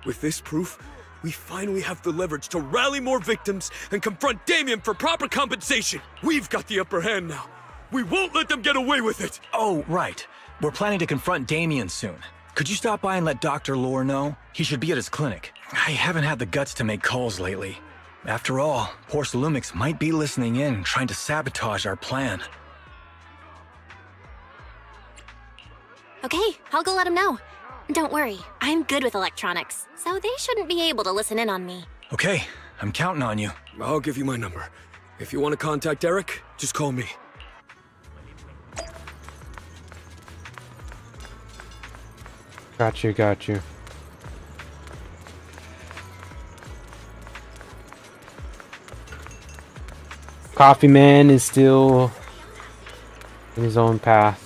With this proof, we finally have the leverage to rally more victims and confront Damien for proper compensation. We've got the upper hand now. We won't let them get away with it. Oh, right. We're planning to confront Damien soon. Could you stop by and let Dr. Lore know? He should be at his clinic. I haven't had the guts to make calls lately. After all, Porcelumix might be listening in, trying to sabotage our plan. Okay, I'll go let him know. Don't worry, I'm good with electronics, so they shouldn't be able to listen in on me. Okay, I'm counting on you. I'll give you my number. If you want to contact Eric, just call me. Got you, got you. Coffee Man is still in his own path.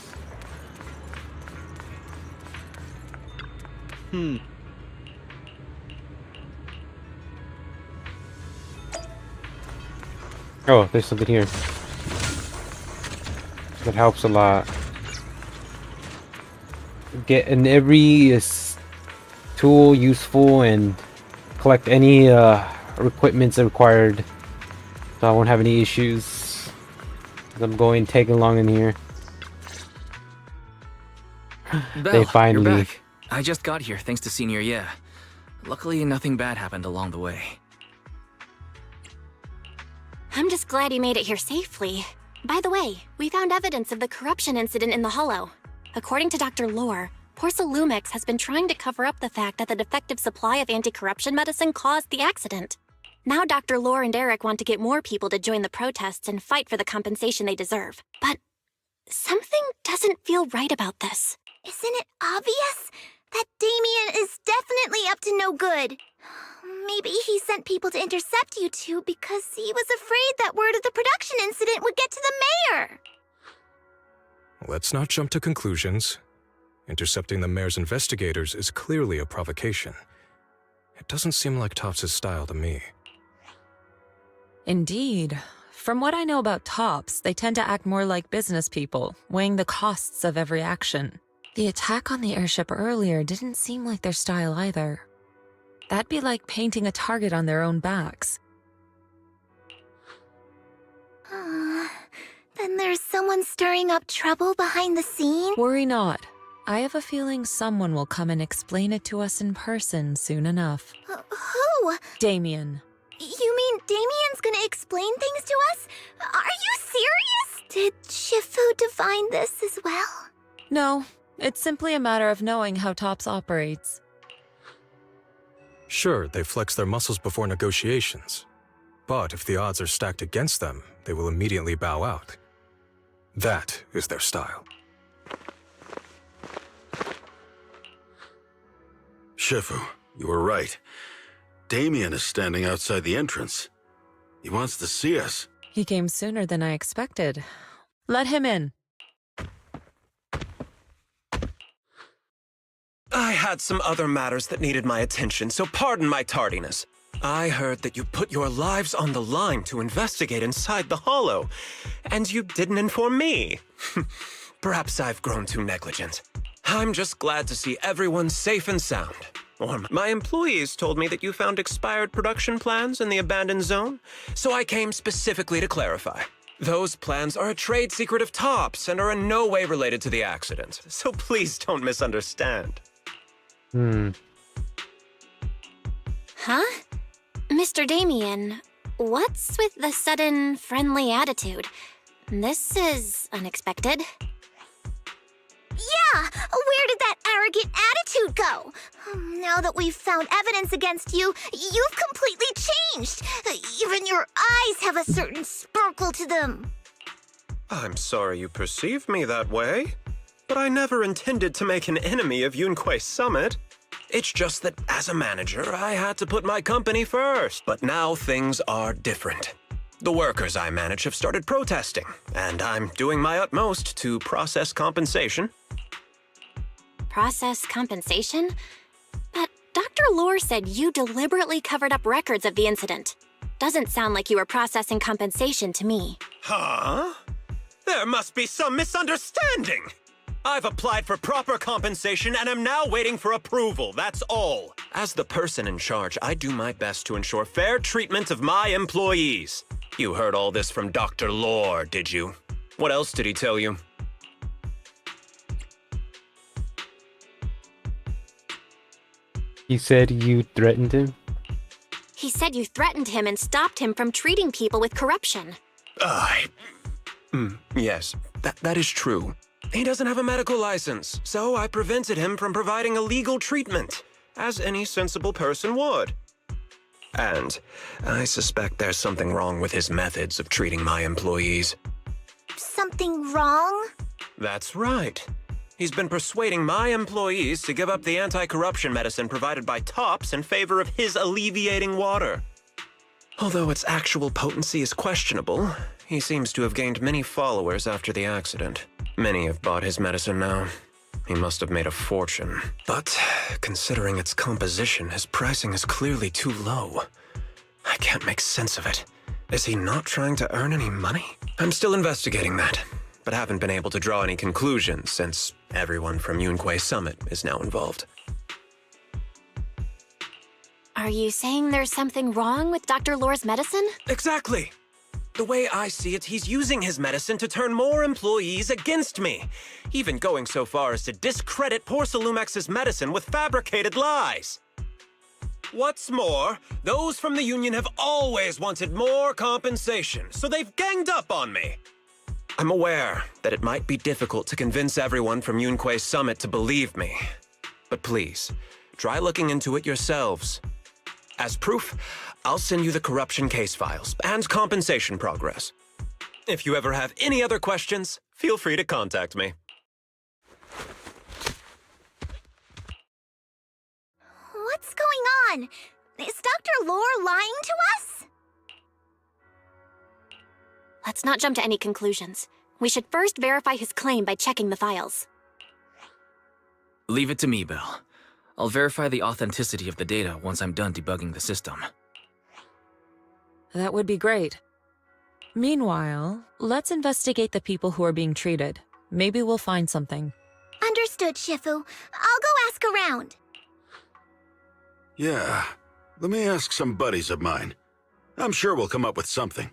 Oh, there's something here. That helps a lot. Get in every tool useful and collect any equipments required, so I won't have any issues. I'm going tagging along in here. Belle, They finally. you're back. I just got here thanks to Senior Ye. Luckily, nothing bad happened along the way. I'm just glad you made it here safely. By the way, we found evidence of the corruption incident in the Hollow. According to Dr. Lore, Porsalumix has been trying to cover up the fact that the defective supply of anti-corruption medicine caused the accident. Now Dr. Lore and Eric want to get more people to join the protests and fight for the compensation they deserve. But something doesn't feel right about this. Isn't it obvious? That Damien is definitely up to no good. Maybe he sent people to intercept you two because he was afraid that word of the production incident would get to the mayor. Let's not jump to conclusions. Intercepting the mayor's investigators is clearly a provocation. It doesn't seem like Topps' style to me. Indeed. From what I know about Topps, they tend to act more like business people, weighing the costs of every action. The attack on the airship earlier didn't seem like their style either. That'd be like painting a target on their own backs. Then there's someone stirring up trouble behind the scene? Worry not. I have a feeling someone will come and explain it to us in person soon enough. Who? Damien. You mean Damien's gonna explain things to us? Are you serious? Did Shifu divine this as well? No, it's simply a matter of knowing how Topps operates. Sure, they flex their muscles before negotiations. But if the odds are stacked against them, they will immediately bow out. That is their style. Shifu, you were right. Damien is standing outside the entrance. He wants to see us. He came sooner than I expected. Let him in. I had some other matters that needed my attention, so pardon my tardiness. I heard that you put your lives on the line to investigate inside the Hollow, and you didn't inform me. Perhaps I've grown too negligent. I'm just glad to see everyone safe and sound. Or my employees told me that you found expired production plans in the abandoned zone, so I came specifically to clarify. Those plans are a trade secret of Topps and are in no way related to the accident, so please don't misunderstand. Huh? Mr. Damien, what's with the sudden friendly attitude? This is unexpected. Yeah! Where did that arrogant attitude go? Now that we've found evidence against you, you've completely changed. Even your eyes have a certain sparkle to them. I'm sorry you perceive me that way, but I never intended to make an enemy of Yunquei Summit. It's just that as a manager, I had to put my company first. But now things are different. The workers I manage have started protesting, and I'm doing my utmost to process compensation. Process compensation? But Dr. Lore said you deliberately covered up records of the incident. Doesn't sound like you were processing compensation to me. Huh? There must be some misunderstanding. I've applied for proper compensation and am now waiting for approval, that's all. As the person in charge, I do my best to ensure fair treatment of my employees. You heard all this from Dr. Lore, did you? What else did he tell you? He said you threatened him? He said you threatened him and stopped him from treating people with corruption. Yes, that is true. He doesn't have a medical license, so I prevented him from providing illegal treatment, as any sensible person would. And I suspect there's something wrong with his methods of treating my employees. Something wrong? That's right. He's been persuading my employees to give up the anti-corruption medicine provided by Topps in favor of his alleviating water. Although its actual potency is questionable, he seems to have gained many followers after the accident. Many have bought his medicine now. He must have made a fortune. But considering its composition, his pricing is clearly too low. I can't make sense of it. Is he not trying to earn any money? I'm still investigating that, but haven't been able to draw any conclusions since everyone from Yunquei Summit is now involved. Are you saying there's something wrong with Dr. Lore's medicine? Exactly! The way I see it, he's using his medicine to turn more employees against me, even going so far as to discredit Porcelumex's medicine with fabricated lies. What's more, those from the Union have always wanted more compensation, so they've ganged up on me. I'm aware that it might be difficult to convince everyone from Yunquei Summit to believe me, but please, try looking into it yourselves. As proof, I'll send you the corruption case files and compensation progress. If you ever have any other questions, feel free to contact me. What's going on? Is Dr. Lore lying to us? Let's not jump to any conclusions. We should first verify his claim by checking the files. Leave it to me, Belle. I'll verify the authenticity of the data once I'm done debugging the system. That would be great. Meanwhile, let's investigate the people who are being treated. Maybe we'll find something. Understood, Shifu. I'll go ask around. Yeah, let me ask some buddies of mine. I'm sure we'll come up with something.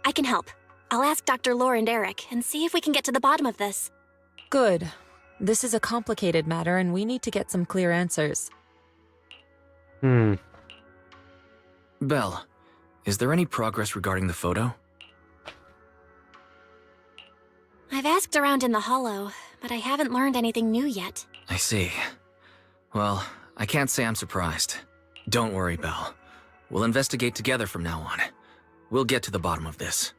I can help. I'll ask Dr. Lore and Eric and see if we can get to the bottom of this. Good. This is a complicated matter and we need to get some clear answers. Belle, is there any progress regarding the photo? I've asked around in the Hollow, but I haven't learned anything new yet. I see. Well, I can't say I'm surprised. Don't worry, Belle. We'll investigate together from now on. We'll get to the bottom of this.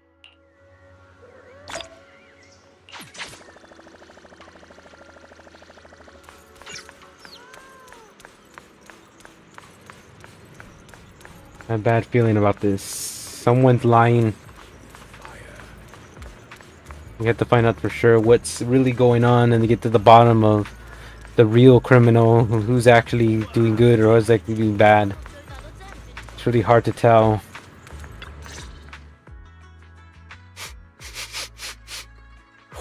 I have a bad feeling about this. Someone's lying. We have to find out for sure what's really going on and get to the bottom of the real criminal, who's actually doing good or who's actually doing bad. It's really hard to tell.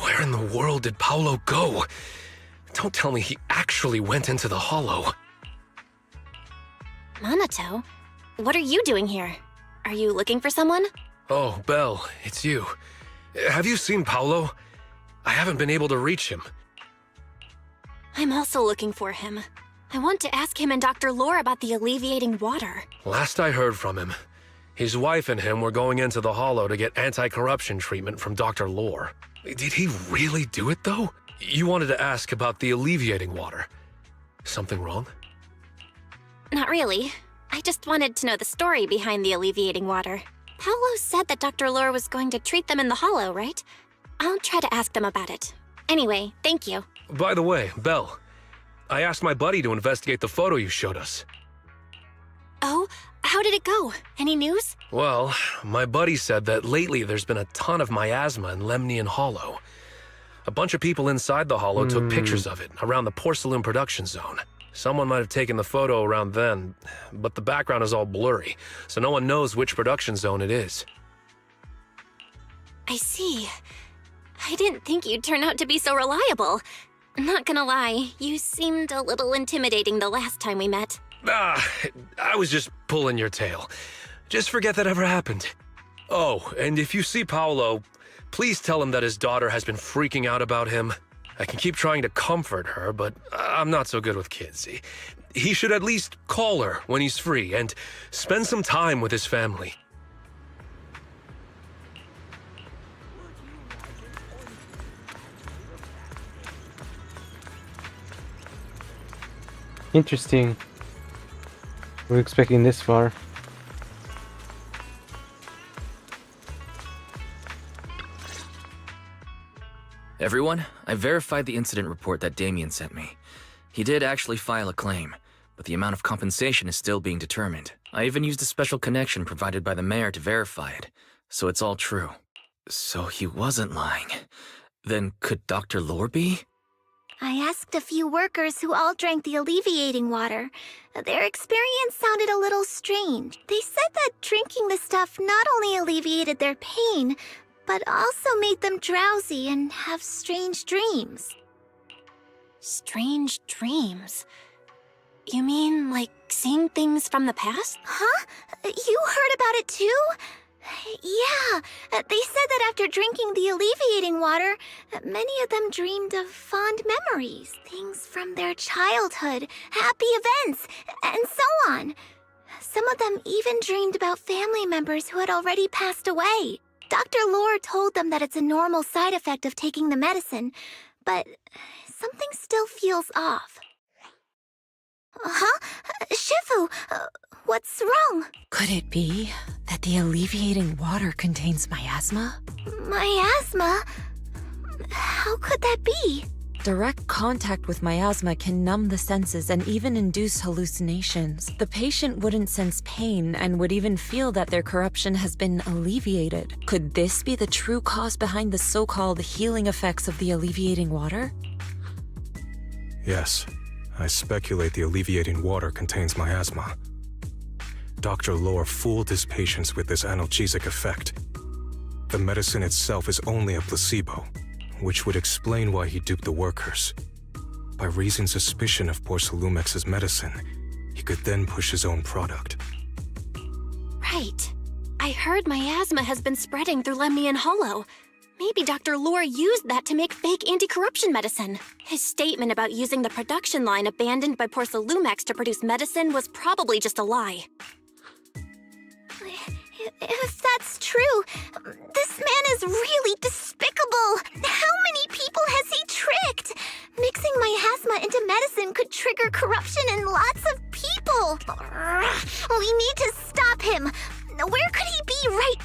Where in the world did Paolo go? Don't tell me he actually went into the Hollow. Minato? What are you doing here? Are you looking for someone? Oh, Belle, it's you. Have you seen Paolo? I haven't been able to reach him. I'm also looking for him. I want to ask him and Dr. Lore about the alleviating water. Last I heard from him, his wife and him were going into the Hollow to get anti-corruption treatment from Dr. Lore. Did he really do it, though? You wanted to ask about the alleviating water. Something wrong? Not really. I just wanted to know the story behind the alleviating water. Paolo said that Dr. Lore was going to treat them in the Hollow, right? I'll try to ask them about it. Anyway, thank you. By the way, Belle, I asked my buddy to investigate the photo you showed us. Oh, how did it go? Any news? Well, my buddy said that lately there's been a ton of miasma in Lemnian Hollow. A bunch of people inside the Hollow took pictures of it around the porcelain production zone. Someone might have taken the photo around then, but the background is all blurry, so no one knows which production zone it is. I see. I didn't think you'd turn out to be so reliable. Not gonna lie, you seemed a little intimidating the last time we met. I was just pulling your tail. Just forget that ever happened. Oh, and if you see Paolo, please tell him that his daughter has been freaking out about him. I can keep trying to comfort her, but I'm not so good with kids. He should at least call her when he's free and spend some time with his family. Interesting. We're expecting this far. Everyone, I verified the incident report that Damien sent me. He did actually file a claim, but the amount of compensation is still being determined. I even used a special connection provided by the mayor to verify it, so it's all true. So he wasn't lying. Then could Dr. Lore be? I asked a few workers who all drank the alleviating water. Their experience sounded a little strange. They said that drinking the stuff not only alleviated their pain, but also made them drowsy and have strange dreams. Strange dreams? You mean, like, seeing things from the past? Huh? You heard about it too? Yeah, they said that after drinking the alleviating water, many of them dreamed of fond memories, things from their childhood, happy events, and so on. Some of them even dreamed about family members who had already passed away. Dr. Lore told them that it's a normal side effect of taking the medicine, but something still feels off. Huh? Shifu, what's wrong? Could it be that the alleviating water contains miasma? Miasma? How could that be? Direct contact with miasma can numb the senses and even induce hallucinations. The patient wouldn't sense pain and would even feel that their corruption has been alleviated. Could this be the true cause behind the so-called healing effects of the alleviating water? Yes, I speculate the alleviating water contains miasma. Dr. Lore fooled his patients with this analgesic effect. The medicine itself is only a placebo, which would explain why he duped the workers. By raising suspicion of Porcelumex's medicine, he could then push his own product. Right. I heard miasma has been spreading through Lemnian Hollow. Maybe Dr. Lore used that to make fake anti-corruption medicine. His statement about using the production line abandoned by Porcelumex to produce medicine was probably just a lie. If that's true, this man is really despicable. How many people has he tricked? Mixing miasma into medicine could trigger corruption in lots of people. We need to stop him. Where could he be right?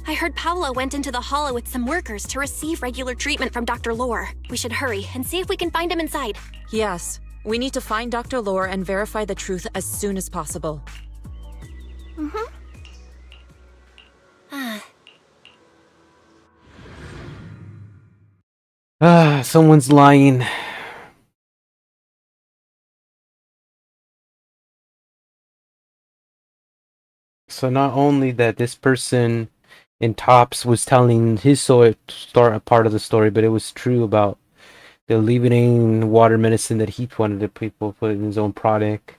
I heard Paolo went into the hollow with some workers to receive regular treatment from Dr. Lore. We should hurry and see if we can find him inside. Yes, we need to find Dr. Lore and verify the truth as soon as possible. Mm-hmm. Someone's lying. So not only that this person in Tops was telling his part of the story, but it was true about the alleviating water medicine that he wanted to people put in his own product,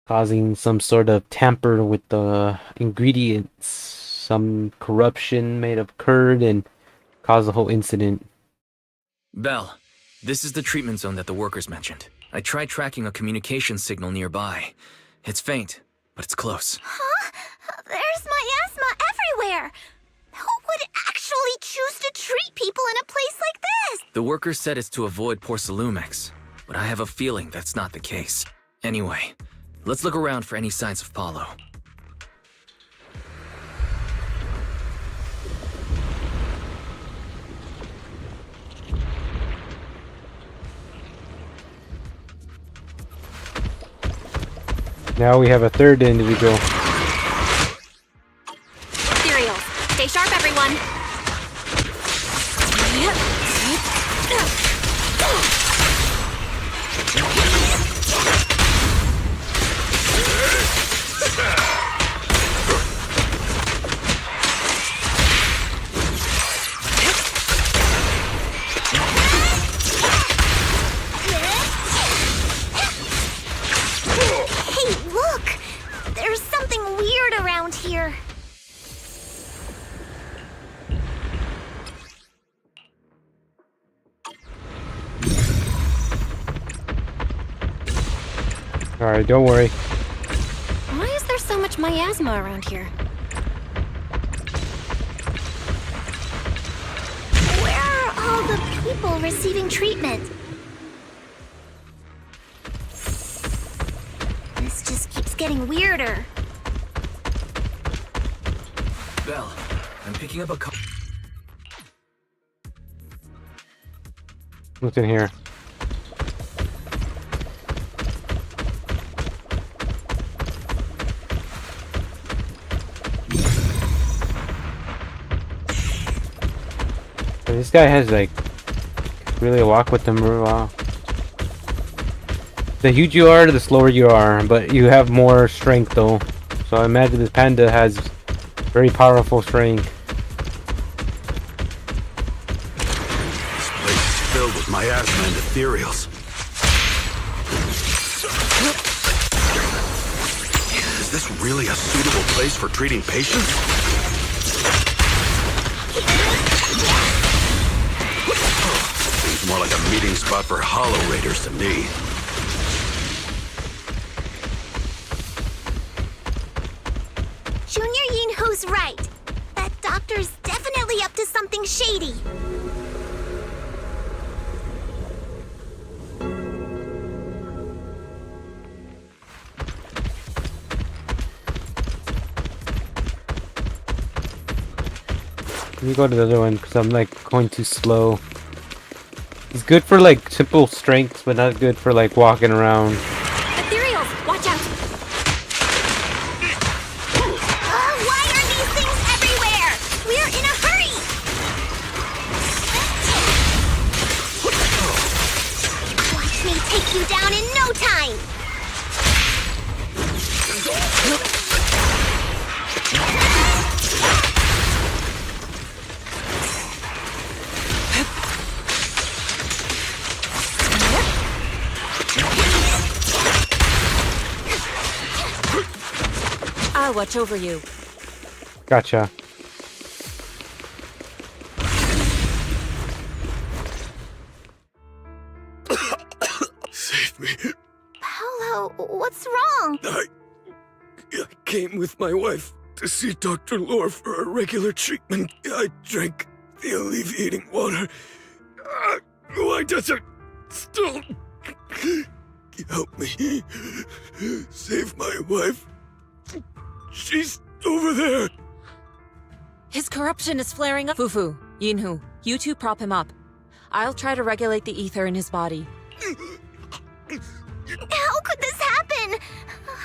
causing some sort of tamper with the ingredients. Some corruption may have occurred and caused the whole incident. Belle, this is the treatment zone that the workers mentioned. I tried tracking a communication signal nearby. It's faint, but it's close. Huh? There's miasma everywhere! Who would actually choose to treat people in a place like this? The workers said it's to avoid Porcelumex, but I have a feeling that's not the case. Anyway, let's look around for any signs of Paulo. Now we have a third individual. Cereals. Stay sharp, everyone. Hey, look! There's something weird around here. Alright, don't worry. Why is there so much miasma around here? Where are all the people receiving treatment? This just keeps getting weirder. Belle, I'm picking up a call. What's in here? This guy has like really walk with them for a while. The huger you are, the slower you are, but you have more strength though. So I imagine this panda has very powerful strength. This place is filled with miasma and ethereals. Is this really a suitable place for treating patients? Seems more like a meeting spot for Hollow Raiders to me. Junior Yinhu's right. That doctor's definitely up to something shady. Let me go to the other one because I'm like going too slow. It's good for like simple strengths, but not good for like walking around. Ethereals, watch out! Why are these things everywhere? We're in a hurry! Watch me take you down in no time! I'll watch over you. Gotcha. Save me. Paolo, what's wrong? I came with my wife to see Dr. Lore for a regular treatment. I drank the alleviating water. Why does it still... Help me. Save my wife. She's over there. His corruption is flaring up. Fufu, Yinhu, you two prop him up. I'll try to regulate the ether in his body. How could this happen?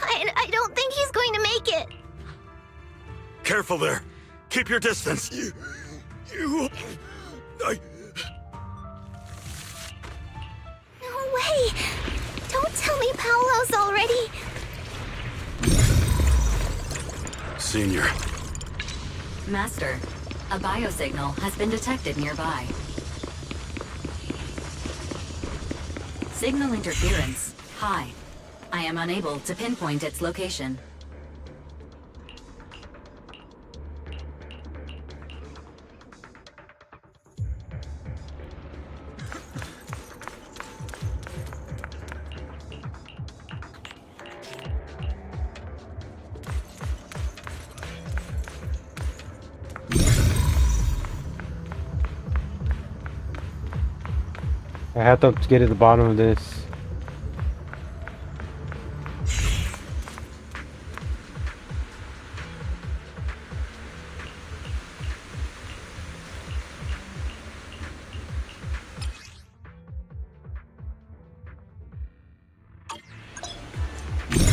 I don't think he's going to make it. Careful there. Keep your distance. No way. Don't tell me Paolo's already... Senior. Master, a biosignal has been detected nearby. Signal interference high. I am unable to pinpoint its location. I have to get to the bottom of this.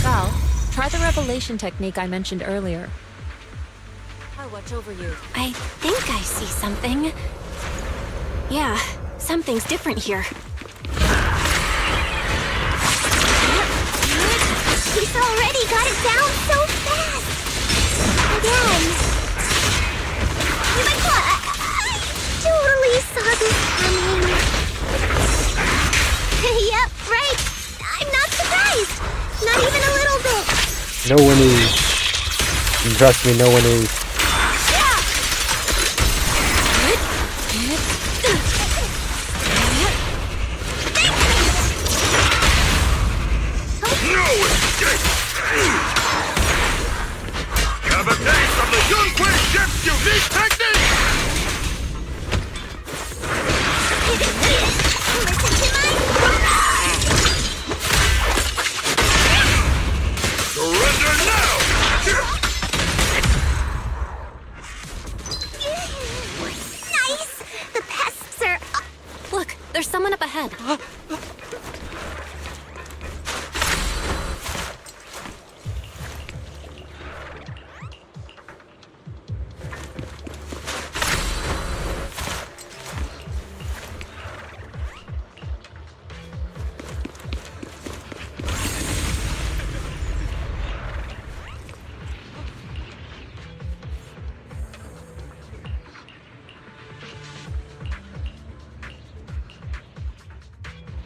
Val, try the revelation technique I mentioned earlier. I'll watch over you. I think I see something. Yeah, something's different here. He's already got it down so fast! Again. I totally saw this coming. Yep, right. I'm not surprised. Not even a little bit. No one is. And trust me, no one is. Have a taste of the Yunquei ship's unique technique! Surrender now!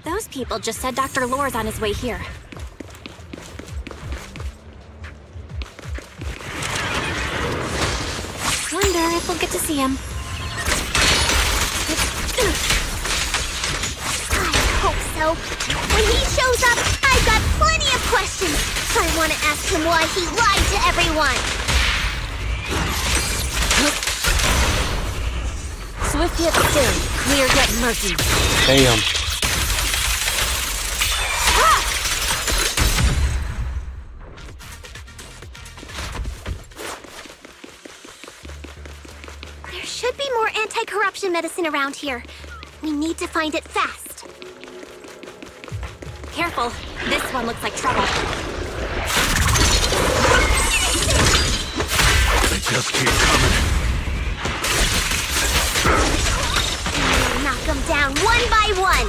Those people just said Dr. Lore's on his way here. Wonder if we'll get to see him. I hope so. When he shows up, I've got plenty of questions. I want to ask him why he lied to everyone. Swift yet still, clear yet murky. Damn. There should be more anti-corruption medicine around here. We need to find it fast. Careful, this one looks like trouble. They just keep coming. Knock them down one by one.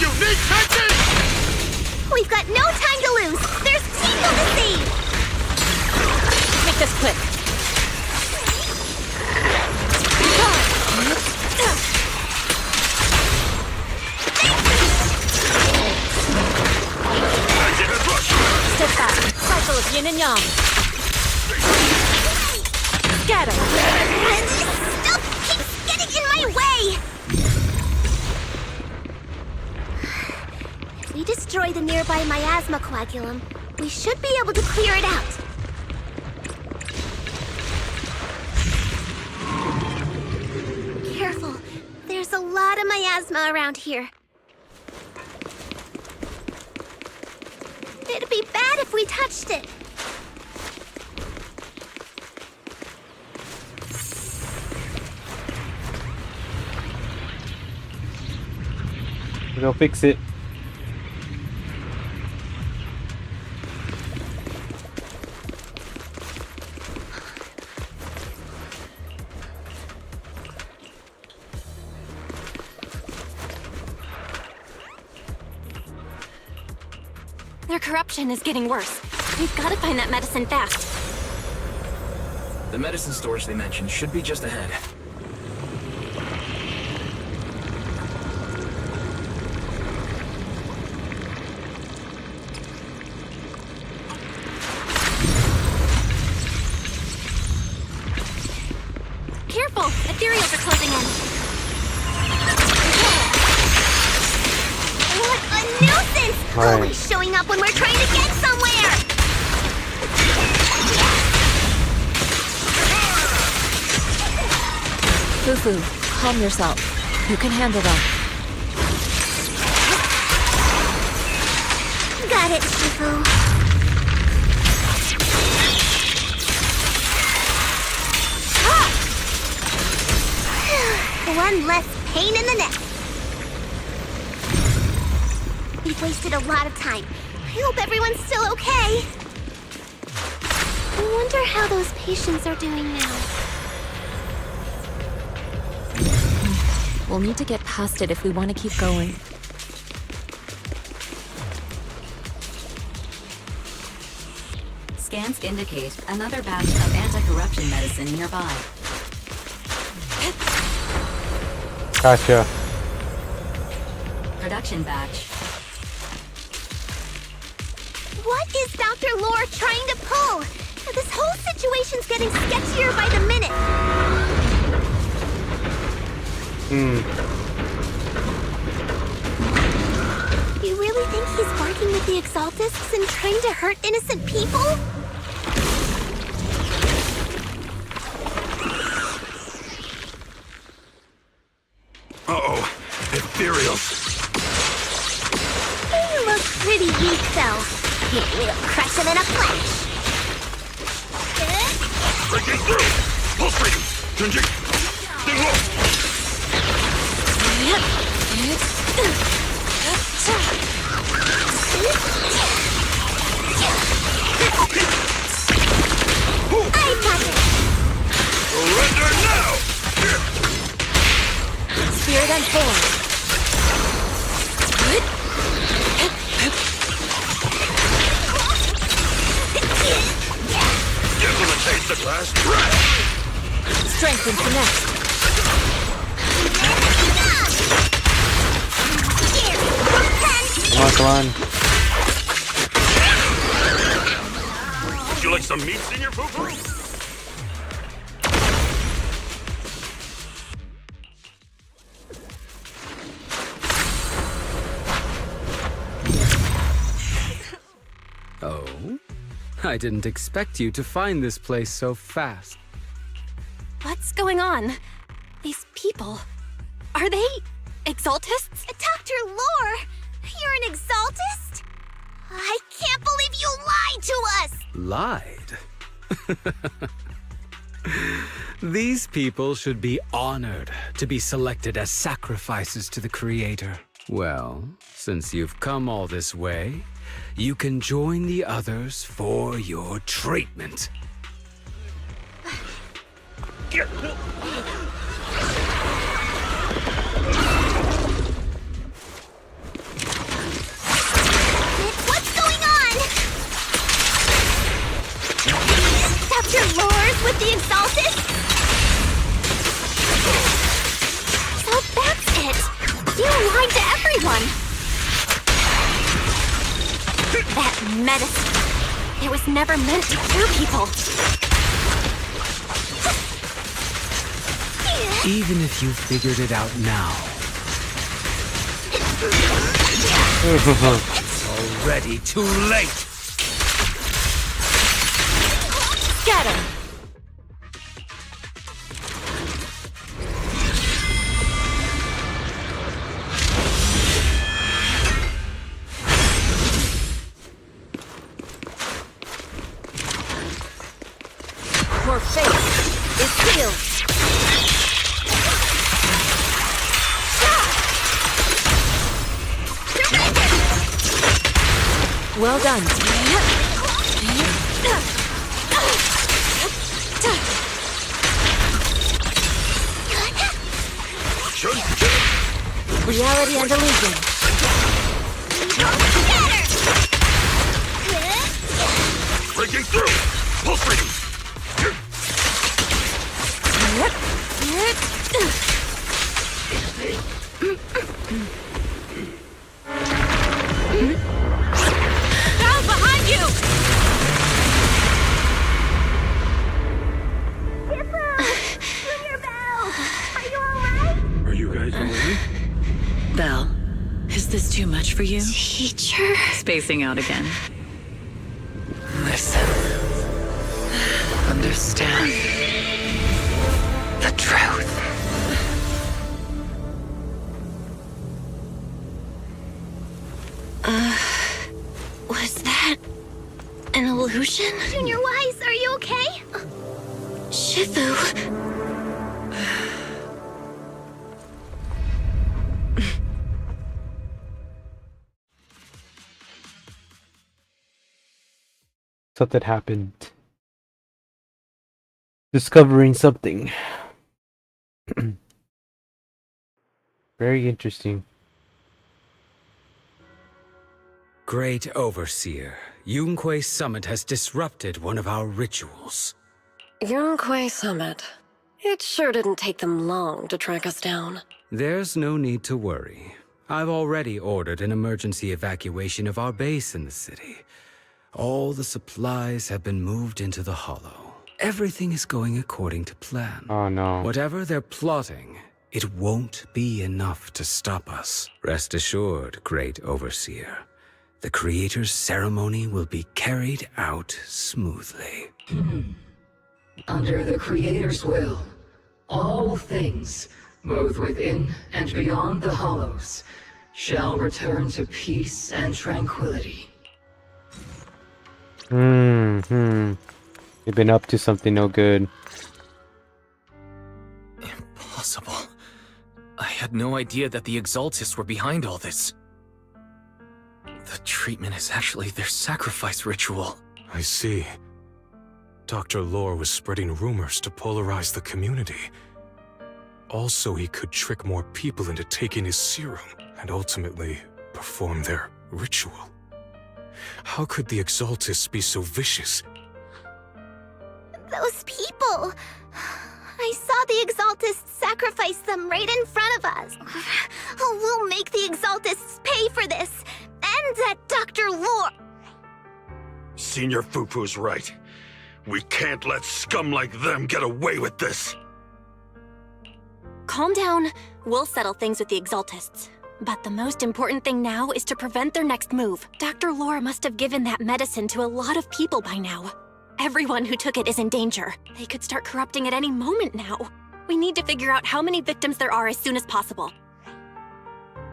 You need tension! We've got no time to lose. There's people to see. Make this quick. Step back. Cycle of yin and yang. Scatter. Stuff keeps getting in my way. If we destroy the nearby miasma coagulum, we should be able to clear it out. Careful. There's a lot of miasma around here. It'd be bad if we touched it. Go fix it. Their corruption is getting worse. We've got to find that medicine fast. The medicine storage they mentioned should be just ahead. Careful! Ethereals are closing in. What a nuisance! Right. Always showing up when we're trying to get somewhere! Fufu, calm yourself. You can handle them. Got it, Shifu. One less pain in the neck. We've wasted a lot of time. I hope everyone's still okay. I wonder how those patients are doing now. We'll need to get past it if we want to keep going. Scans indicate another batch of anti-corruption medicine nearby. Gotcha. Production batch. What is Dr. Lore trying to pull? This whole situation's getting sketchier by the minute. You really think he's working with the Exaltists and trying to hurt innocent people? Uh-oh. Ethereals. You look pretty weak, though. We'll crush him in a flash. Breaking through! Pulse reading! Junji! Ding low! I got it! Surrender now! Spirit unformed. Give them a taste of last breath! Strength and connect. Come on. Would you like some meat, Senior Foo-Foo? Oh? I didn't expect you to find this place so fast. What's going on? These people, are they Exaltists? Dr. Lore, you're an Exaltist? I can't believe you lied to us! Lied? These people should be honored to be selected as sacrifices to the Creator. Well, since you've come all this way, you can join the others for your treatment. What's going on? Dr. Lore's with the Exaltists? So that's it. You lied to everyone. That medicine, it was never meant to cure people. Even if you figured it out now. Already too late. Scatter. Your fate is sealed. Well done. Reality and illusion. Breaking through! Pulse reading! Down behind you! Junior Bell! Are you alright? Are you guys alright? Belle, is this too much for you? Teacher? Spacing out again. Listen. Understand the truth. Was that an illusion? Junior Wise, are you okay? Shifu. Something happened. Discovering something. Very interesting. Great Overseer, Yunquei Summit has disrupted one of our rituals. Yunquei Summit. It sure didn't take them long to track us down. There's no need to worry. I've already ordered an emergency evacuation of our base in the city. All the supplies have been moved into the Hollow. Everything is going according to plan. Oh no. Whatever they're plotting, it won't be enough to stop us. Rest assured, Great Overseer. The Creator's ceremony will be carried out smoothly. Under the Creator's will, all things, both within and beyond the Hollows, shall return to peace and tranquility. They've been up to something no good. Impossible. I had no idea that the Exaltists were behind all this. The treatment is actually their sacrifice ritual. I see. Dr. Lore was spreading rumors to polarize the community. Also, he could trick more people into taking his serum and ultimately perform their ritual. How could the Exaltists be so vicious? Those people! I saw the Exaltists sacrifice them right in front of us. We'll make the Exaltists pay for this. Senior Fufu's right. We can't let scum like them get away with this. Calm down. We'll settle things with the Exaltists. But the most important thing now is to prevent their next move. Dr. Laura must have given that medicine to a lot of people by now. Everyone who took it is in danger. They could start corrupting at any moment now. We need to figure out how many victims there are as soon as possible.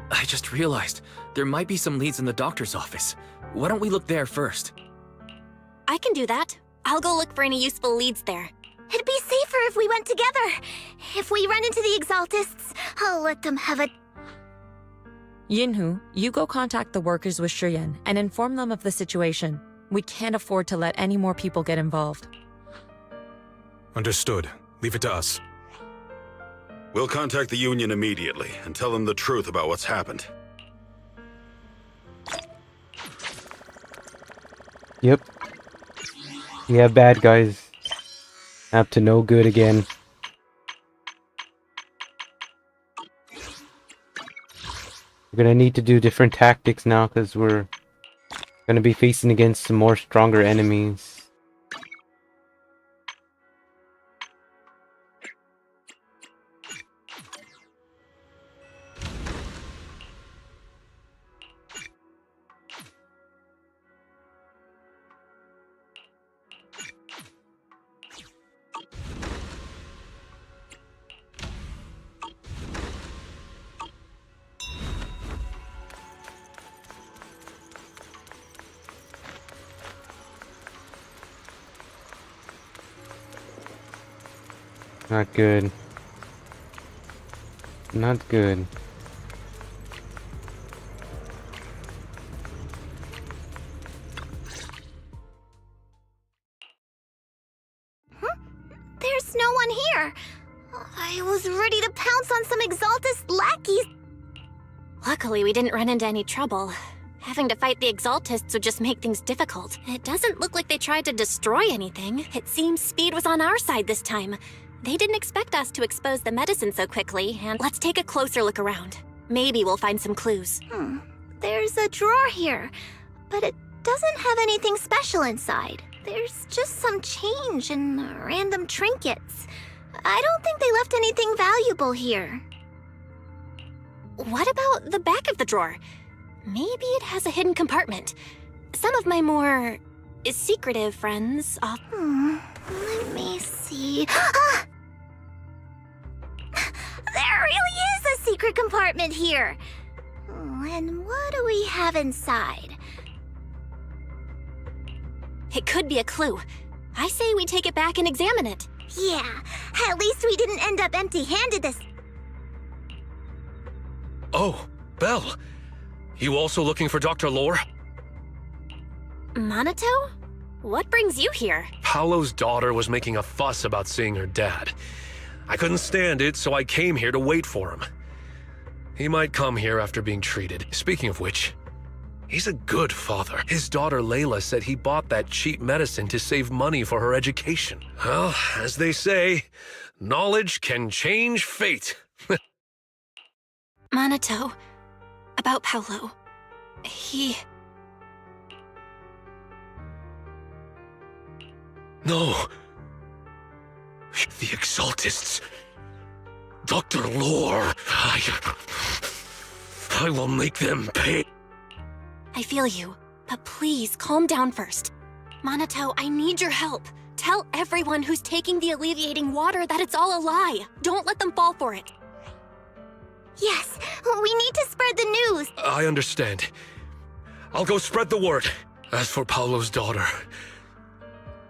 I just realized there might be some leads in the doctor's office. Why don't we look there first? I can do that. I'll go look for any useful leads there. It'd be safer if we went together. If we run into the Exaltists, I'll let them have a... Yinhu, you go contact the workers with Shiyan and inform them of the situation. We can't afford to let any more people get involved. Understood. Leave it to us. We'll contact the Union immediately and tell them the truth about what's happened. Yep. We have bad guys. Up to no good again. We're gonna need to do different tactics now because we're gonna be facing against some more stronger enemies. Not good. Not good. There's no one here. I was ready to pounce on some Exaltist lackeys. Luckily, we didn't run into any trouble. Having to fight the Exaltists would just make things difficult. It doesn't look like they tried to destroy anything. It seems speed was on our side this time. They didn't expect us to expose the medicine so quickly, and let's take a closer look around. Maybe we'll find some clues. There's a drawer here, but it doesn't have anything special inside. There's just some change and random trinkets. I don't think they left anything valuable here. What about the back of the drawer? Maybe it has a hidden compartment. Some of my more secretive friends... Let me see... Ah! There really is a secret compartment here! And what do we have inside? It could be a clue. I say we take it back and examine it. Yeah, at least we didn't end up empty-handed this... Oh, Belle. You also looking for Dr. Lore? Minato? What brings you here? Paolo's daughter was making a fuss about seeing her dad. I couldn't stand it, so I came here to wait for him. He might come here after being treated. Speaking of which, he's a good father. His daughter Layla said he bought that cheap medicine to save money for her education. Well, as they say, knowledge can change fate. Minato, about Paolo. He... No. The Exaltists. Dr. Lore. I will make them pay. I feel you, but please calm down first. Minato, I need your help. Tell everyone who's taking the alleviating water that it's all a lie. Don't let them fall for it. Yes, we need to spread the news. I understand. I'll go spread the word. As for Paolo's daughter,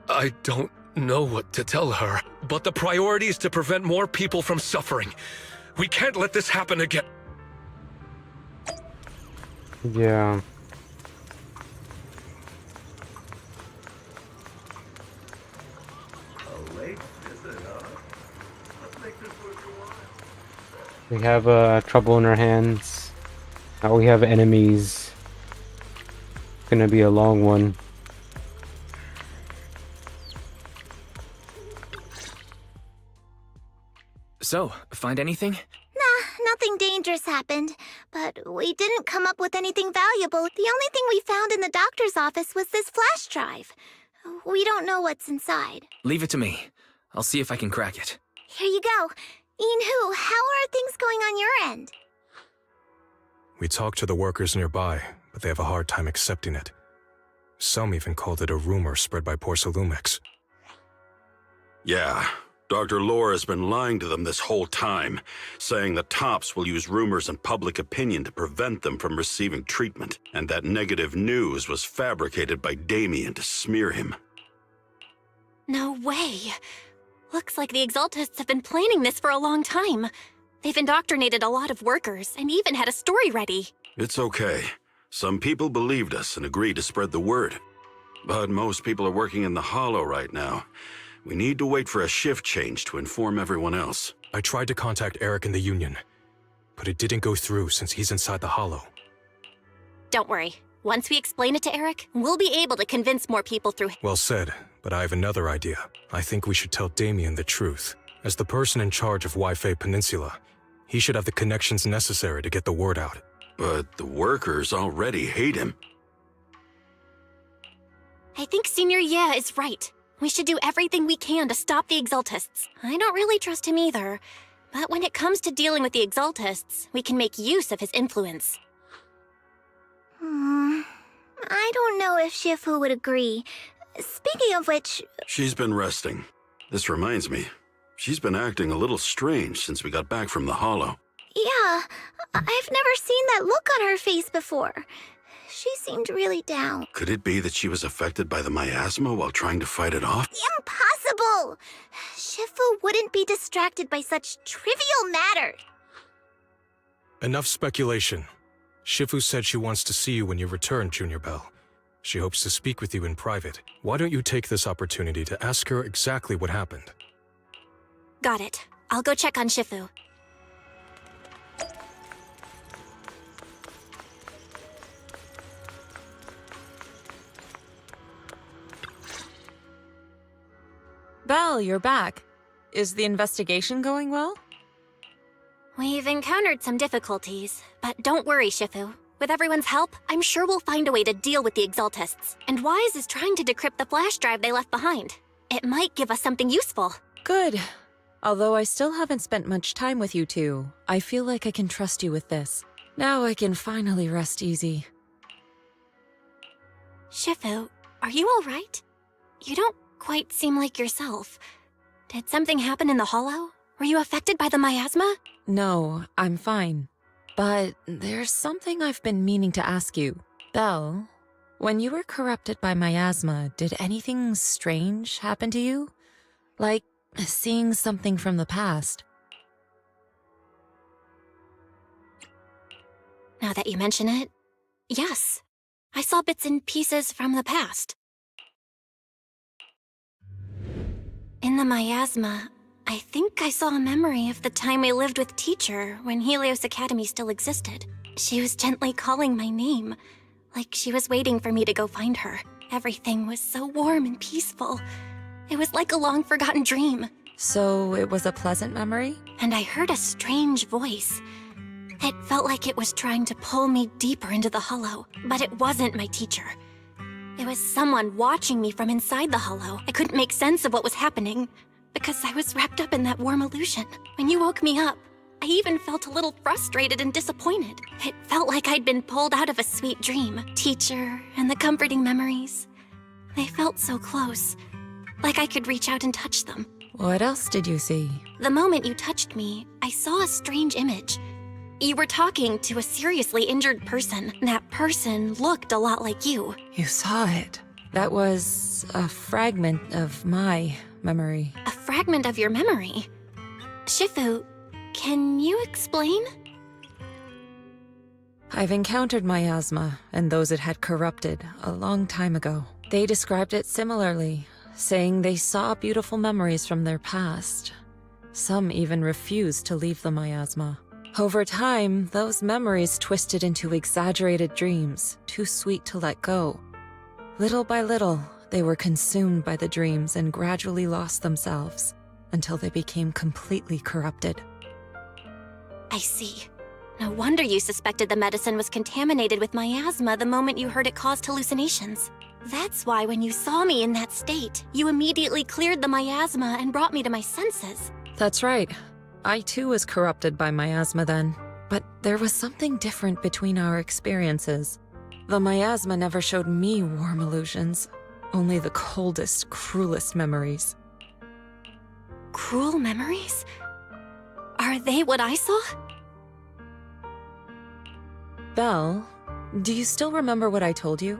I don't know what to tell her, but the priority is to prevent more people from suffering. We can't let this happen again. Yeah. We have trouble in our hands. Now we have enemies. It's gonna be a long one. So, find anything? Nah, nothing dangerous happened, but we didn't come up with anything valuable. The only thing we found in the doctor's office was this flash drive. We don't know what's inside. Leave it to me. I'll see if I can crack it. Here you go. Inhu, how are things going on your end? We talked to the workers nearby, but they have a hard time accepting it. Some even called it a rumor spread by Porcelumex. Yeah, Dr. Lore has been lying to them this whole time, saying the Tops will use rumors and public opinion to prevent them from receiving treatment, and that negative news was fabricated by Damien to smear him. No way. Looks like the Exaltists have been planning this for a long time. They've indoctrinated a lot of workers and even had a story ready. It's okay. Some people believed us and agreed to spread the word. But most people are working in the Hollow right now. We need to wait for a shift change to inform everyone else. I tried to contact Eric in the Union, but it didn't go through since he's inside the Hollow. Don't worry. Once we explain it to Eric, we'll be able to convince more people through him. Well said, but I have another idea. I think we should tell Damien the truth. As the person in charge of Wi-Fi Peninsula, he should have the connections necessary to get the word out. But the workers already hate him. I think Senior Ye is right. We should do everything we can to stop the Exaltists. I don't really trust him either. But when it comes to dealing with the Exaltists, we can make use of his influence. I don't know if Shifu would agree. Speaking of which... She's been resting. This reminds me, she's been acting a little strange since we got back from the Hollow. Yeah, I've never seen that look on her face before. She seemed really down. Could it be that she was affected by the miasma while trying to fight it off? Impossible! Shifu wouldn't be distracted by such trivial matters. Enough speculation. Shifu said she wants to see you when you return, Junior Bell. She hopes to speak with you in private. Why don't you take this opportunity to ask her exactly what happened? Got it. I'll go check on Shifu. Belle, you're back. Is the investigation going well? We've encountered some difficulties, but don't worry, Shifu. With everyone's help, I'm sure we'll find a way to deal with the Exaltists. And Wise is trying to decrypt the flash drive they left behind. It might give us something useful. Good. Although I still haven't spent much time with you two, I feel like I can trust you with this. Now I can finally rest easy. Shifu, are you alright? You don't quite seem like yourself. Did something happen in the Hollow? Were you affected by the miasma? No, I'm fine. But there's something I've been meaning to ask you. Belle, when you were corrupted by miasma, did anything strange happen to you? Like seeing something from the past? Now that you mention it, yes. I saw bits and pieces from the past. In the miasma, I think I saw a memory of the time we lived with Teacher when Helios Academy still existed. She was gently calling my name, like she was waiting for me to go find her. Everything was so warm and peaceful. It was like a long-forgotten dream. So it was a pleasant memory? And I heard a strange voice. It felt like it was trying to pull me deeper into the Hollow, but it wasn't my teacher. It was someone watching me from inside the Hollow. I couldn't make sense of what was happening, because I was wrapped up in that warm illusion. When you woke me up, I even felt a little frustrated and disappointed. It felt like I'd been pulled out of a sweet dream. Teacher and the comforting memories. They felt so close, like I could reach out and touch them. What else did you see? The moment you touched me, I saw a strange image. You were talking to a seriously injured person. That person looked a lot like you. You saw it. That was a fragment of my memory. A fragment of your memory? Shifu, can you explain? I've encountered miasma and those it had corrupted a long time ago. They described it similarly, saying they saw beautiful memories from their past. Some even refused to leave the miasma. Over time, those memories twisted into exaggerated dreams, too sweet to let go. Little by little, they were consumed by the dreams and gradually lost themselves, until they became completely corrupted. I see. No wonder you suspected the medicine was contaminated with miasma the moment you heard it caused hallucinations. That's why when you saw me in that state, you immediately cleared the miasma and brought me to my senses. That's right. I too was corrupted by miasma then. But there was something different between our experiences. The miasma never showed me warm illusions, only the coldest, cruelest memories. Cruel memories? Are they what I saw? Belle, do you still remember what I told you?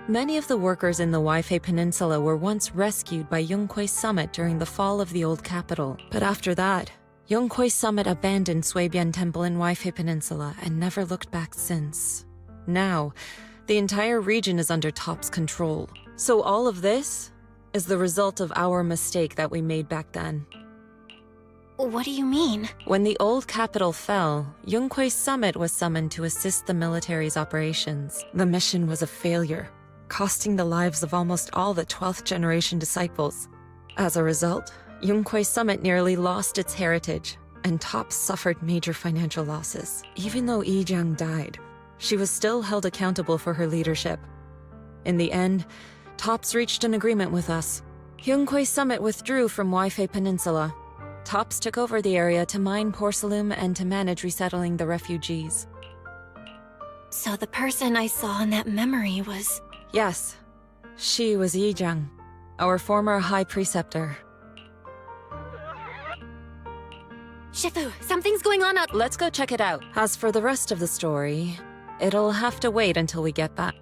Many of the workers in the Waifei Peninsula were once rescued by Yongquei Summit during the fall of the old capital. But after that, Yongquei Summit abandoned Suibian Temple in Waifei Peninsula and never looked back since. Now, the entire region is under Top's control. So all of this is the result of our mistake that we made back then. What do you mean? When the old capital fell, Yongquei Summit was summoned to assist the military's operations. The mission was a failure, costing the lives of almost all the 12th generation disciples. As a result, Yongquei Summit nearly lost its heritage, and Top suffered major financial losses. Even though Yijiang died, she was still held accountable for her leadership. In the end, Tops reached an agreement with us. Yongquei Summit withdrew from Waifei Peninsula. Tops took over the area to mine porcelain and to manage resettling the refugees. So the person I saw in that memory was... Yes, she was Yijiang, our former high preceptor. Shifu, something's going on out... Let's go check it out. As for the rest of the story, it'll have to wait until we get back.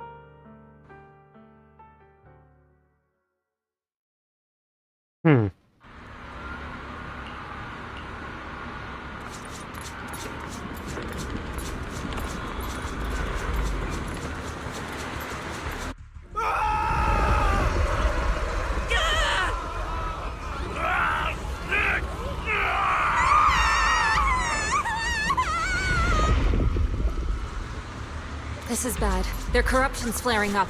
This is bad. Their corruption's flaring up.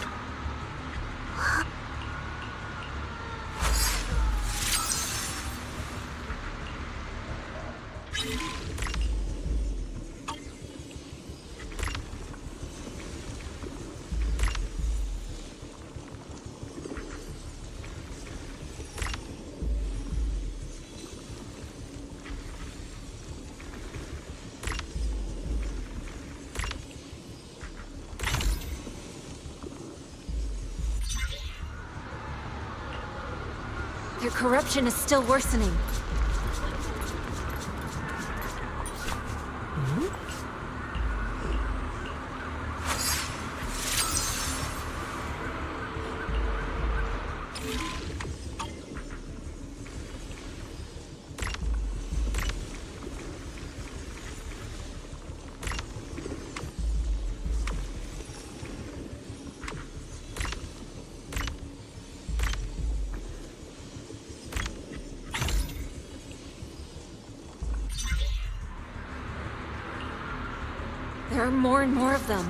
Their corruption is still worsening. There are more and more of them.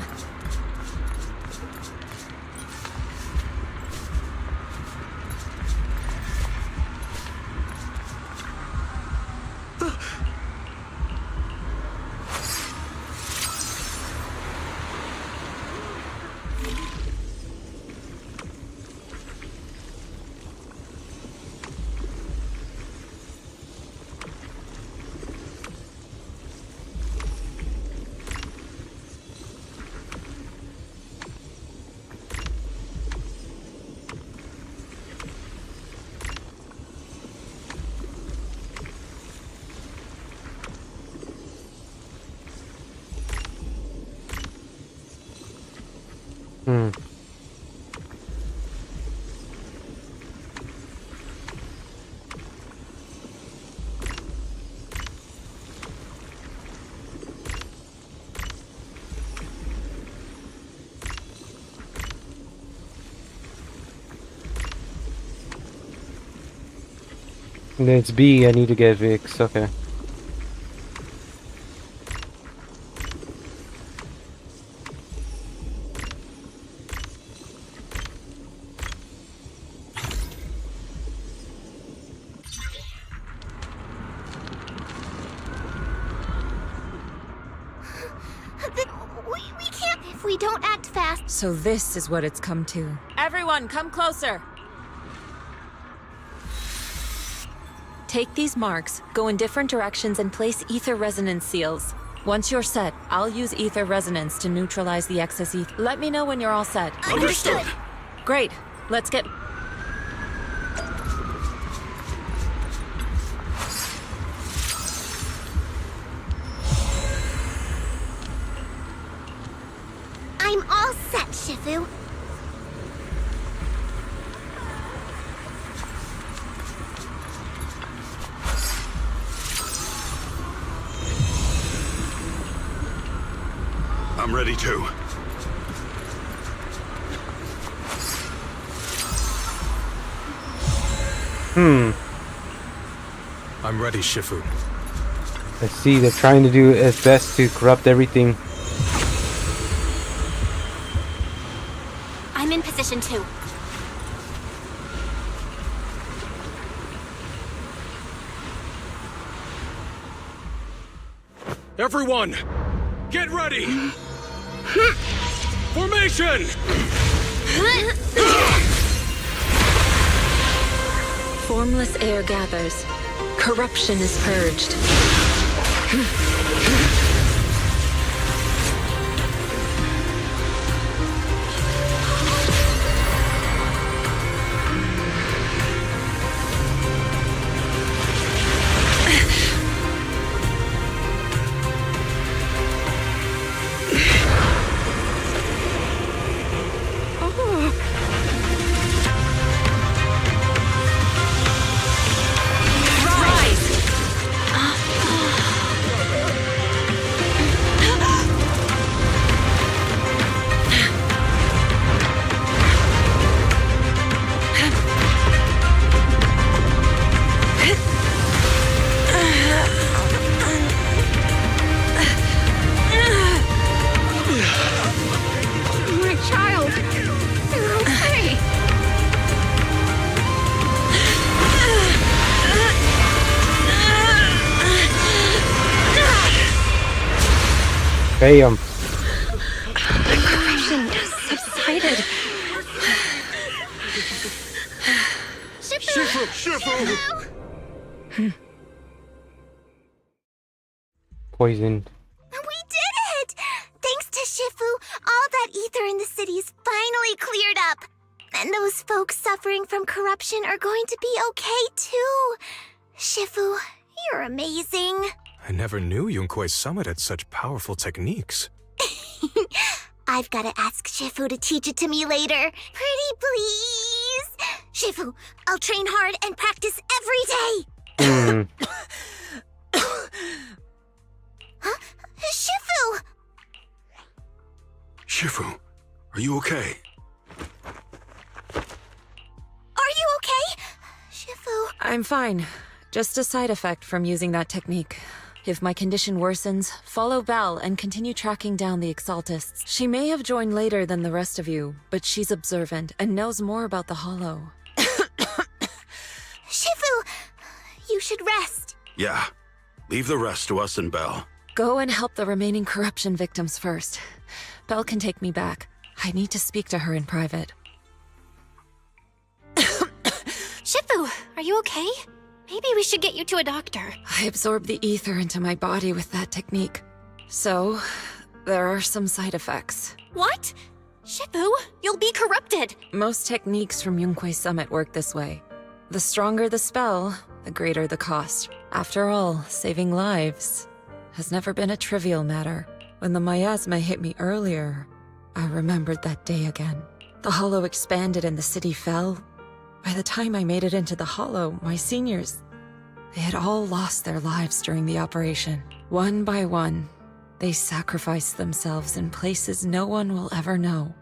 It's B, I need to get Vix, okay. we don't act fast... So this is what it's come to. Everyone, come closer! Take these marks, go in different directions, and place ether resonance seals. Once you're set, I'll use ether resonance to neutralize the excess ether. Let me know when you're all set. Understood. Great. Let's get... I'm all set, Shifu. I'm ready too. I'm ready, Shifu. Let's see, they're trying to do its best to corrupt everything. I'm in position too. Everyone, get ready! Formation! Formless air gathers. Corruption is purged. Bam. The corruption has subsided. Shifu! Poisoned. We did it! Thanks to Shifu, all that ether in the city's finally cleared up. And those folks suffering from corruption are going to be okay too. Shifu, you're amazing. I never knew Yunquei Summit had such powerful techniques. I've got to ask Shifu to teach it to me later. Pretty please? Shifu, I'll train hard and practice every day. Huh? Shifu! Shifu, are you okay? Are you okay? Shifu... I'm fine. Just a side effect from using that technique. If my condition worsens, follow Belle and continue tracking down the Exaltists. She may have joined later than the rest of you, but she's observant and knows more about the Hollow. Shifu, you should rest. Yeah. Leave the rest to us and Belle. Go and help the remaining corruption victims first. Belle can take me back. I need to speak to her in private. Shifu, are you okay? Maybe we should get you to a doctor. I absorbed the ether into my body with that technique. So, there are some side effects. What? Shifu, you'll be corrupted. Most techniques from Yunquei Summit work this way. The stronger the spell, the greater the cost. After all, saving lives has never been a trivial matter. When the miasma hit me earlier, I remembered that day again. The Hollow expanded and the city fell. By the time I made it into the Hollow, my seniors, they had all lost their lives during the operation. One by one, they sacrificed themselves in places no one will ever know.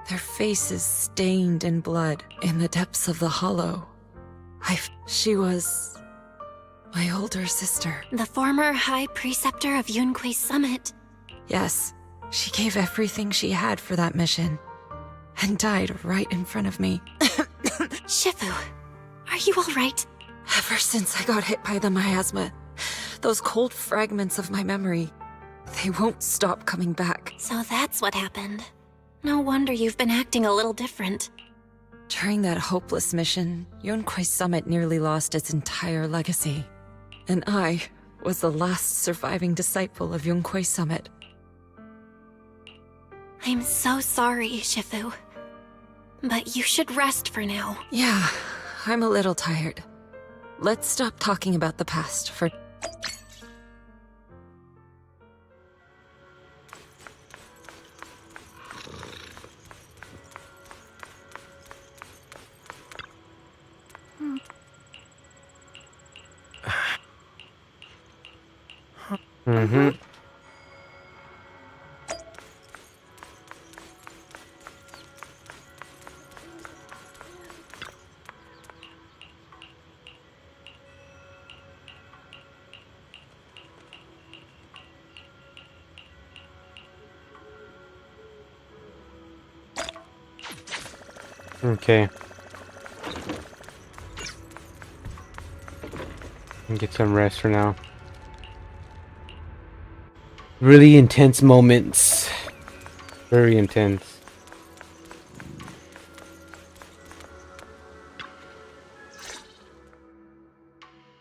Their faces stained in blood in the depths of the Hollow. She was my older sister. The former High Preceptor of Yunquei Summit. Yes, she gave everything she had for that mission and died right in front of me. Shifu, are you all right? Ever since I got hit by the miasma, those cold fragments of my memory, They won't stop coming back. So that's what happened. No wonder you've been acting a little different. During that hopeless mission, Yunquei Summit nearly lost its entire legacy. And I was the last surviving disciple of Yunquei Summit. I'm so sorry, Shifu. But you should rest for now. Yeah, I'm a little tired. Let's stop talking about the past for... Mm-hmm. Okay. Get some rest for now. Really intense moments. Very intense.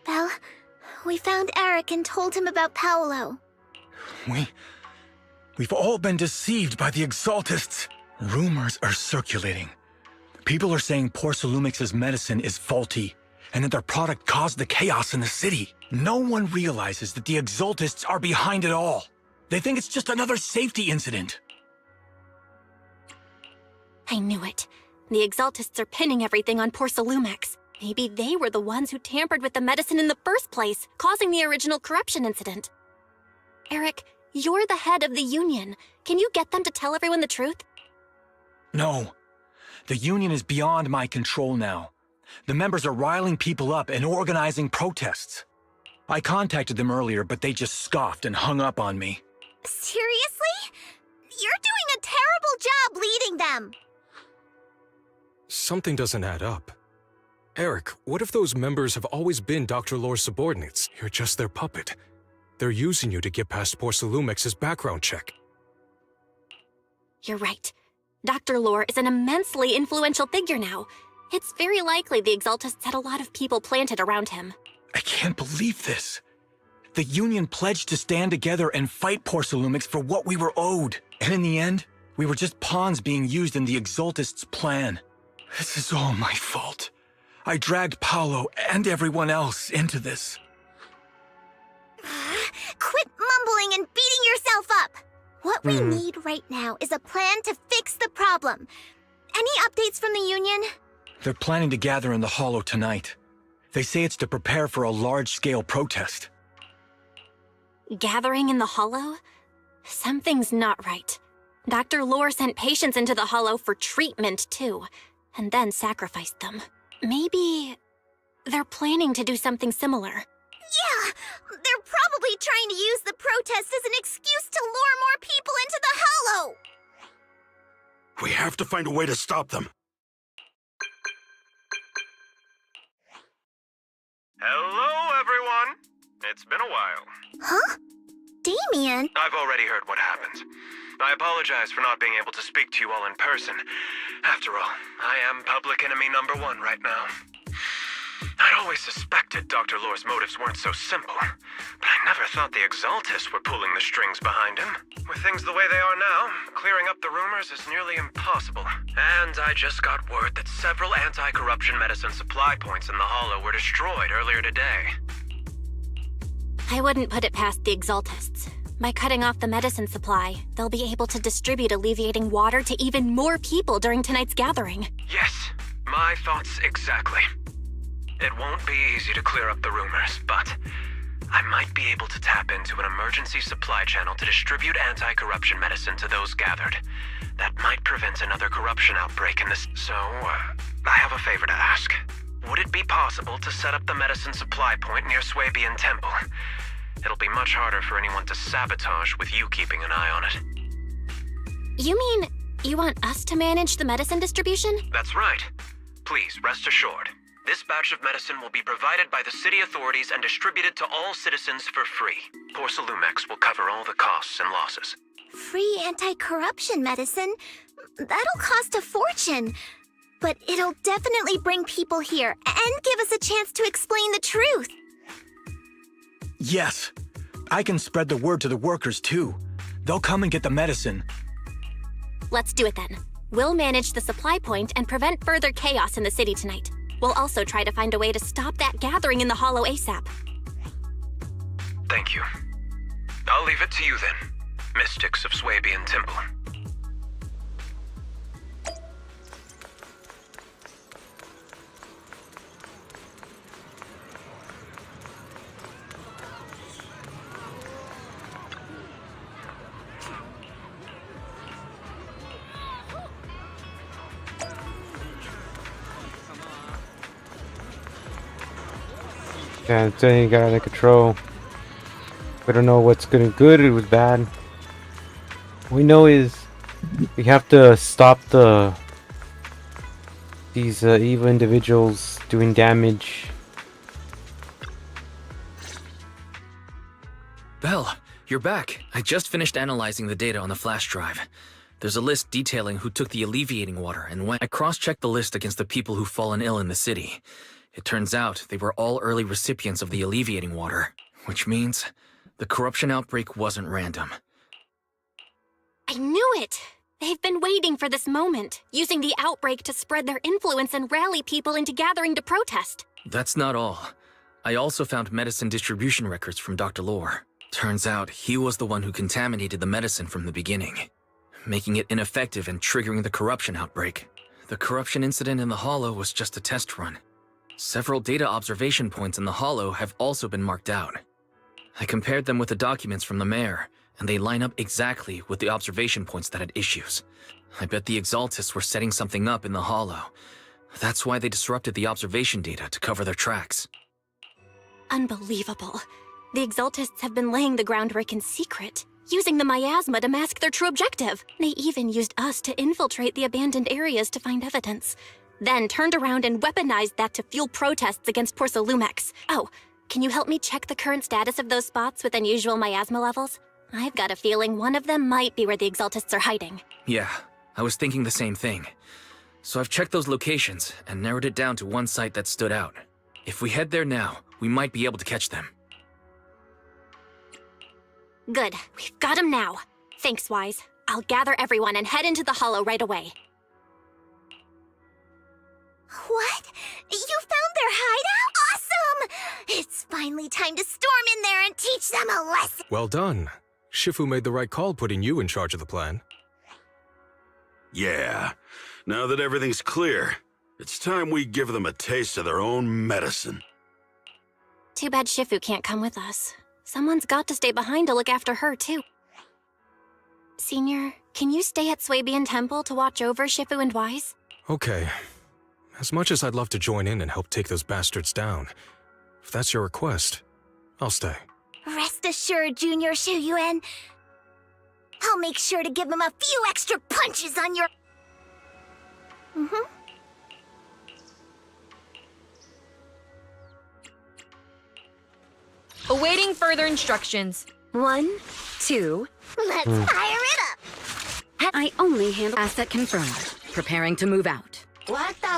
Belle, we found Eric and told him about Paolo. We've all been deceived by the Exaltists. Rumors are circulating. People are saying Porcelumix's medicine is faulty, and that their product caused the chaos in the city. No one realizes that the Exaltists are behind it all. They think it's just another safety incident. I knew it. The Exaltists are pinning everything on Porcelumix. Maybe they were the ones who tampered with the medicine in the first place, causing the original corruption incident. Eric, you're the head of the Union. Can you get them to tell everyone the truth? No. The Union is beyond my control now. The members are riling people up and organizing protests. I contacted them earlier, but they just scoffed and hung up on me. Seriously? You're doing a terrible job leading them. Something doesn't add up. Eric, what if those members have always been Dr. Lore's subordinates? You're just their puppet. They're using you to get past Porcelumix's background check. You're right. Dr. Lore is an immensely influential figure now. It's very likely the Exaltists had a lot of people planted around him. I can't believe this. The Union pledged to stand together and fight Porcelumix for what we were owed. And in the end, we were just pawns being used in the Exaltists' plan. This is all my fault. I dragged Paolo and everyone else into this. Quit mumbling and beating yourself up. What we need right now is a plan to fix the problem. Any updates from the Union? They're planning to gather in the Hollow tonight. They say it's to prepare for a large-scale protest. Gathering in the Hollow? Something's not right. Dr. Lore sent patients into the Hollow for treatment, too, and then sacrificed them. Maybe they're planning to do something similar. Yeah, they're probably trying to use the protest as an excuse to lure more people into the Hollow. We have to find a way to stop them. Hello, everyone. It's been a while. Huh? Damien? I've already heard what happened. I apologize for not being able to speak to you all in person. After all, I am public enemy #1 right now. I'd always suspected Dr. Lore's motives weren't so simple, but I never thought the Exaltists were pulling the strings behind him. With things the way they are now, clearing up the rumors is nearly impossible. And I just got word that several anti-corruption medicine supply points in the Hollow were destroyed earlier today. I wouldn't put it past the Exaltists. By cutting off the medicine supply, they'll be able to distribute alleviating water to even more people during tonight's gathering. Yes, my thoughts exactly. It won't be easy to clear up the rumors, but I might be able to tap into an emergency supply channel to distribute anti-corruption medicine to those gathered. That might prevent another corruption outbreak in this. So, I have a favor to ask. Would it be possible to set up the medicine supply point near Swabian Temple? It'll be much harder for anyone to sabotage with you keeping an eye on it. You mean you want us to manage the medicine distribution? That's right. Please, rest assured. This batch of medicine will be provided by the city authorities and distributed to all citizens for free. Porcelumex will cover all the costs and losses. Free anti-corruption medicine? That'll cost a fortune. But it'll definitely bring people here and give us a chance to explain the truth. Yes. I can spread the word to the workers, too. They'll come and get the medicine. Let's do it then. We'll manage the supply point and prevent further chaos in the city tonight. We'll also try to find a way to stop that gathering in the Hollow ASAP. Thank you. I'll leave it to you then, mystics of Swabian Temple. Yeah, it's getting out of control. We don't know what's good or was bad. What we know is we have to stop these evil individuals doing damage. Belle, you're back. I just finished analyzing the data on the flash drive. There's a list detailing who took the alleviating water and when I cross-checked the list against the people who've fallen ill in the city. It turns out they were all early recipients of the alleviating water, which means the corruption outbreak wasn't random. I knew it! They've been waiting for this moment, using the outbreak to spread their influence and rally people into gathering to protest. That's not all. I also found medicine distribution records from Dr. Lore. Turns out he was the one who contaminated the medicine from the beginning, making it ineffective and triggering the corruption outbreak. The corruption incident in the Hollow was just a test run. Several data observation points in the Hollow have also been marked out. I compared them with the documents from the mayor, and they line up exactly with the observation points that had issues. I bet the Exaltists were setting something up in the Hollow. That's why they disrupted the observation data to cover their tracks. Unbelievable. The Exaltists have been laying the groundwork in secret, using the miasma to mask their true objective. They even used us to infiltrate the abandoned areas to find evidence. Then turned around and weaponized that to fuel protests against Porcelumex. Oh, can you help me check the current status of those spots with unusual miasma levels? I've got a feeling one of them might be where the Exaltists are hiding. Yeah, I was thinking the same thing. So I've checked those locations and narrowed it down to one site that stood out. If we head there now, we might be able to catch them. Good, we've got them now. Thanks, Wise. I'll gather everyone and head into the Hollow right away. What? You found their hideout? Awesome! It's finally time to storm in there and teach them a lesson. Well done. Shifu made the right call putting you in charge of the plan. Yeah. Now that everything's clear, it's time we give them a taste of their own medicine. Too bad Shifu can't come with us. Someone's got to stay behind to look after her, too. Senior, can you stay at Swabian Temple to watch over Shifu and Wise? Okay. As much as I'd love to join in and help take those bastards down, if that's your request, I'll stay. Rest assured, Junior Shuyuan. I'll make sure to give them a few extra punches on your... Awaiting further instructions. 1, 2. Let's fire it up! I only handle asset confirmed. Preparing to move out. What the?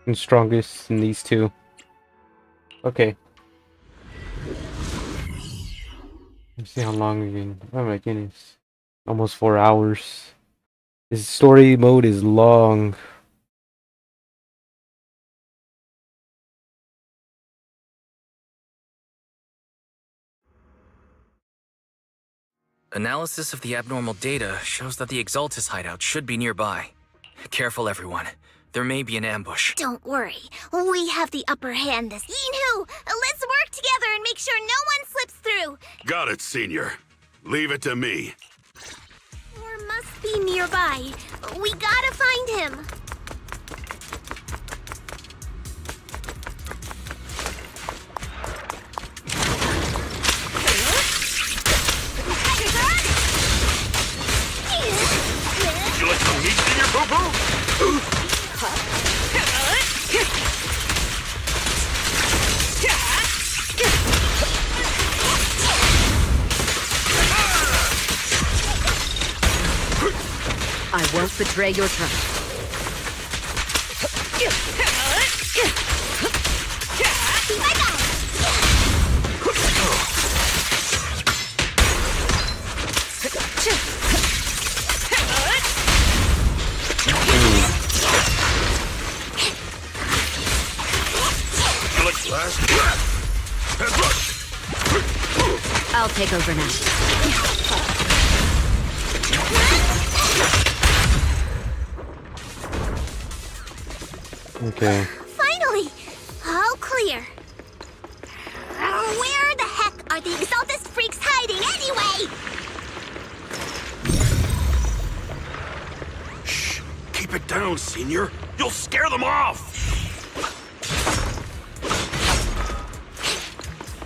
And strongest in these two. Okay. Let's see how long we can. Oh my goodness. Almost 4 hours. This story mode is long. Analysis of the abnormal data shows that the Exaltis hideout should be nearby. Careful, everyone. There may be an ambush. Don't worry. We have the upper hand this... Yinhu! Let's work together and make sure no one slips through. Got it, Senior. Leave it to me. Or must be nearby. We gotta find him. You like some meat, Senior Boo-Boo? I won't betray your trust. I'll take over now. Okay. Finally! All clear. Where the heck are the Exaltus freaks hiding anyway? Shh! Keep it down, Senior. You'll scare them off!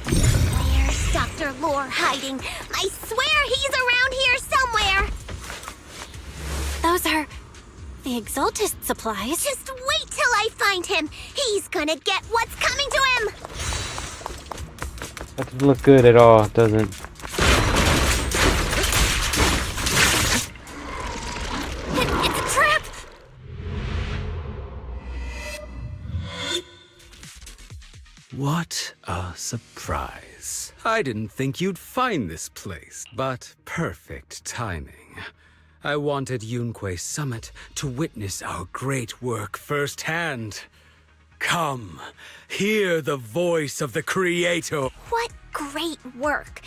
Where's Dr. Lore hiding? I swear he's around here somewhere! Those are the Exaltus supplies. Just wait till I find him! He's gonna get what's coming to him! That doesn't look good at all, doesn't. It's a trap! What a surprise. I didn't think you'd find this place, but perfect timing. I wanted Yunque Summit to witness our great work firsthand. Come, hear the voice of the Creator. What great work!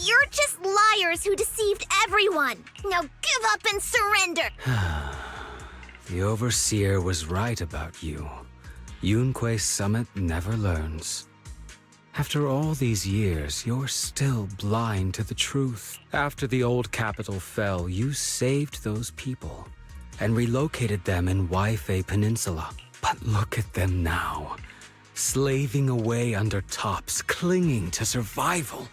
You're just liars who deceived everyone! Now give up and surrender! The Overseer was right about you. Yunque Summit never learns. After all these years, you're still blind to the truth. After the old capital fell, you saved those people and relocated them in Waifei Peninsula. But look at them now, slaving away under tops, clinging to survival.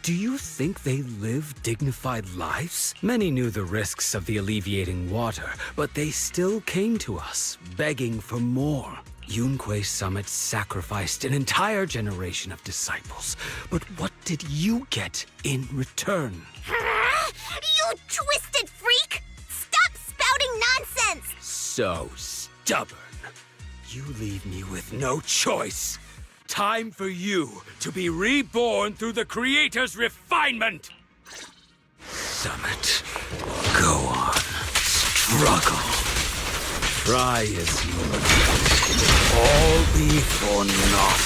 Do you think they live dignified lives? Many knew the risks of the alleviating water, but they still came to us, begging for more. Yunque Summit sacrificed an entire generation of disciples, but what did you get in return? You twisted freak! Stop spouting nonsense! So stubborn. You leave me with no choice. Time for you to be reborn through the Creator's refinement! Summit, go on, struggle. Try as you may. All be for naught.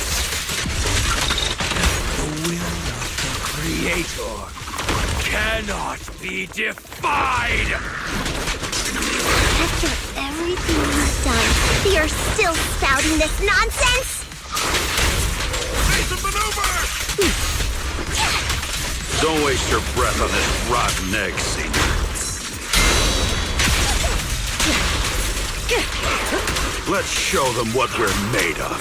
The will of the Creator cannot be defied! After everything you've done, you're still spouting this nonsense? Don't waste your breath on this rotten egg, Senior. Let's show them what we're made of.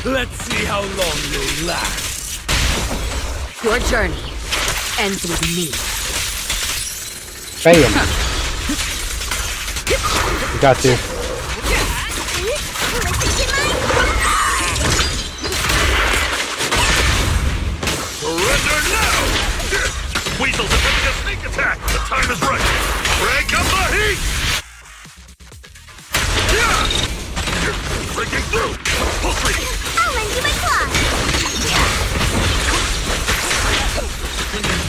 Let's see how long you'll last. Your journey ends with me. Bam! You got this. Surrender now! Weasel's attempting a sneak attack! The time is right! Crank up the heat! Breaking through! Pulse reading! I'll lend you my claw!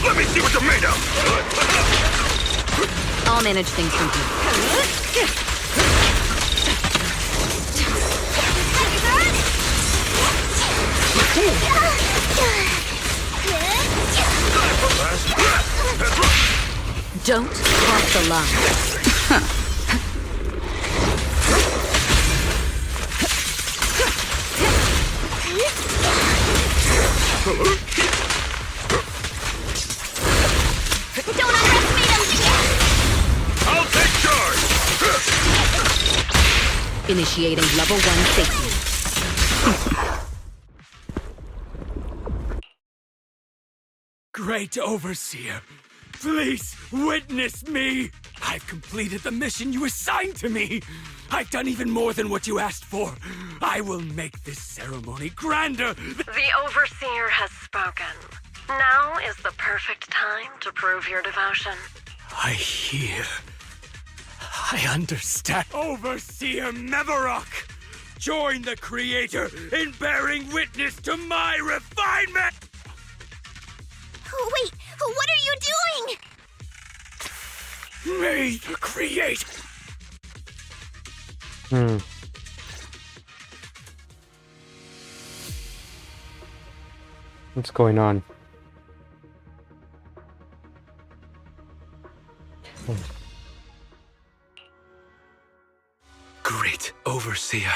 Let me see what you're made of! I'll manage things from here. Don't cross the line. Don't underestimate him! I'll take charge! Initiating level 1 safety. Great Overseer, please witness me! I've completed the mission you assigned to me! I've done even more than what you asked for! I will make this ceremony grander! The Overseer has spoken. Now is the perfect time to prove your devotion. I hear. I understand. Overseer Mevarok! Join the Creator in bearing witness to my refinement! Wait, what are you doing? May the Creator... What's going on? Great Overseer.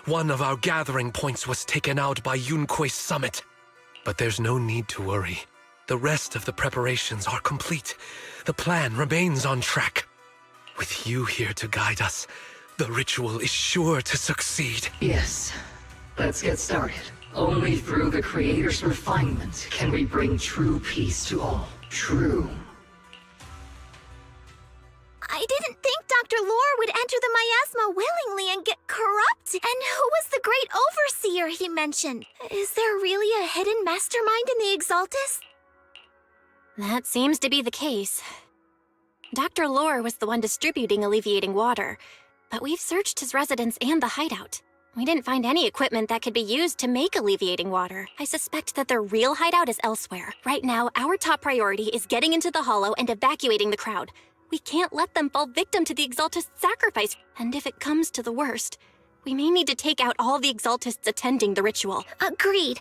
One of our gathering points was taken out by Yunque's summit. But there's no need to worry. The rest of the preparations are complete. The plan remains on track. With you here to guide us, the ritual is sure to succeed. Yes. Let's get started. Only through the Creator's refinement can we bring true peace to all. True. I didn't think Dr. Lore would enter the miasma willingly and get corrupt. And who was the great overseer he mentioned? Is there really a hidden mastermind in the Exaltus? That seems to be the case. Dr. Lore was the one distributing alleviating water, but we've searched his residence and the hideout. We didn't find any equipment that could be used to make alleviating water. I suspect that their real hideout is elsewhere. Right now, our top priority is getting into the Hollow and evacuating the crowd. We can't let them fall victim to the Exaltist's sacrifice, and if it comes to the worst, we may need to take out all the Exaltists attending the ritual. Agreed.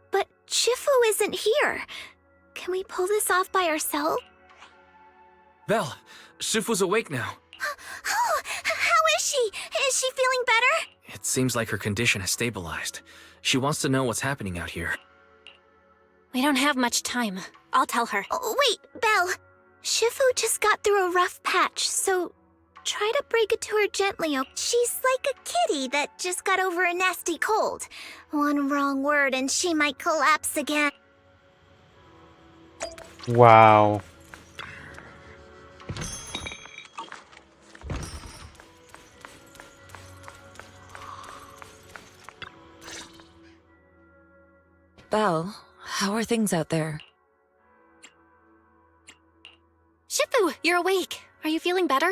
But Shifu isn't here. Can we pull this off by ourselves? Belle, Shifu's awake now. Oh, how is she? Is she feeling better? It seems like her condition has stabilized. She wants to know what's happening out here. We don't have much time. I'll tell her. Oh, wait, Belle. Shifu just got through a rough patch, so try to break it to her gently. She's like a kitty that just got over a nasty cold. One wrong word and she might collapse again. Wow. Belle, how are things out there? Shifu, you're awake. Are you feeling better?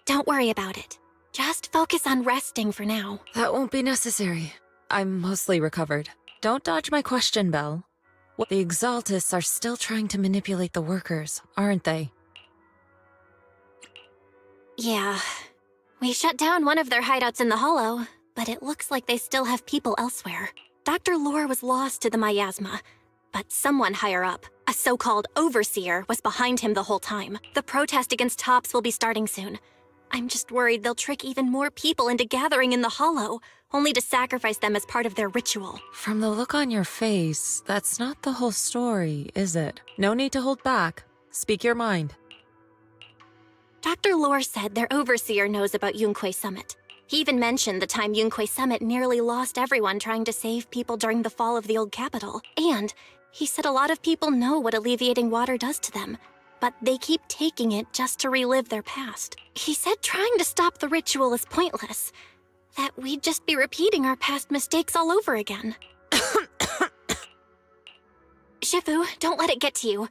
Don't worry about it. Just focus on resting for now. That won't be necessary. I'm mostly recovered. Don't dodge my question, Belle. The Exaltists are still trying to manipulate the workers, aren't they? Yeah. We shut down one of their hideouts in the Hollow, but it looks like they still have people elsewhere. Dr. Lore was lost to the miasma, but someone higher up, a so-called overseer, was behind him the whole time. The protest against Tops will be starting soon. I'm just worried they'll trick even more people into gathering in the Hollow, only to sacrifice them as part of their ritual. From the look on your face, that's not the whole story, is it? No need to hold back. Speak your mind. Dr. Lore said their overseer knows about Yunque Summit. He even mentioned the time Yunque Summit nearly lost everyone trying to save people during the fall of the old capital. And he said a lot of people know what alleviating water does to them, but they keep taking it just to relive their past. He said trying to stop the ritual is pointless, that we'd just be repeating our past mistakes all over again. Shifu, don't let it get to you.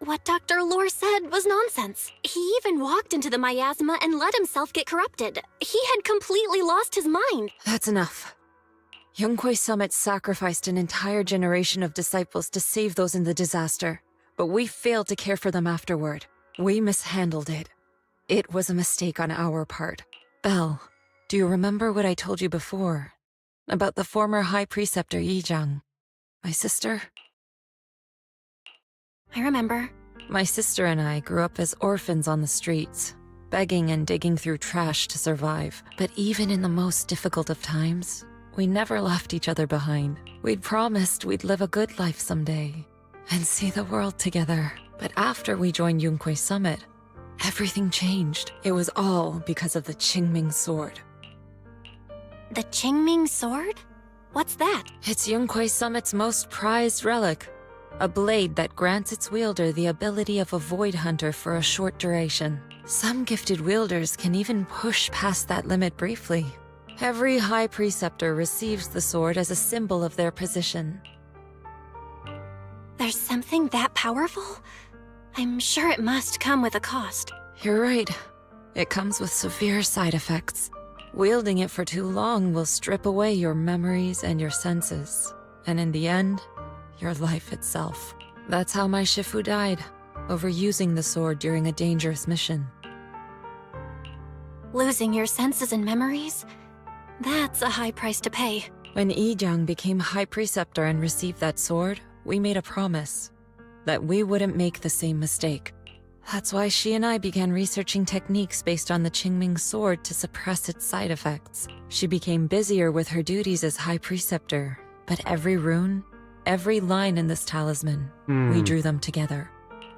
What Dr. Lore said was nonsense. He even walked into the miasma and let himself get corrupted. He had completely lost his mind. That's enough. Yunque Summit sacrificed an entire generation of disciples to save those in the disaster, but we failed to care for them afterward. We mishandled it. It was a mistake on our part. Belle, do you remember what I told you before? About the former High Preceptor Yizhang? My sister? I remember. My sister and I grew up as orphans on the streets, begging and digging through trash to survive. But even in the most difficult of times, we never left each other behind. We'd promised we'd live a good life someday and see the world together. But after we joined Yunque Summit, everything changed. It was all because of the Qingming Sword. The Qingming Sword? What's that? It's Yunque Summit's most prized relic. A blade that grants its wielder the ability of a void hunter for a short duration. Some gifted wielders can even push past that limit briefly. Every High Preceptor receives the sword as a symbol of their position. There's something that powerful? I'm sure it must come with a cost. You're right. It comes with severe side effects. Wielding it for too long will strip away your memories and your senses. And in the end, your life itself. That's how my Shifu died, overusing the sword during a dangerous mission. Losing your senses and memories? That's a high price to pay. When Yijang became High Preceptor and received that sword, we made a promise that we wouldn't make the same mistake. That's why she and I began researching techniques based on the Qingming sword to suppress its side effects. She became busier with her duties as High Preceptor, but every rune, every line in this talisman, we drew them together.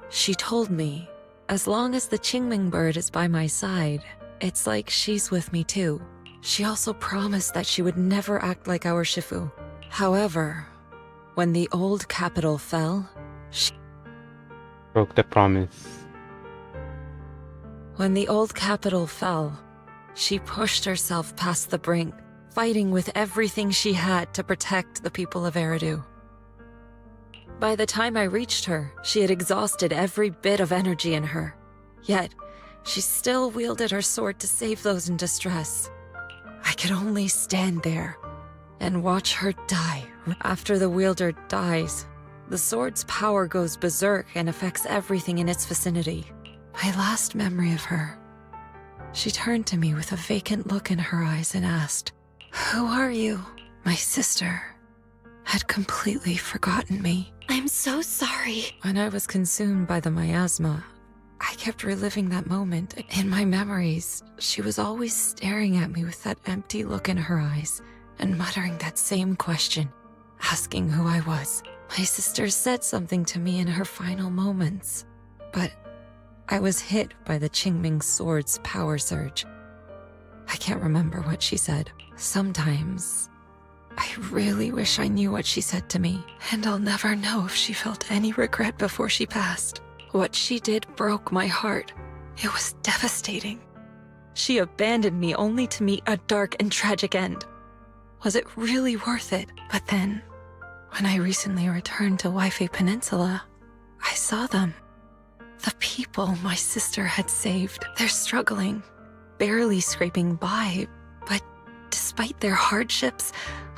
She told me, as long as the Qingming bird is by my side, it's like she's with me too. She also promised that she would never act like our Shifu. However, when the old capital fell, she broke the promise. When the old capital fell, she pushed herself past the brink, fighting with everything she had to protect the people of Eridu. By the time I reached her, she had exhausted every bit of energy in her. Yet, she still wielded her sword to save those in distress. I could only stand there and watch her die. After the wielder dies, the sword's power goes berserk and affects everything in its vicinity. My last memory of her, she turned to me with a vacant look in her eyes and asked, "Who are you?" My sister had completely forgotten me. I'm so sorry. When I was consumed by the miasma, I kept reliving that moment. In my memories, she was always staring at me with that empty look in her eyes and muttering that same question, asking who I was. My sister said something to me in her final moments, but I was hit by the Qingming sword's power surge. I can't remember what she said. Sometimes, I really wish I knew what she said to me, and I'll never know if she felt any regret before she passed. What she did broke my heart. It was devastating. She abandoned me only to meet a dark and tragic end. Was it really worth it? But then, when I recently returned to Waifei Peninsula, I saw them. The people my sister had saved. They're struggling, barely scraping by, but despite their hardships,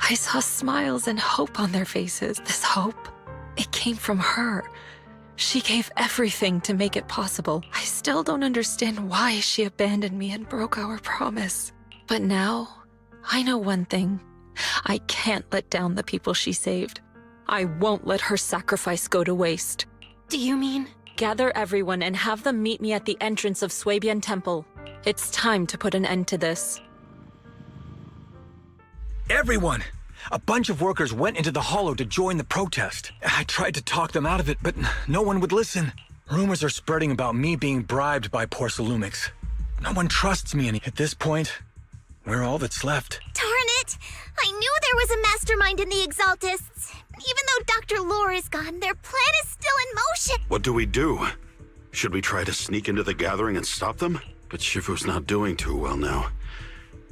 I saw smiles and hope on their faces. This hope, it came from her. She gave everything to make it possible. I still don't understand why she abandoned me and broke our promise. But now, I know one thing. I can't let down the people she saved. I won't let her sacrifice go to waste. Do you mean? Gather everyone and have them meet me at the entrance of Suibian Temple. It's time to put an end to this. Everyone! A bunch of workers went into the hollow to join the protest. I tried to talk them out of it, but no one would listen. Rumors are spreading about me being bribed by Porcelumix. No one trusts me, and at this point, we're all that's left. Darn it! I knew there was a mastermind in the Exaltists. Even though Dr. Lore is gone, their plan is still in motion. What do we do? Should we try to sneak into the gathering and stop them? But Shifu's not doing too well now.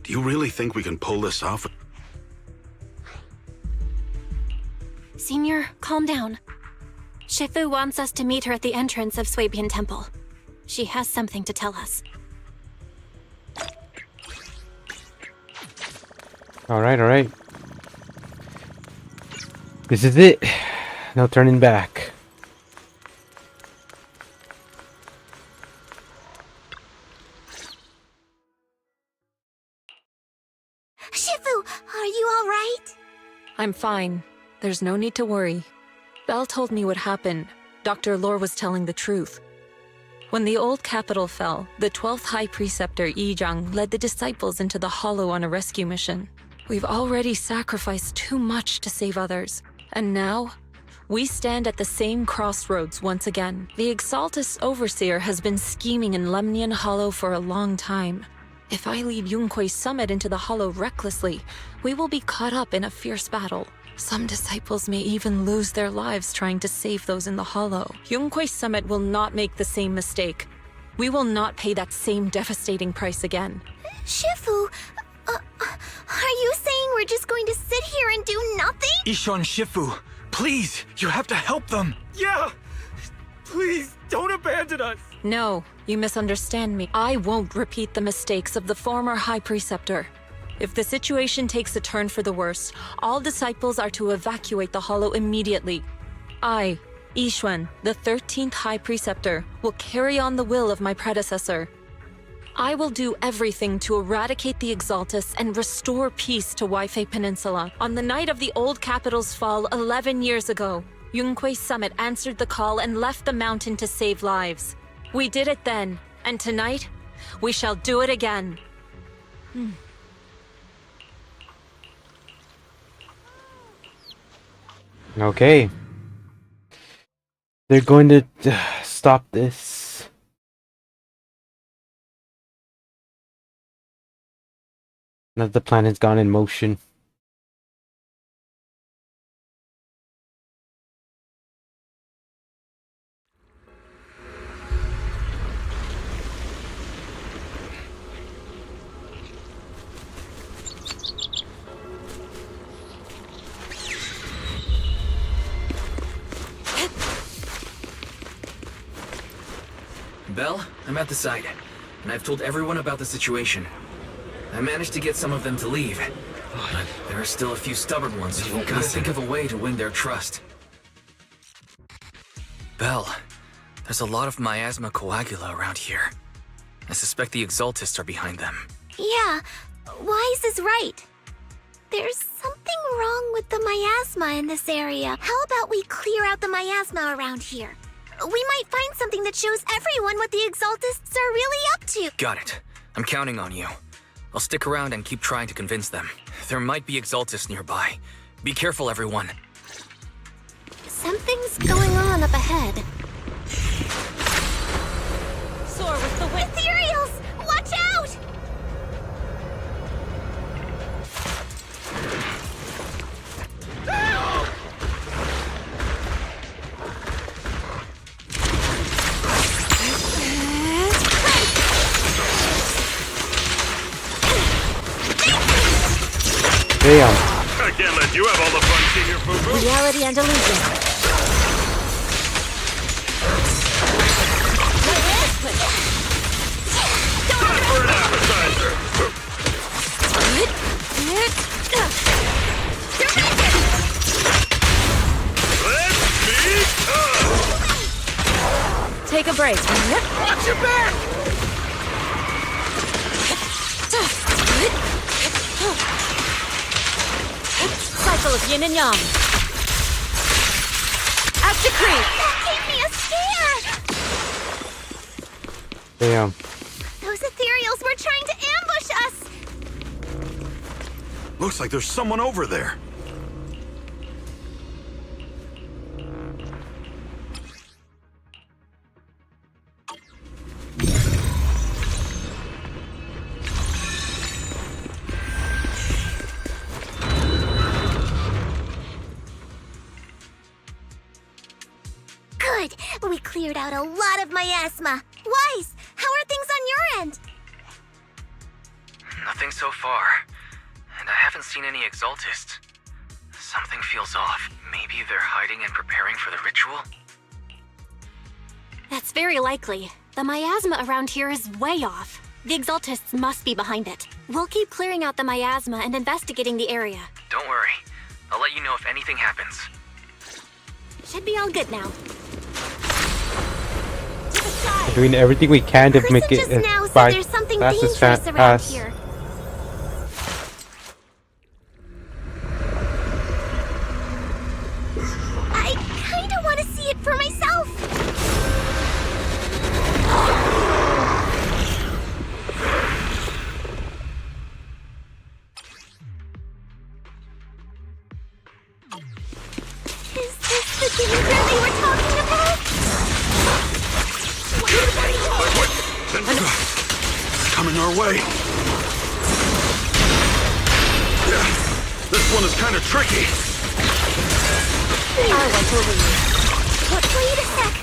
Do you really think we can pull this off? Senior, calm down. Shifu wants us to meet her at the entrance of Suibian Temple. She has something to tell us. Alright. This is it. No turning back. Shifu, are you alright? I'm fine. There's no need to worry. Belle told me what happened. Dr. Lore was telling the truth. When the old capital fell, the 12th High Preceptor Yijang led the disciples into the hollow on a rescue mission. We've already sacrificed too much to save others. And now, we stand at the same crossroads once again. The Exaltus Overseer has been scheming in Lemnian Hollow for a long time. If I lead Yunque's summit into the hollow recklessly, we will be caught up in a fierce battle. Some disciples may even lose their lives trying to save those in the hollow. Yunque's summit will not make the same mistake. We will not pay that same devastating price again. Shifu, are you saying we're just going to sit here and do nothing? Ishon Shifu, Please, you have to help them. Yeah! Please, don't abandon us! No, you misunderstand me. I won't repeat the mistakes of the former High Preceptor. If the situation takes a turn for the worse, all disciples are to evacuate the Hollow immediately. I, Yixuan, the 13th High Preceptor, will carry on the will of my predecessor. I will do everything to eradicate the Exaltus and restore peace to Waifei Peninsula. On the night of the old capital's fall 11 years ago, Yunquei Summit answered the call and left the mountain to save lives. We did it then, and tonight, we shall do it again. Okay. They're going to stop this. Now the planet's gone in motion. Belle, I'm at the site, and I've told everyone about the situation. I managed to get some of them to leave, but there are still a few stubborn ones who won't gotta think of a way to win their trust. Belle, there's a lot of miasma coagula around here. I suspect the Exaltists are behind them. Yeah, Wise is right. There's something wrong with the miasma in this area. How about we clear out the miasma around here? We might find something that shows everyone what the Exaltists are really up to. Got it. I'm counting on you. I'll stick around and keep trying to convince them. There might be Exaltists nearby. Be careful, everyone. Something's going on up ahead. Soar with the wind. Ethereals! Watch out! Damn. I can't let you have all the fun, Senior Foo-Foo. Reality and illusion. Time for an appetizer. Take a break. Watch your back! Cycle of yin and yang. At decree. That gave me a scare! Damn. Those ethereals were trying to ambush us! Looks like there's someone over there. Good! We cleared out a lot of miasma. Wise, how are things on your end? Nothing so far. And I haven't seen any Exaltists. Something feels off. Maybe they're hiding and preparing for the ritual? That's very likely. The miasma around here is way off. The Exaltists must be behind it. We'll keep clearing out the miasma and investigating the area. Don't worry. I'll let you know if anything happens. Should be all good now. We're doing everything we can to make it Just now said fast there's something as dangerous around fast. here. I kinda want to see it for myself. Is this the danger they were talking about? Coming our way. This one is kind of tricky. I went over you. Wait a sec.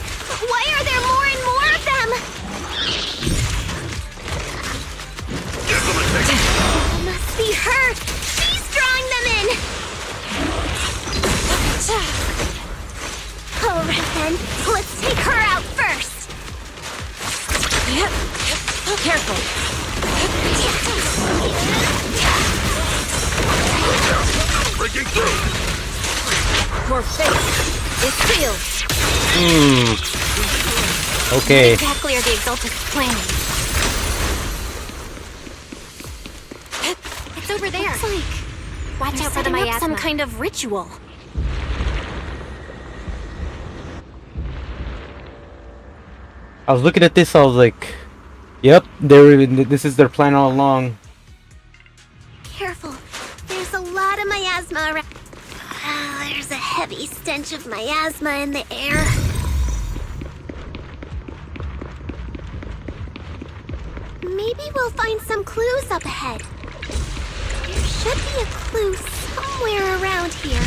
Why are there more and more of them? Give them a taste. It must be her. She's drawing them in. Alright then, let's take her out first! Yep. Careful. Breaking through! Your fate is sealed. Okay. What exactly are the Exaltists planning? It's over there. Looks like watch out for the miasma. Some kind of ritual. I was looking at this, I was like, yep, this is their plan all along. Careful. There's a lot of miasma around. There's a heavy stench of miasma in the air. Maybe we'll find some clues up ahead. There should be a clue somewhere around here.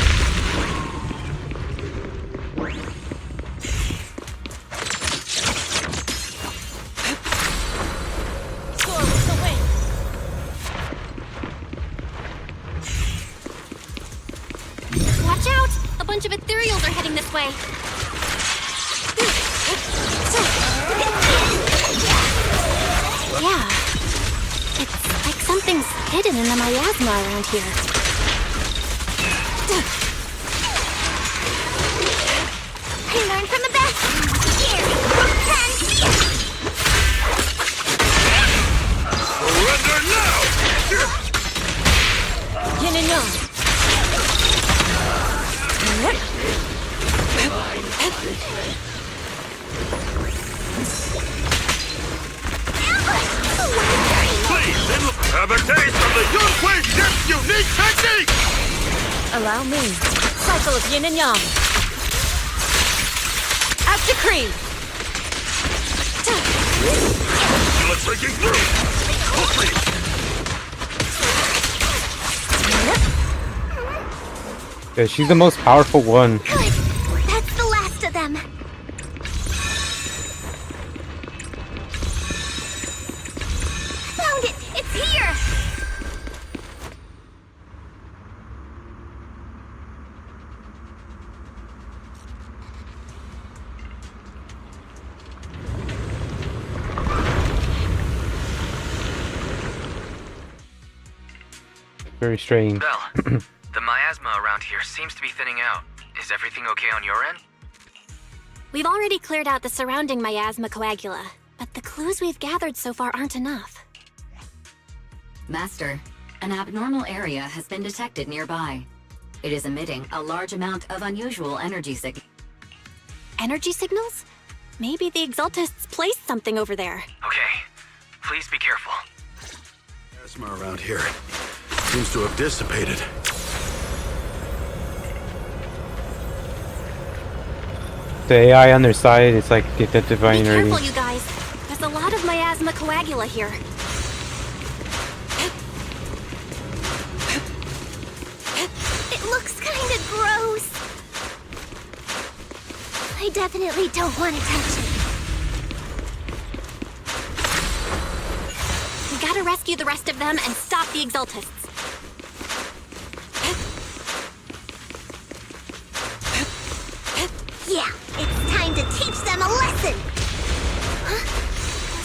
Watch out! A bunch of ethereals are heading this way. Yeah. It's like something's hidden in the miasma around here. I learned from the best. Here, Surrender now! Yin and yang. Please, have a taste of the Yunhui Ship's unique technique! Allow me. Cycle of yin and yang. Out decree. Feel it breaking through! Full freeze! Yeah, she's the most powerful one. Good. That's the last of them. Found it! It's here! Very strange. Bell, the miasma around here seems to be thinning out. Is everything okay on your end? We've already cleared out the surrounding miasma coagula, but the clues we've gathered so far aren't enough. Master, an abnormal area has been detected nearby. It is emitting a large amount of unusual energy signals. Energy signals? Maybe the Exaltists placed something over there. Okay, please be careful. Miasma around here seems to have dissipated. The AI on their side, it's like identifying Be already. careful, you guys. There's a lot of miasma coagula here. It looks kind of gross. I definitely don't want to touch it. We gotta rescue the rest of them and stop the Exaltists. Yeah, it's time to teach them a lesson! Huh?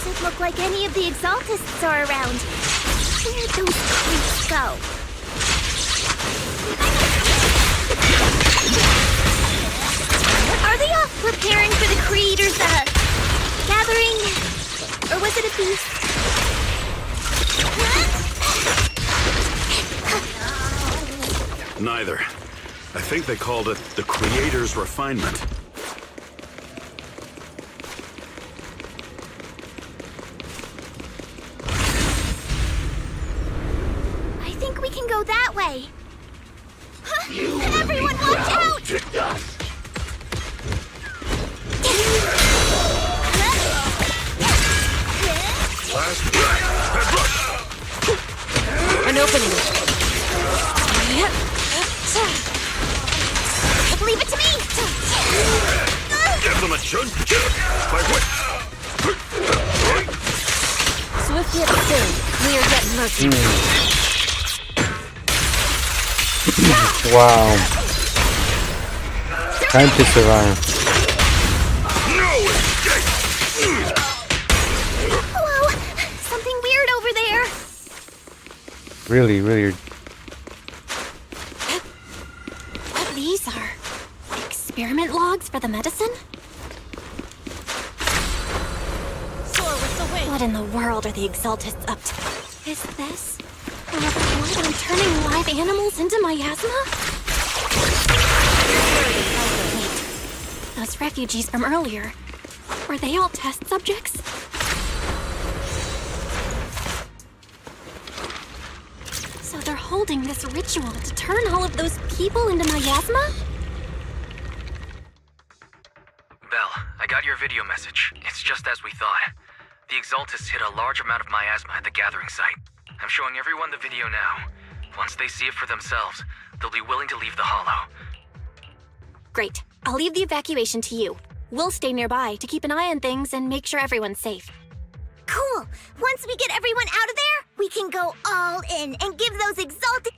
Doesn't look like any of the Exaltists are around. Where'd those creeps go? Are they off preparing for the Creator's, gathering? Or was it a feast? Neither. I think they called it the Creator's Refinement. I think we can go that way. Everyone watch out! An opening. Leave it to me! Give them a chunk! Swift yet still, we are getting mercy. Wow. Time to survive. Whoa! Something weird over there! Really weird. What these are? Experiment logs for the medicine? What in the world are the Exaltists up to? Is this a report on turning live animals into miasma? Wait, those refugees from earlier, were they all test subjects? So they're holding this ritual to turn all of those people into miasma? Belle, I got your video message. It's just as we thought. The Exaltists hit a large amount of miasma at the gathering site. I'm showing everyone the video now. Once they see it for themselves, they'll be willing to leave the Hollow. Great. I'll leave the evacuation to you. We'll stay nearby to keep an eye on things and make sure everyone's safe. Cool! Once we get everyone out of there, we can go all in and give those exalted...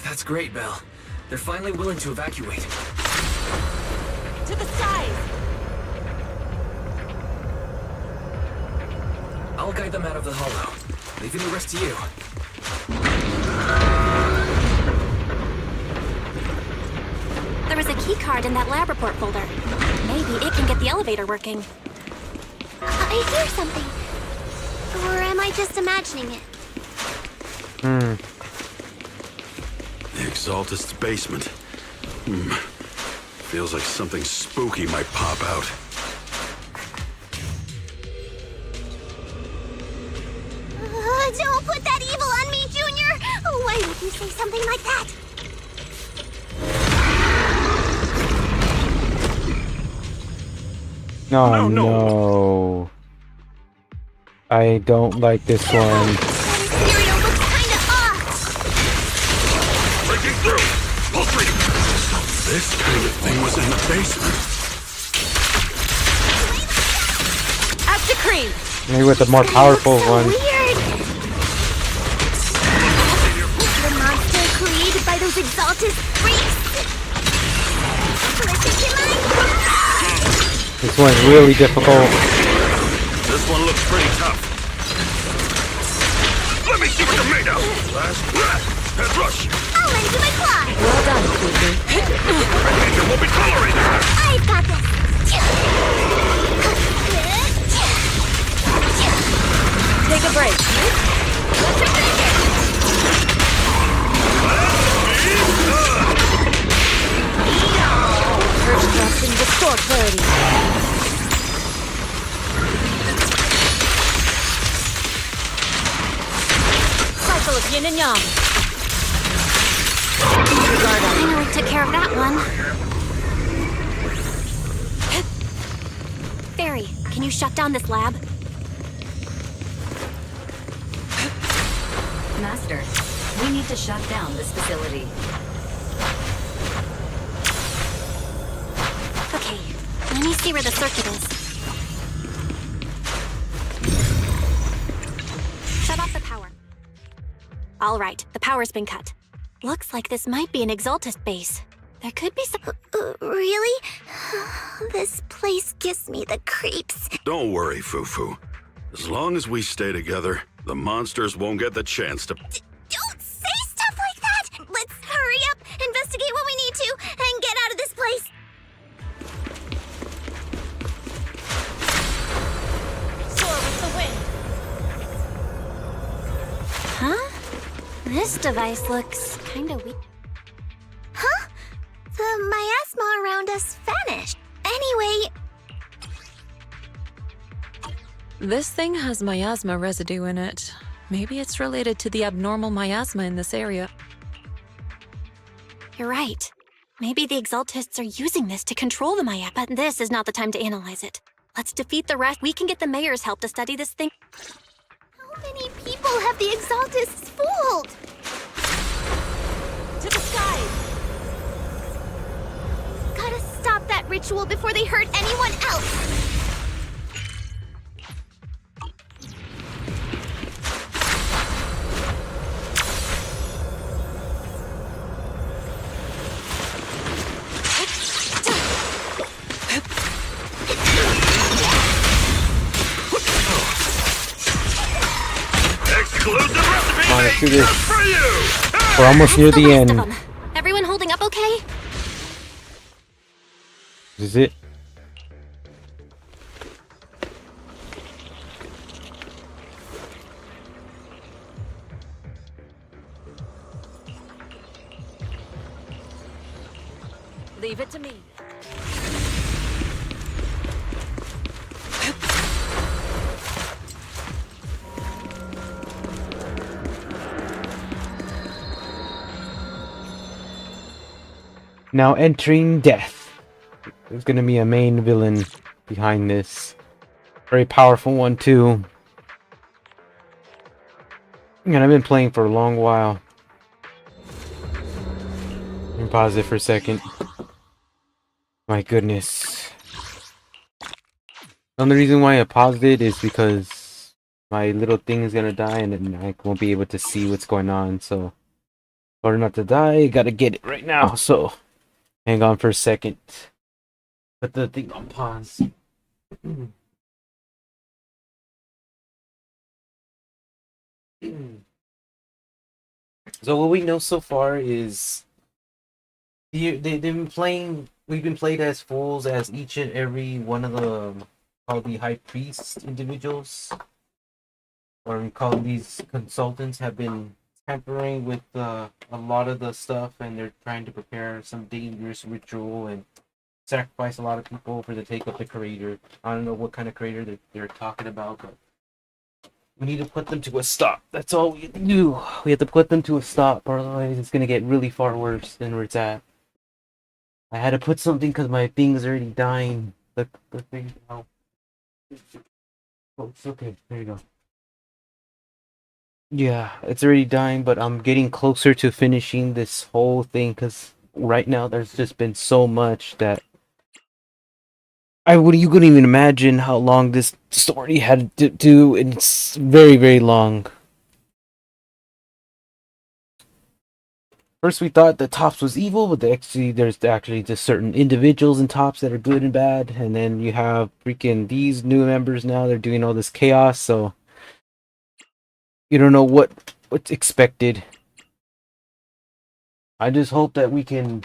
That's great, Belle. They're finally willing to evacuate. To the skies! I'll guide them out of the Hollow. Leaving the rest to you. There was a key card in that lab report folder. Maybe it can get the elevator working. I hear something. Or am I just imagining it? The Exaltist's basement. Feels like something spooky might pop out. Don't put that evil on me, Junior! Why would you say something like that? Oh, no. I don't like this one. Breaking through! Pulsating! This kind of thing was in the basement. As decreed! Maybe with the more powerful one. Weird! The monster created by those Exaltist freaks! Listen to my... This one's really difficult. This one looks pretty tough. Let me see what you're made of! Last breath! Head rush! I'll lend you my claw! Well done, Fufu. Ranger will be tolerating her! I've got this! Take a break. First thrusting, restore clarity. Cycle of yin and yang. Finally took care of that one. Fairy, can you shut down this lab? Master, we need to shut down this facility. Okay, let me see where the circuit is. Shut off the power. All right, the power's been cut. Looks like this might be an Exaltist base. There could be some... Really? This place gives me the creeps. Don't worry, Fufu. As long as we stay together, the monsters won't get the chance to... Don't say stuff like that! Let's hurry up, investigate what we need to, and get out of this place! Soar with the wind. Huh? This device looks kinda weak. Huh? The miasma around us vanished. Anyway... This thing has miasma residue in it. Maybe it's related to the abnormal miasma in this area. You're right. Maybe the Exaltists are using this to control the miasma, but this is not the time to analyze it. Let's defeat the rest. We can get the mayor's help to study this thing. How many people have the Exaltists fooled? To the skies! Gotta stop that ritual before they hurt anyone else! Come on, let's do this. We're almost near the end. Everyone holding up okay? This is it. Leave it to me. Now entering death. There's gonna be a main villain behind this. Very powerful one too. And I've been playing for a long while. Let me pause it for a second. My goodness. The only reason why I paused it is because my little thing is gonna die and then I won't be able to see what's going on. So, in order not to die, I gotta get it right now. So, hang on for a second. Put the thing on pause. So what we know so far is they've been playing. We've been played as fools as each and every one of the called the high priest individuals, or we call these consultants, have been tampering with a lot of the stuff, and they're trying to prepare some dangerous ritual and sacrifice a lot of people for the take of the creator. I don't know what kind of creator they're talking about, but we need to put them to a stop. That's all we have to do. We have to put them to a stop, or otherwise it's gonna get really far worse than where it's at. I had to put something because my thing's already dying. The thing now. Oh, it's okay. There you go. Yeah, it's already dying, but I'm getting closer to finishing this whole thing because right now there's just been so much that you couldn't even imagine how long this story had to do, and it's very, very long. First we thought that Tops was evil, but there's actually just certain individuals in Tops that are good and bad, and then you have freaking these new members now, they're doing all this chaos, so you don't know what's expected. I just hope that we can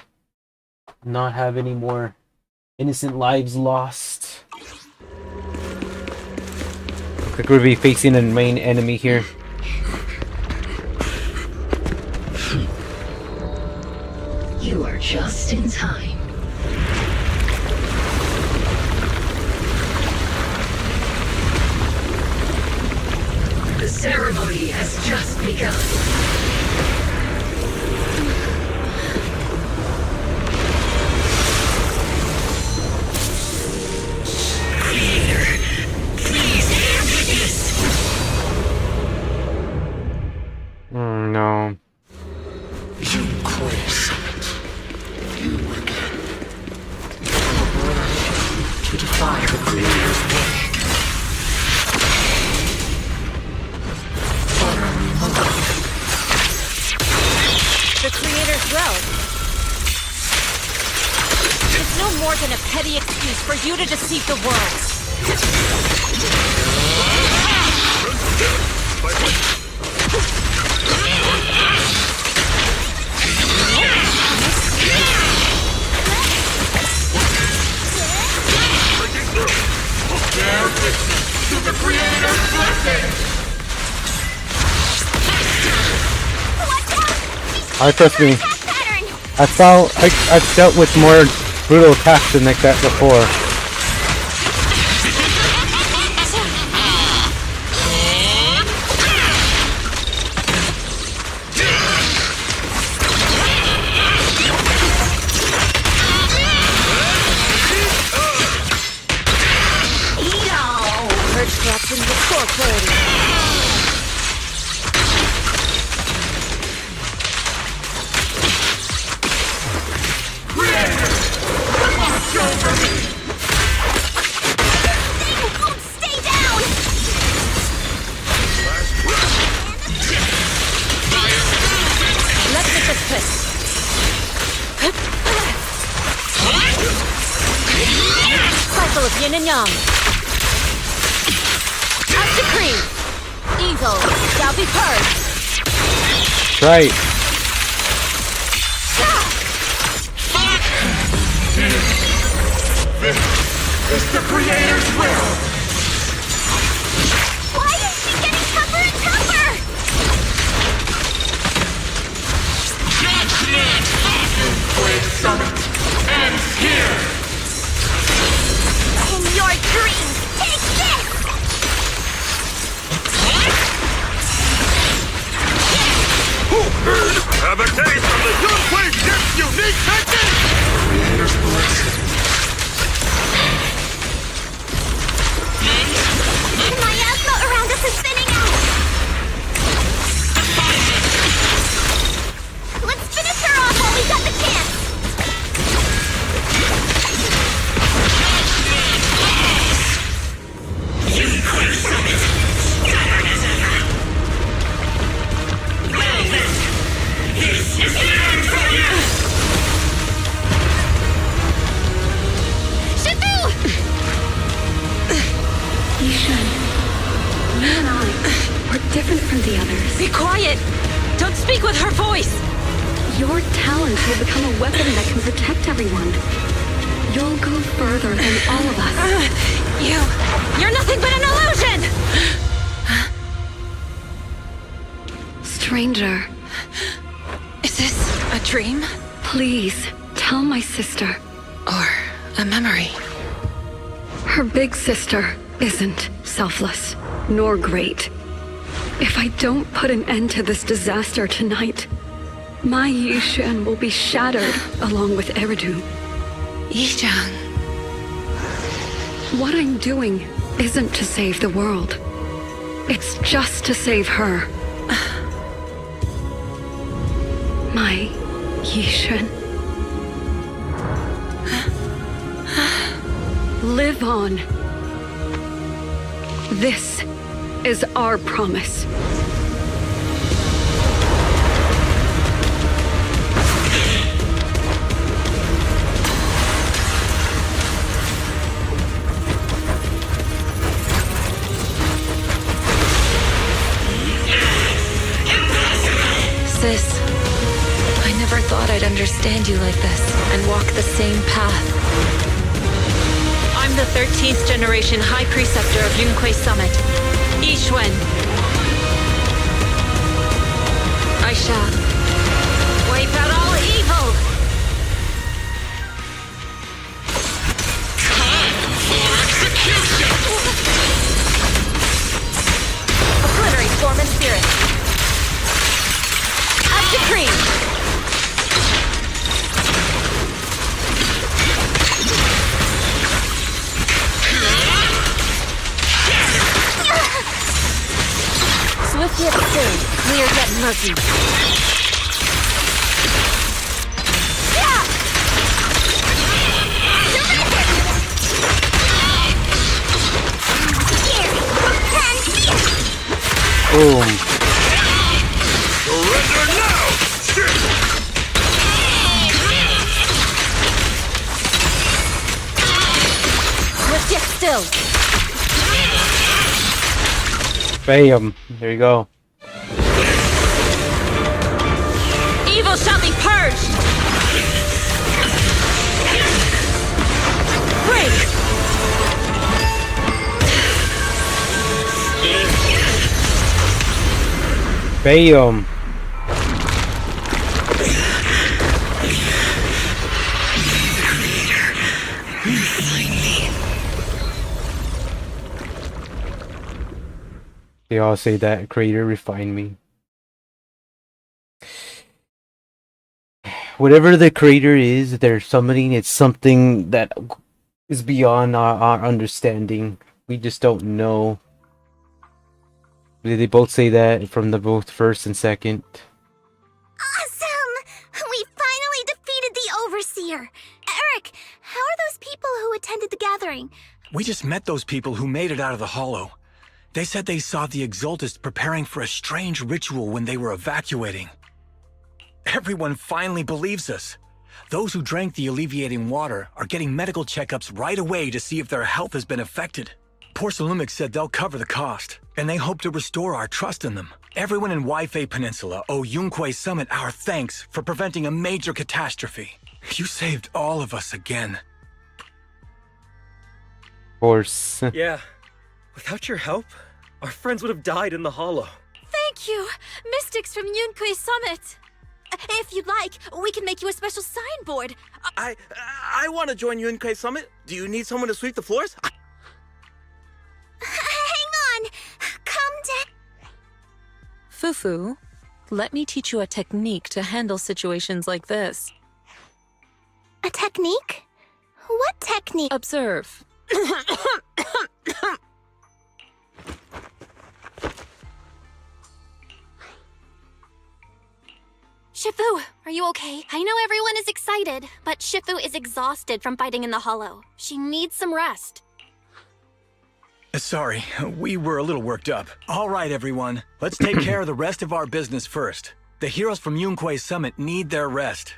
not have any more innocent lives lost. Looks like we'll be facing a main enemy here. You are just in time. The ceremony has just begun. Oh no. You cross you again. To defy the Creator's will. The Creator's will? It's no more than a petty excuse for you to deceive the world. To the Creator's blessing! Trust me. I've dealt with more brutal attacks than like that before. As decreed, evil shall shall be purged! Right. This is the Creator's will! Why is she getting tougher and tougher? Judgment of Yunkei Summit ends here! In your dreams, take this! Have a taste of the Yunkei Dip's unique technique! Creator's blessing. My asthma around us is thinning out! Let's finish her off while we've got the chance! Yunkei Summit, stubborn as ever. Well then, this is the end for you! Shifu! Yishan, you and I, we're different from the others. Be quiet! Don't speak with her voice! Your talent will become a weapon that can protect everyone. You'll go further than all of us. You're nothing but an illusion! Stranger. Is this a dream? Please, tell my sister. Or a memory? Her big sister isn't selfless, nor great. If I don't put an end to this disaster tonight, my Yishan will be shattered along with Eridu. Yishan. What I'm doing isn't to save the world. It's just to save her. My Yishan. Live on. This is our promise. Sis, I never thought I'd understand you like this and walk the same path. I'm the 13th generation High Preceptor of Yunkei Summit, Yixuan. I shall wipe out all evil! Time for execution! Obliterate form and spirit. As decreed! Swift yet still, clear yet murky. Boom. Surrender now! Swift yet still. Bam. There you go. Evil shall be purged! Break! Bam. They all say that creator refined me. Whatever the creator is, they're summoning. It's something that is beyond our understanding. We just don't know. They both say that from the both first and second. Awesome! We finally defeated the Overseer! Eric, how are those people who attended the gathering? We just met those people who made it out of the hollow. They said they saw the Exaltists preparing for a strange ritual when they were evacuating. Everyone finally believes us. Those who drank the alleviating water are getting medical checkups right away to see if their health has been affected. Porcelumix said they'll cover the cost, and they hope to restore our trust in them. Everyone in Waifei Peninsula owe Yunquei Summit our thanks for preventing a major catastrophe. You saved all of us again. Of course. Yeah. Without your help, our friends would have died in the hollow. Thank you, Mystics from Yunquei Summit. If you'd like, we can make you a special signboard. I want to join Yunquei Summit. Do you need someone to sweep the floors? Hang on. Come down. Fufu, let me teach you a technique to handle situations like this. A technique? What technique? Observe. Shifu, are you okay? I know everyone is excited, but Shifu is exhausted from fighting in the hollow. She needs some rest. Sorry, we were a little worked up. All right, everyone. Let's take care of the rest of our business first. The heroes from Yunquei Summit need their rest.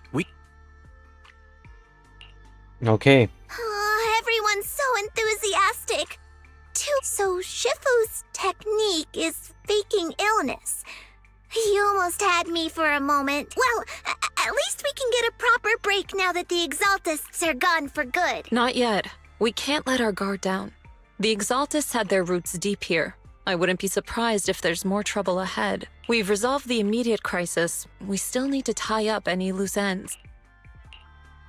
Okay. Everyone's so enthusiastic. So Shifu's technique is faking illness. You almost had me for a moment. Well, at least we can get a proper break now that the Exaltists are gone for good. Not yet. We can't let our guard down. The Exaltists had their roots deep here. I wouldn't be surprised if there's more trouble ahead. We've resolved the immediate crisis. We still need to tie up any loose ends.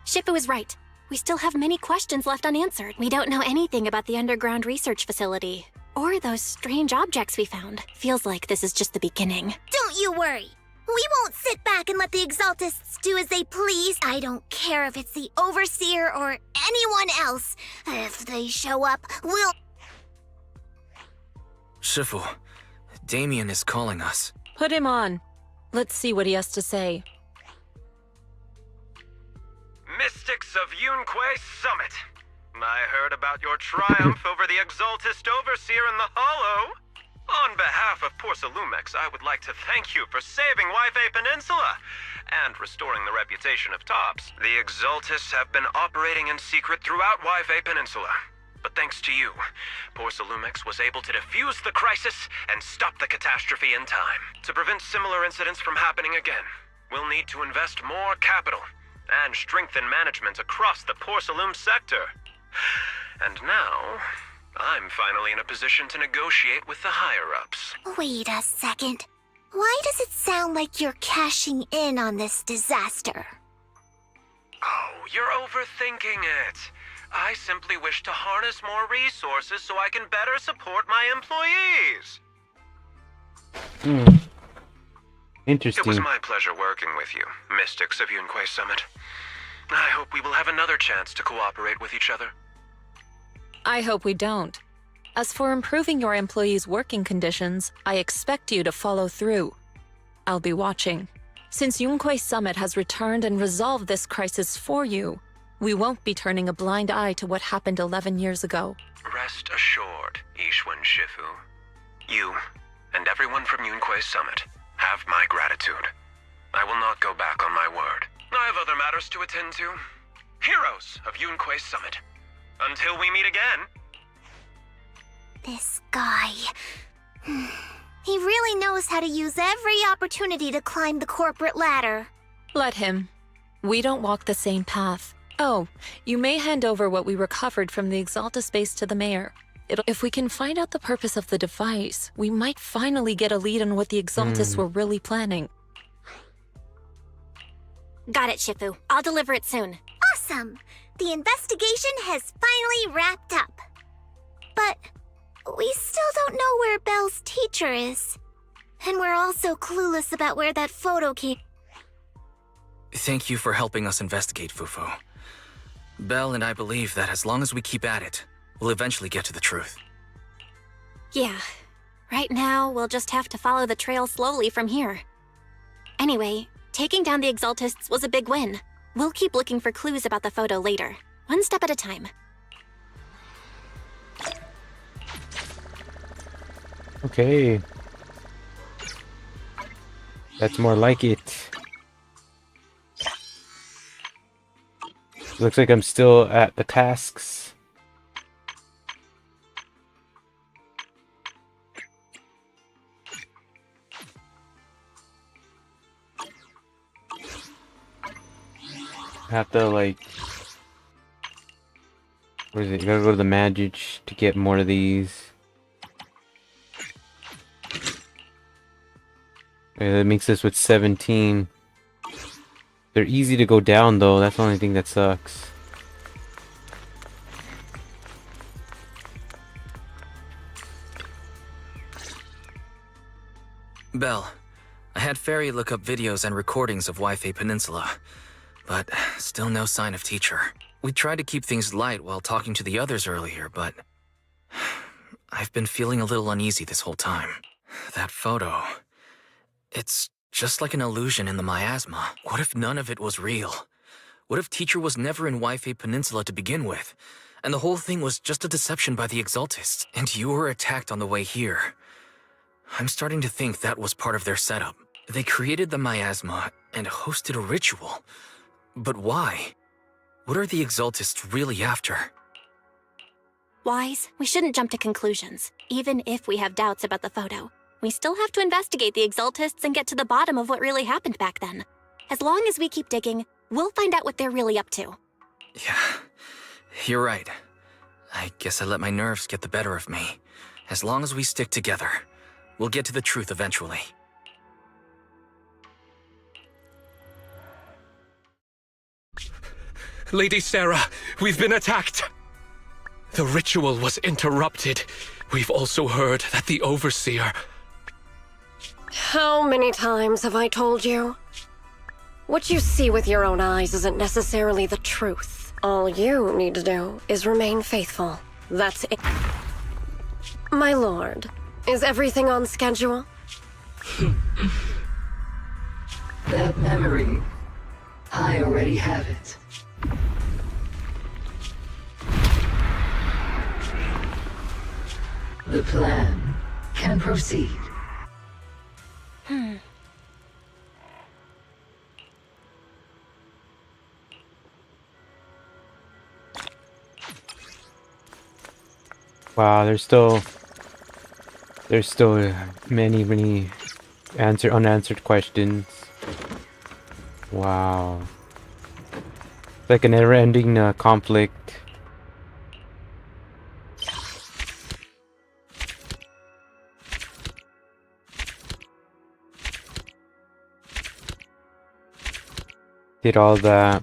Shifu is right. We still have many questions left unanswered. We don't know anything about the underground research facility. Or those strange objects we found. Feels like this is just the beginning. Don't you worry. We won't sit back and let the Exaltists do as they please. I don't care if it's the Overseer or anyone else. If they show up, we'll... Shifu, Damien is calling us. Put him on. Let's see what he has to say. Mystics of Yunquei Summit. I heard about your triumph over the Exaltist Overseer in the Hollow. On behalf of Porcelumix, I would like to thank you for saving Waifei Peninsula and restoring the reputation of Tops. The Exaltists have been operating in secret throughout Waifei Peninsula. But thanks to you, Porcelumix was able to defuse the crisis and stop the catastrophe in time. To prevent similar incidents from happening again, we'll need to invest more capital and strengthen management across the Porcelum sector. And now, I'm finally in a position to negotiate with the higher-ups. Wait a second. Why does it sound like you're cashing in on this disaster? Oh, you're overthinking it. I simply wish to harness more resources so I can better support my employees. Interesting. It was my pleasure working with you, Mystics of Yunquei Summit. I hope we will have another chance to cooperate with each other. I hope we don't. As for improving your employees' working conditions, I expect you to follow through. I'll be watching. Since Yunquei Summit has returned and resolved this crisis for you, we won't be turning a blind eye to what happened 11 years ago. Rest assured, Ishwan Shifu. You, and everyone from Yunquei Summit, have my gratitude. I will not go back on my word. I have other matters to attend to. Heroes of Yunquei Summit. Until we meet again. This guy... He really knows how to use every opportunity to climb the corporate ladder. Let him. We don't walk the same path. Oh, you may hand over what we recovered from the Exalta space to the mayor. If we can find out the purpose of the device, we might finally get a lead on what the Exaltists were really planning. Got it, Shifu. I'll deliver it soon. Awesome! The investigation has finally wrapped up. But we still don't know where Belle's teacher is. And we're also clueless about where that photo came. Thank you for helping us investigate, Fufu. Belle and I believe that as long as we keep at it, we'll eventually get to the truth. Yeah. Right now, we'll just have to follow the trail slowly from here. Anyway, taking down the Exaltists was a big win. We'll keep looking for clues about the photo later, one step at a time. Okay. That's more like it. Looks like I'm still at the tasks. have to like, where is it? You gotta go to the magic to get more of these. Okay, that makes this with 17. They're easy to go down though, that's the only thing that sucks. Belle, I had Fairy look up videos and recordings of Wi-Fi Peninsula, but still no sign of teacher. We tried to keep things light while talking to the others earlier, but I've been feeling a little uneasy this whole time. That photo, it's just like an illusion in the miasma. What if none of it was real? What if teacher was never in Wi-Fi Peninsula to begin with, and the whole thing was just a deception by the Exaltists, and you were attacked on the way here? I'm starting to think that was part of their setup. They created the miasma and hosted a ritual. But why? What are the Exaltists really after? Wise, we shouldn't jump to conclusions. Even if we have doubts about the photo, we still have to investigate the Exaltists and get to the bottom of what really happened back then. As long as we keep digging, we'll find out what they're really up to. Yeah, you're right. I guess I let my nerves get the better of me. As long as we stick together, we'll get to the truth eventually. Lady Sarah, we've been attacked. The ritual was interrupted. We've also heard that the Overseer... How many times have I told you? What you see with your own eyes isn't necessarily the truth. All you need to do is remain faithful. That's it. My lord, is everything on schedule? That memory, I already have it. The plan can proceed. Wow, there's still many unanswered questions. Wow. It's like a never-ending conflict. Did all that.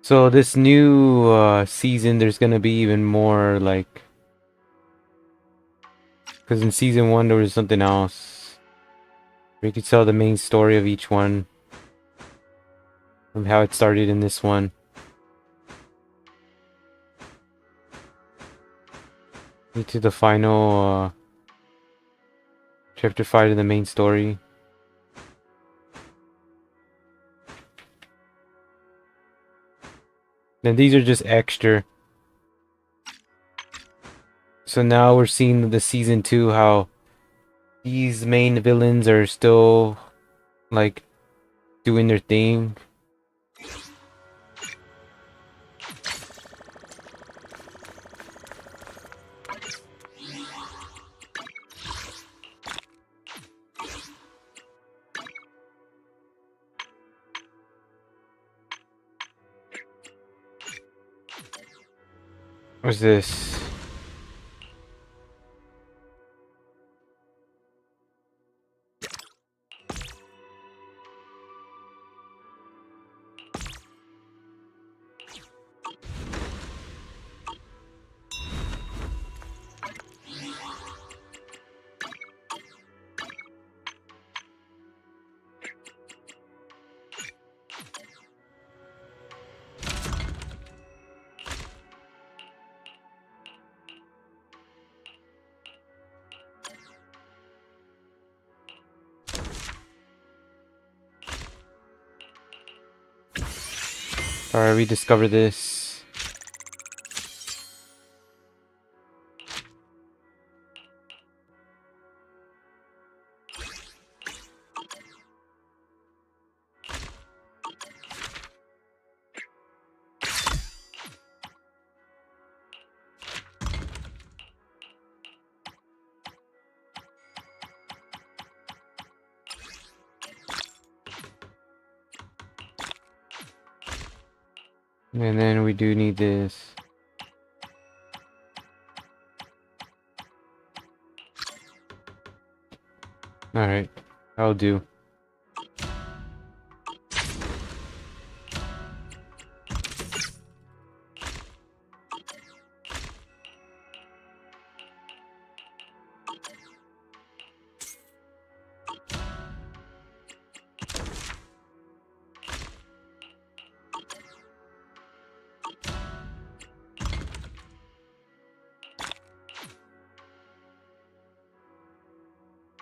So this new season, there's gonna be even more like, because in season 1 there was something else. We could tell the main story of each one, from how it started in this one. To the final chapter 5 of the main story. And these are just extra. So now we're seeing the season 2 how these main villains are still like doing their thing. What's this? Alright, we discover this. And then we do need this. Alright, that'll do.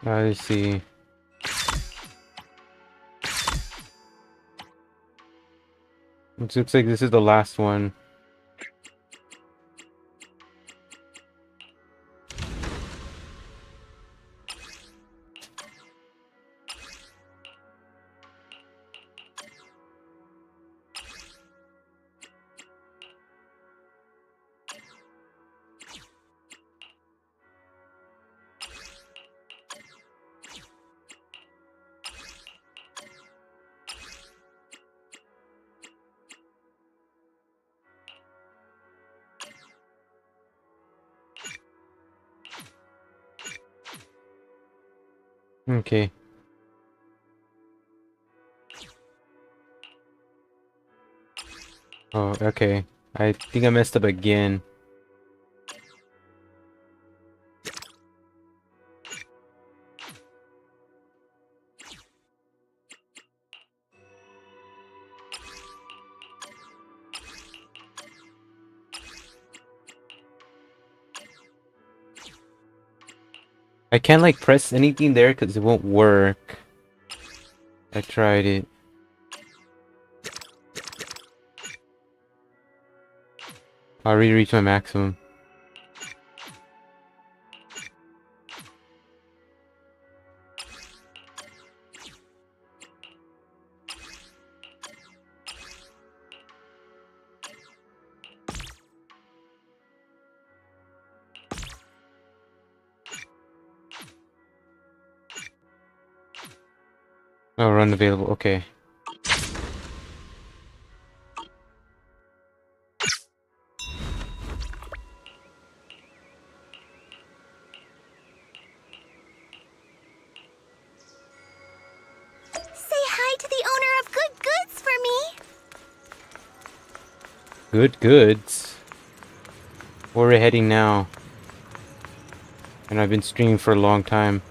Let's see. It looks like this is the last one. Okay. Oh, okay. I think I messed up again. I can't like press anything there because it won't work. I tried it. I already reached my maximum. Oh, run available. Okay. Say hi to the owner of Good Goods for me. Good goods. Where we're heading now. And I've been streaming for a long time.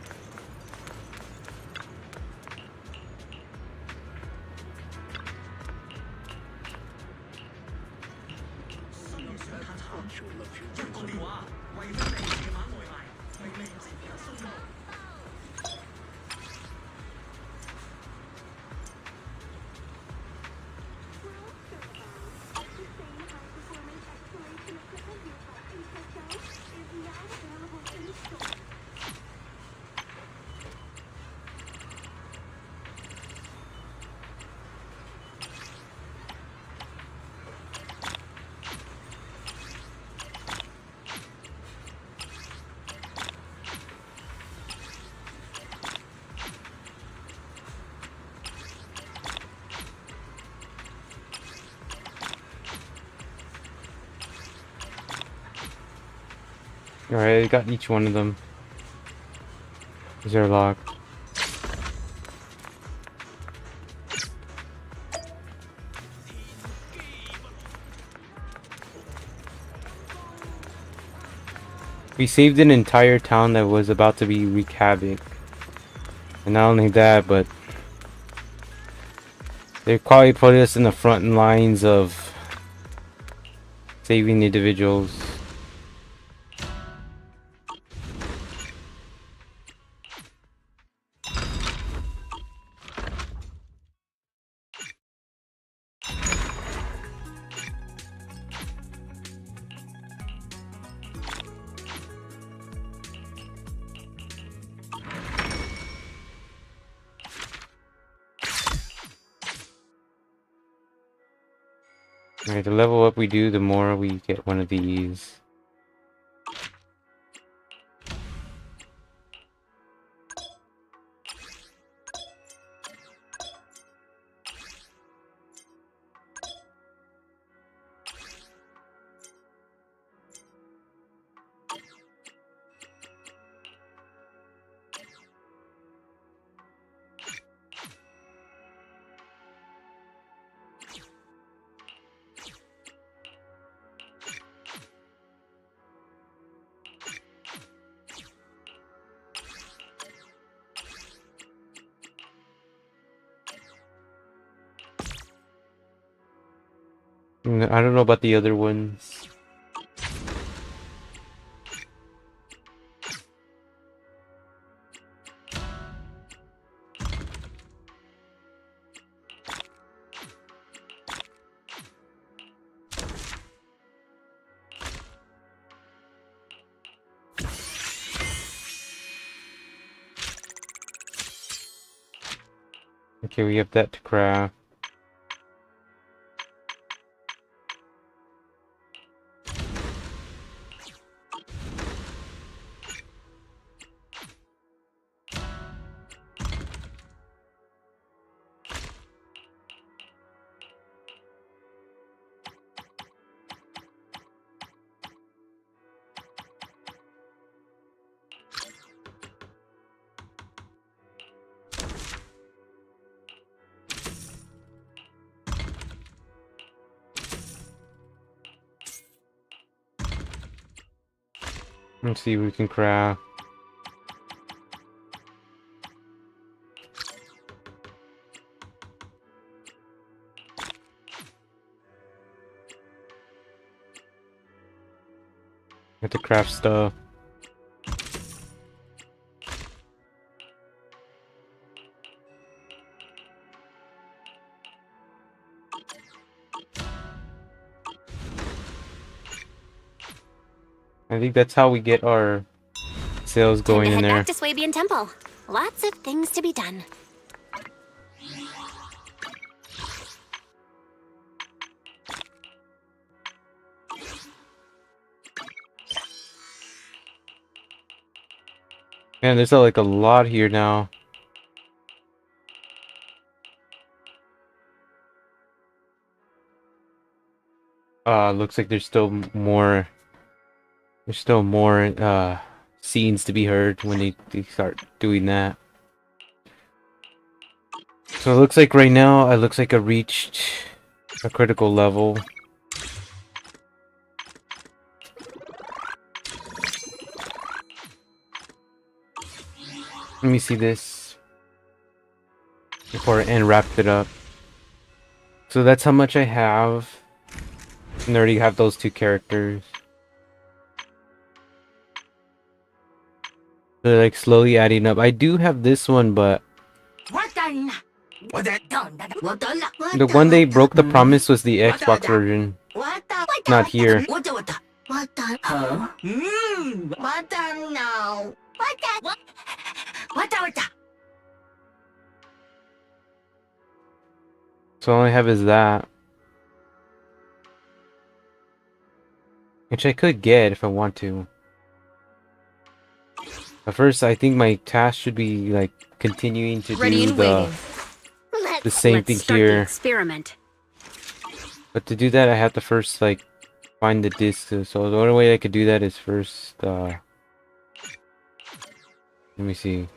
Alright, I got each one of them. These are locked. We saved an entire town that was about to be wreak havoc. And not only that, but they probably put us in the front lines of saving individuals. Alright, the level up we do, the more we get one of these. I don't know about the other ones. Okay, we have that to craft. Let's see what we can craft. Have to craft stuff. I think that's how we get our sales going in Head there. back to Swabian Temple. Lots of things to be done. Man, there's like a lot here now. Looks like there's still more. There's still more scenes to be heard when they start doing that. So it looks like right now, I reached a critical level. Let me see this before and wrapped it up. So that's how much I have. And I already have those two characters. They're like slowly adding up. I do have this one, but the one they broke the promise was the Xbox version. Not here. So all I have is that. Which I could get if I want to. But first, I think my task should be like continuing to do the same thing here. Experiment. But to do that, I have to first like find the disc. So the only way I could do that is first. Let me see.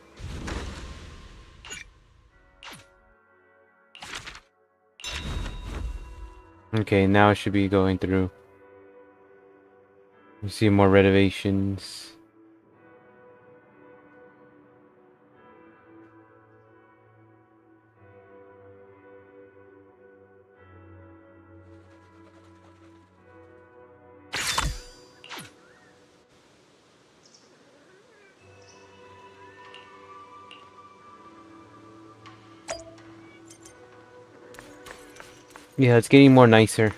Okay, now it should be going through. You see more renovations. Yeah, it's getting more nicer.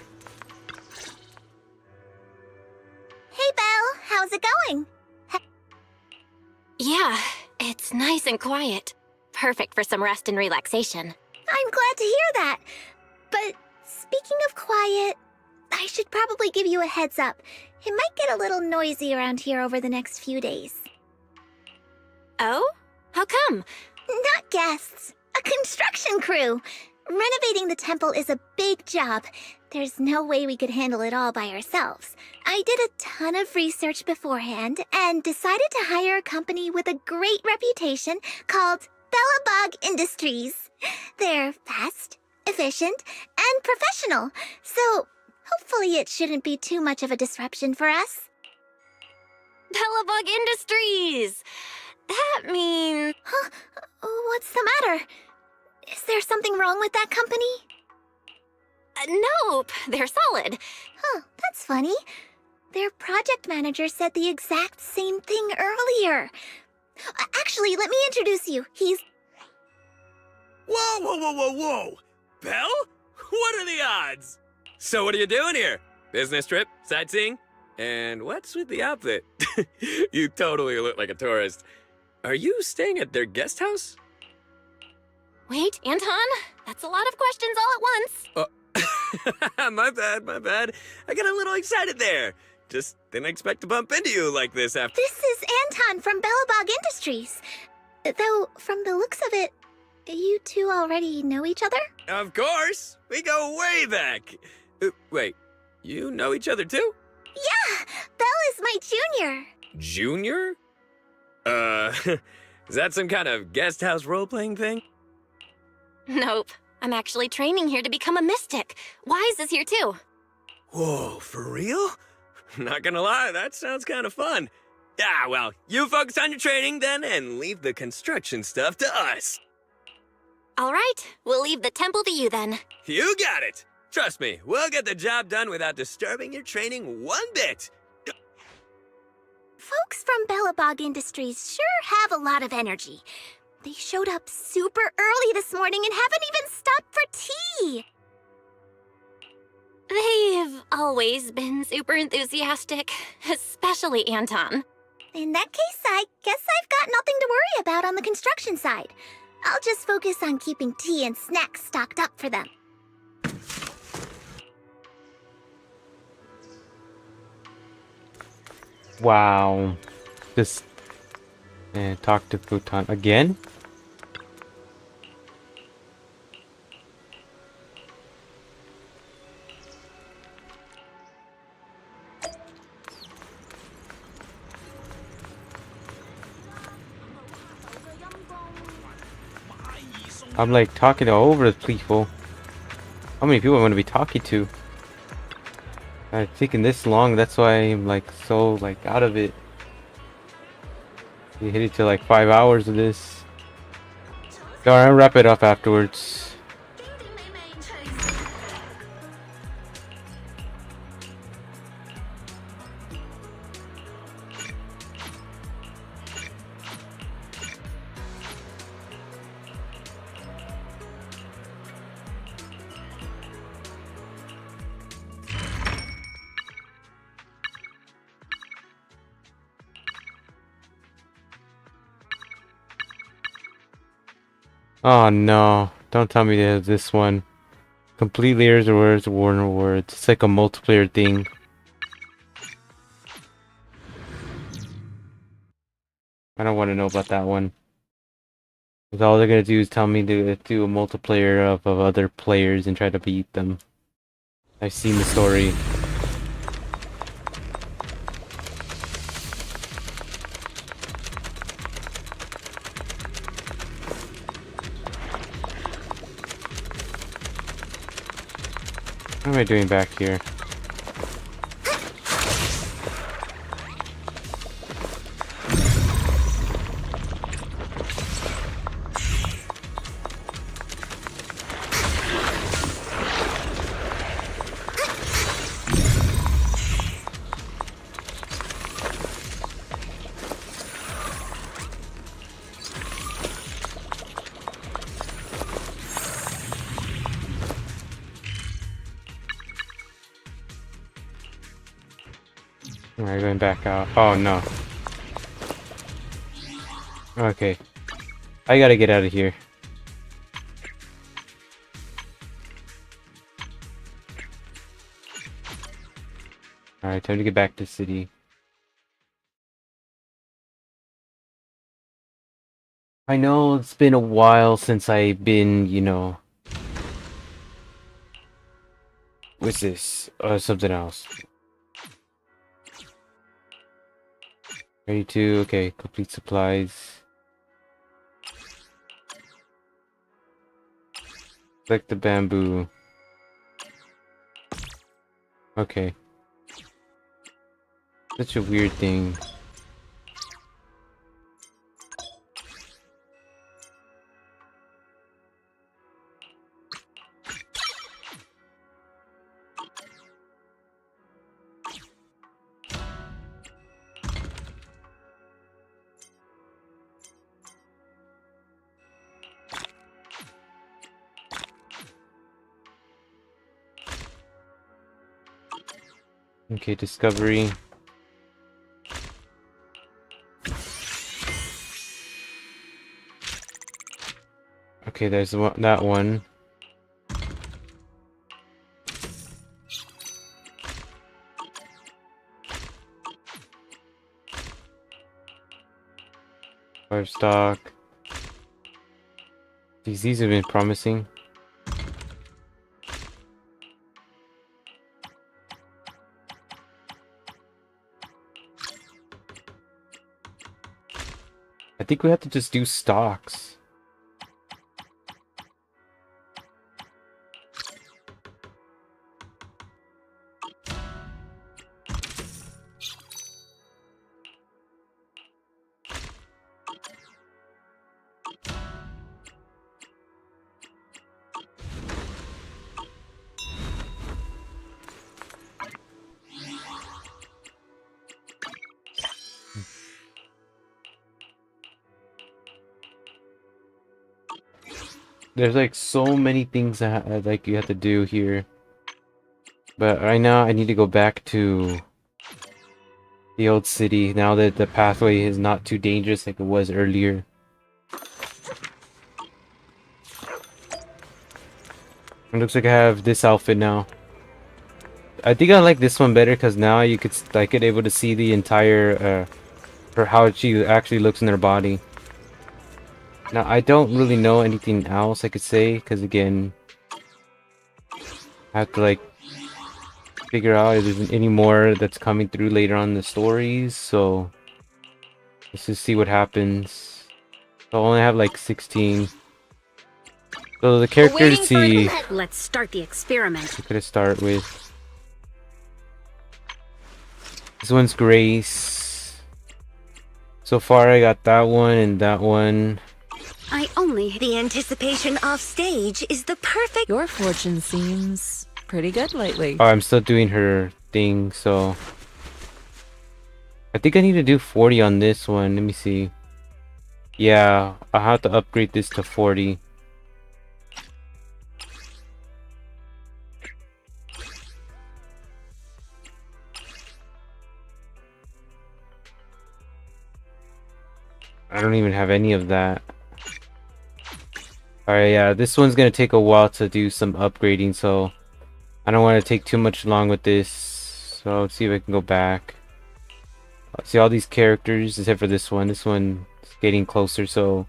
Hey, Belle, how's it going? Yeah, it's nice and quiet. Perfect for some rest and relaxation. I'm glad to hear that. But speaking of quiet, I should probably give you a heads up. It might get a little noisy around here over the next few days. Oh? How come? Not guests. A construction crew. Renovating the temple is a big job. There's no way we could handle it all by ourselves. I did a ton of research beforehand and decided to hire a company with a great reputation called Bellabog Industries. They're fast, efficient, and professional, so hopefully it shouldn't be too much of a disruption for us. Bellabog Industries! That means... Huh? What's the matter? Is there something wrong with that company? Nope, they're solid. Huh, that's funny. Their project manager said the exact same thing earlier. Actually, let me introduce you. He's... Whoa, whoa, whoa, whoa, whoa! Belle? What are the odds? So what are you doing here? Business trip? Sightseeing? And what's with the outfit? You totally look like a tourist. Are you staying at their guest house? Wait, Anton? That's a lot of questions all at once. My bad. I got a little excited there. Just didn't expect to bump into you like this after— This is Anton from Bellabog Industries. Though, from the looks of it, you two already know each other? Of course! We go way back! Wait, you know each other too? Yeah! Belle is my junior! Junior? Is that some kind of guest house role-playing thing? Nope. I'm actually training here to become a mystic. Wise is here too. Whoa, for real? Not gonna lie, that sounds kind of fun. Yeah, well, you focus on your training then and leave the construction stuff to us. All right, we'll leave the temple to you then. You got it! Trust me, we'll get the job done without disturbing your training one bit. Folks from Bellabog Industries sure have a lot of energy. They showed up super early this morning and haven't even stopped for tea. They've always been super enthusiastic, especially Anton. In that case, I guess I've got nothing to worry about on the construction side. I'll just focus on keeping tea and snacks stocked up for them. Wow. Just talk to Futon again? I'm like talking to over the people. How many people I'm gonna be talking to? It's taking this long, that's why I'm like so like out of it. We hit it to like 5 hours of this. Alright, I'll wrap it up afterwards. Oh no, don't tell me there's this one. Complete layers of words, Warner words. It's like a multiplayer thing. I don't want to know about that one. Because all they're gonna do is tell me to do a multiplayer of other players and try to beat them. I've seen the story. What am I doing back here? Alright, going back out. Oh no. Okay. I gotta get out of here. Alright, time to get back to the city. I know it's been a while since I've been, you know... What's this? Something else. 32, okay, complete supplies. Select the bamboo. Okay. Such a weird thing. Okay, discovery. Okay, there's that one. Five stock. These have been promising. I think we have to just do stocks. There's like so many things that like you have to do here. But right now I need to go back to the old city now that the pathway is not too dangerous like it was earlier. It looks like I have this outfit now. I think I like this one better because now you could able to see the entire for how she actually looks in her body. Now, I don't really know anything else I could say, because again, I have to like figure out if there's any more that's coming through later on in the stories, so let's just see what happens. So I only have like 16. So the characters see... Let's start the experiment. I'm gonna start with... This one's Grace. So far I got that one and that one. The anticipation off stage is the perfect. Your fortune seems pretty good lately. Oh, I'm still doing her thing, so I think I need to do 40 on this one. Let me see. Yeah, I'll have to upgrade this to 40. I don't even have any of that. Alright, yeah, this one's gonna take a while to do some upgrading, so I don't want to take too much long with this. So let's see if I can go back. See all these characters except for this one. This one's getting closer, so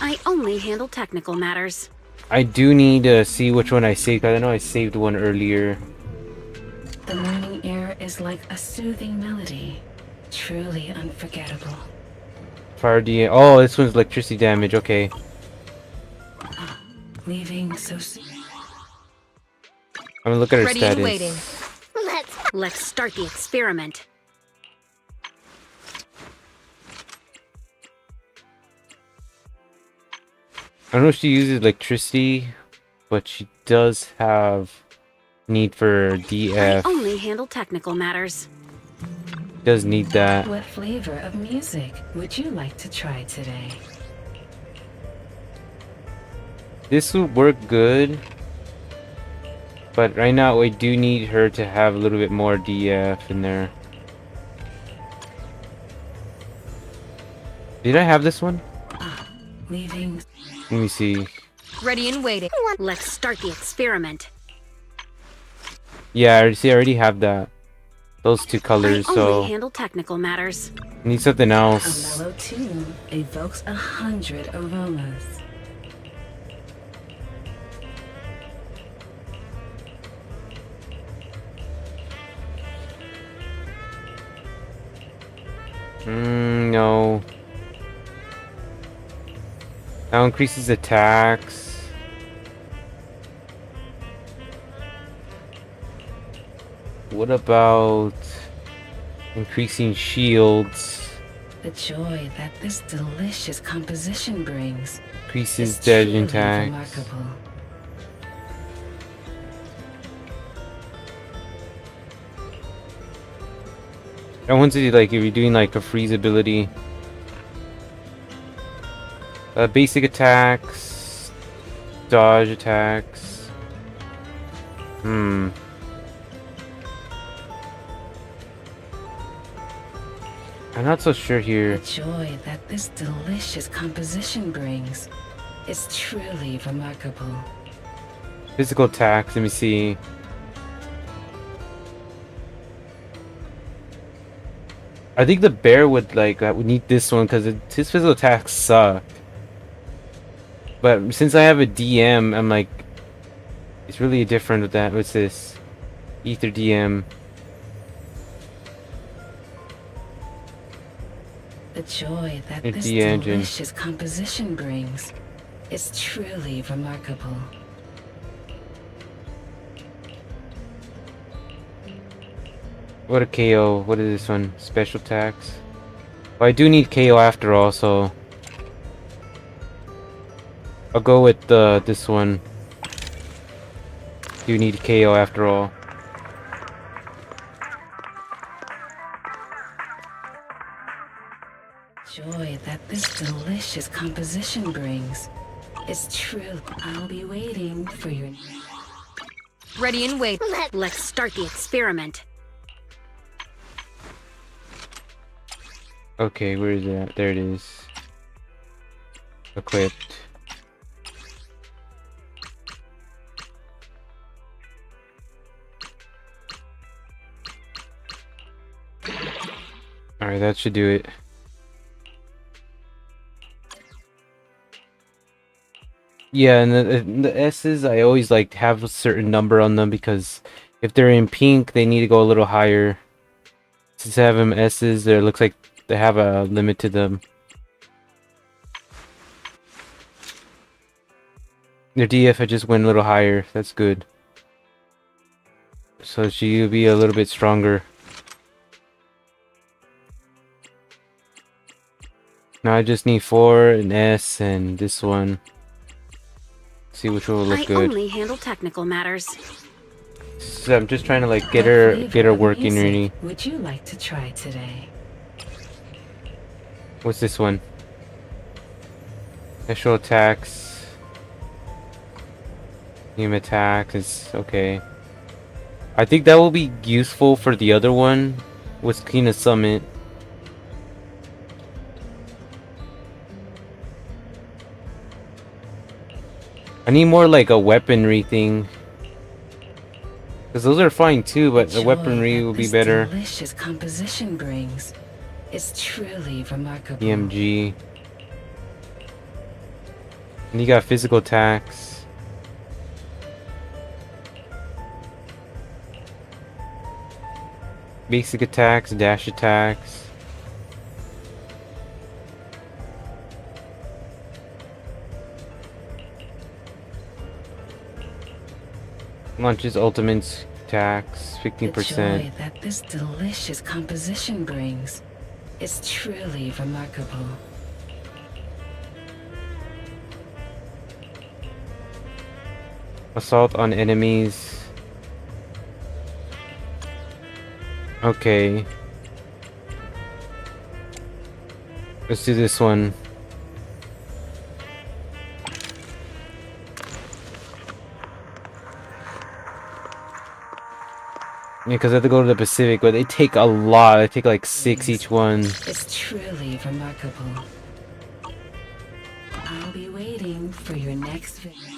I only handle technical matters. I do need to see which one I saved. I know I saved one earlier. The morning air is like a soothing melody, truly unforgettable. Fire DM. Oh, this one's electricity damage. Okay. Leaving so soon. I'm gonna look at her Ready status. and waiting. Let's start the experiment. I don't know if she uses electricity, but she does have need for DF. I only handle technical matters. Does need that. What flavor of music would you like to try today? This would work good, but right now we do need her to have a little bit more DF in there. Did I have this one? Leaving. Let me see. Ready and waiting. Let's start the experiment. Yeah, I already have that. Those two colors, I so only handle technical matters. need something else. A mellow tune evokes 100 aromas. No. Now increases attacks. What about increasing shields? The joy that this delicious composition brings Increases is dead truly attacks. remarkable. I want to do like if you're doing like a freeze ability. Basic attacks, dodge attacks. I'm not so sure here. The joy that this delicious composition brings is truly remarkable. Physical attacks, let me see. I think the bear would would need this one because his physical attacks suck. But since I have a DM, I'm like, it's really different with that. What's this? Ether DM. The joy that It's this the engine. delicious composition brings is truly remarkable. What a KO. What is this one? Special attacks. Well, I do need KO after all, so I'll go with this one. Do need KO after all. Joy that this delicious composition brings is true. I'll be waiting for your... Ready and wait. Let's start the experiment. Okay, where is it at? There it is. Equipped. Alright, that should do it. Yeah, and the S's, I always like to have a certain number on them because if they're in pink, they need to go a little higher. Since I have them S's, it looks like they have a limit to them. Their DF, I just went a little higher. That's good. So she'll be a little bit stronger. Now I just need 4, an S, and this one. See which one will look good. I only handle technical matters. So I'm just trying to like get her working really. Would you like to try today? What's this one? Special attacks. Team attacks is okay. I think that will be useful for the other one with Kina Summit. I need more like a weaponry thing. Because those are fine too, but the weaponry will be better. Delicious composition brings is truly remarkable. EMG. And you got physical attacks. Basic attacks, dash attacks. Launches ultimates attacks, 15%. The joy that this delicious composition brings is truly remarkable. Assault on enemies. Okay. Let's do this one. Yeah, because I have to go to the Pacific, but they take a lot. They take like 6 each one. It's truly remarkable. I'll be waiting for your next video.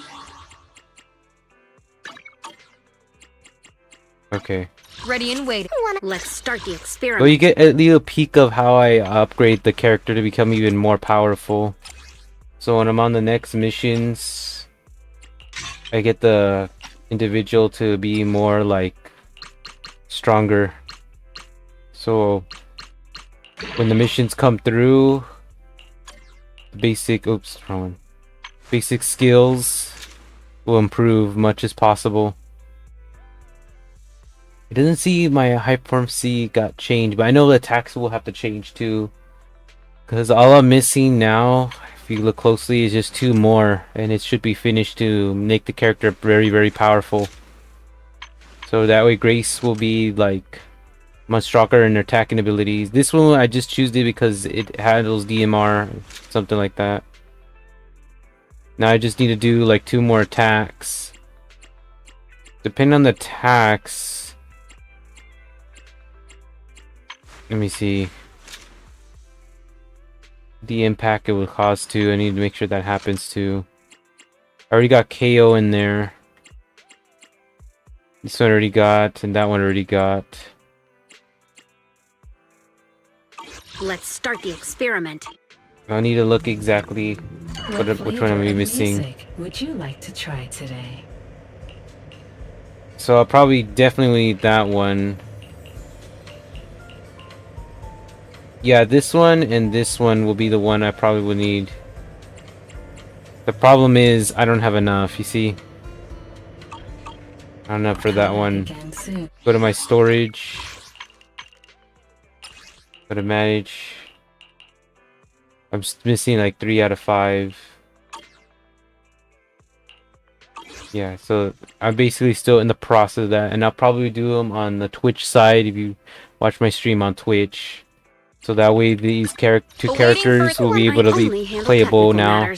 Okay. Ready and wait. Let's start the experiment. Well, you get a little peek of how I upgrade the character to become even more powerful. So when I'm on the next missions, I get the individual to be more like stronger. So when the missions come through, basic wrong one. Basic skills will improve much as possible. It doesn't see my high form C got changed, but I know the attacks will have to change too. Because all I'm missing now, if you look closely, is just 2 more, and it should be finished to make the character very, very powerful. So that way Grace will be like much stronger in her attacking abilities. This one I just choose it because it handles DMR, something like that. Now I just need to do like 2 more attacks. Depending on the attacks. Let me see. the impact it would cause too. I need to make sure that happens too. I already got KO in there. This one already got, and that one already got. Let's start the experiment. I need to look exactly which one I'm missing. Music would you like to try today? So I'll probably definitely need that one. Yeah, this one and this one will be the one I probably will need. The problem is I don't have enough, you see? Not enough for that one. Go to my storage. Go to manage. I'm missing like 3 out of 5. Yeah, so I'm basically still in the process of that, and I'll probably do them on the Twitch side if you watch my stream on Twitch. So that way these two characters will be able to be playable now.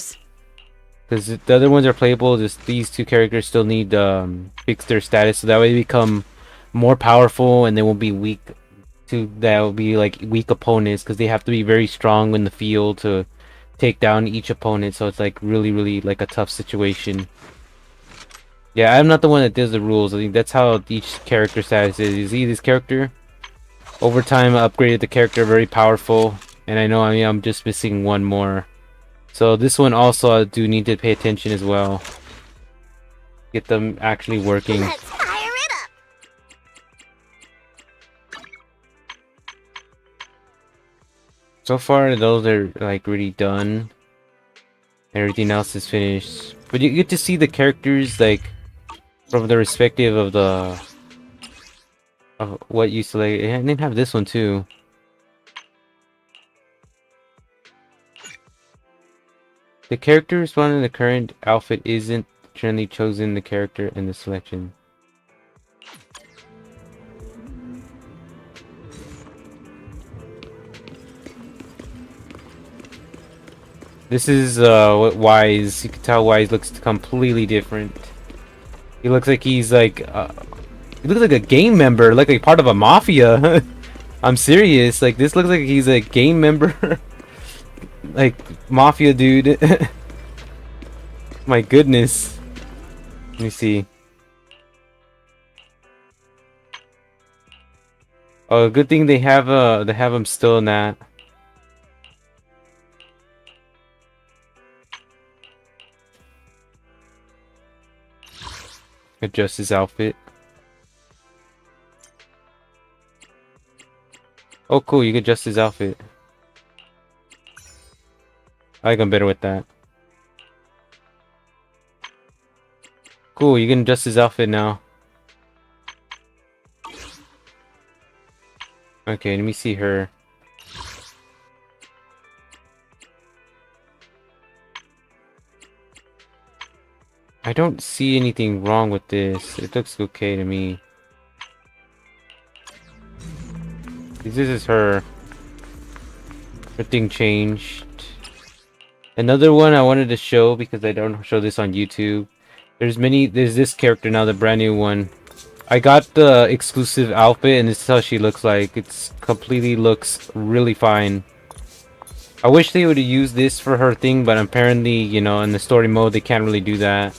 Because the other ones are playable, just these 2 characters still need to fix their status, so that way they become more powerful and they won't be weak to, that will be like weak opponents, because they have to be very strong in the field to take down each opponent, so it's like really like a tough situation. Yeah, I'm not the one that does the rules. I think that's how each character status is. You see this character? Over time I upgraded the character very powerful, and I know I'm just missing one more. So this one also I do need to pay attention as well. Get them actually working. Let's fire it up. So far those are like really done. Everything else is finished. But you get to see the characters like from the perspective of what you select. I didn't have this one too. The character responding to the current outfit isn't generally chosen the character in the selection. This is what Wise. You can tell Wise looks completely different. He looks like he's like he looks like a gang member, like a part of a mafia. I'm serious. Like this looks like he's a gang member. Like mafia dude. My goodness. Let me see. Oh, good thing they have him still in that. Adjust his outfit. Oh cool, you can adjust his outfit. I like him better with that. Cool, you can adjust his outfit now. Okay, let me see her. I don't see anything wrong with this. It looks okay to me. This is her. Everything changed. Another one I wanted to show because I don't show this on YouTube. There's this character now, the brand new one. I got the exclusive outfit and this is how she looks like. It's completely looks really fine. I wish they would have used this for her thing, but apparently, you know, in the story mode they can't really do that.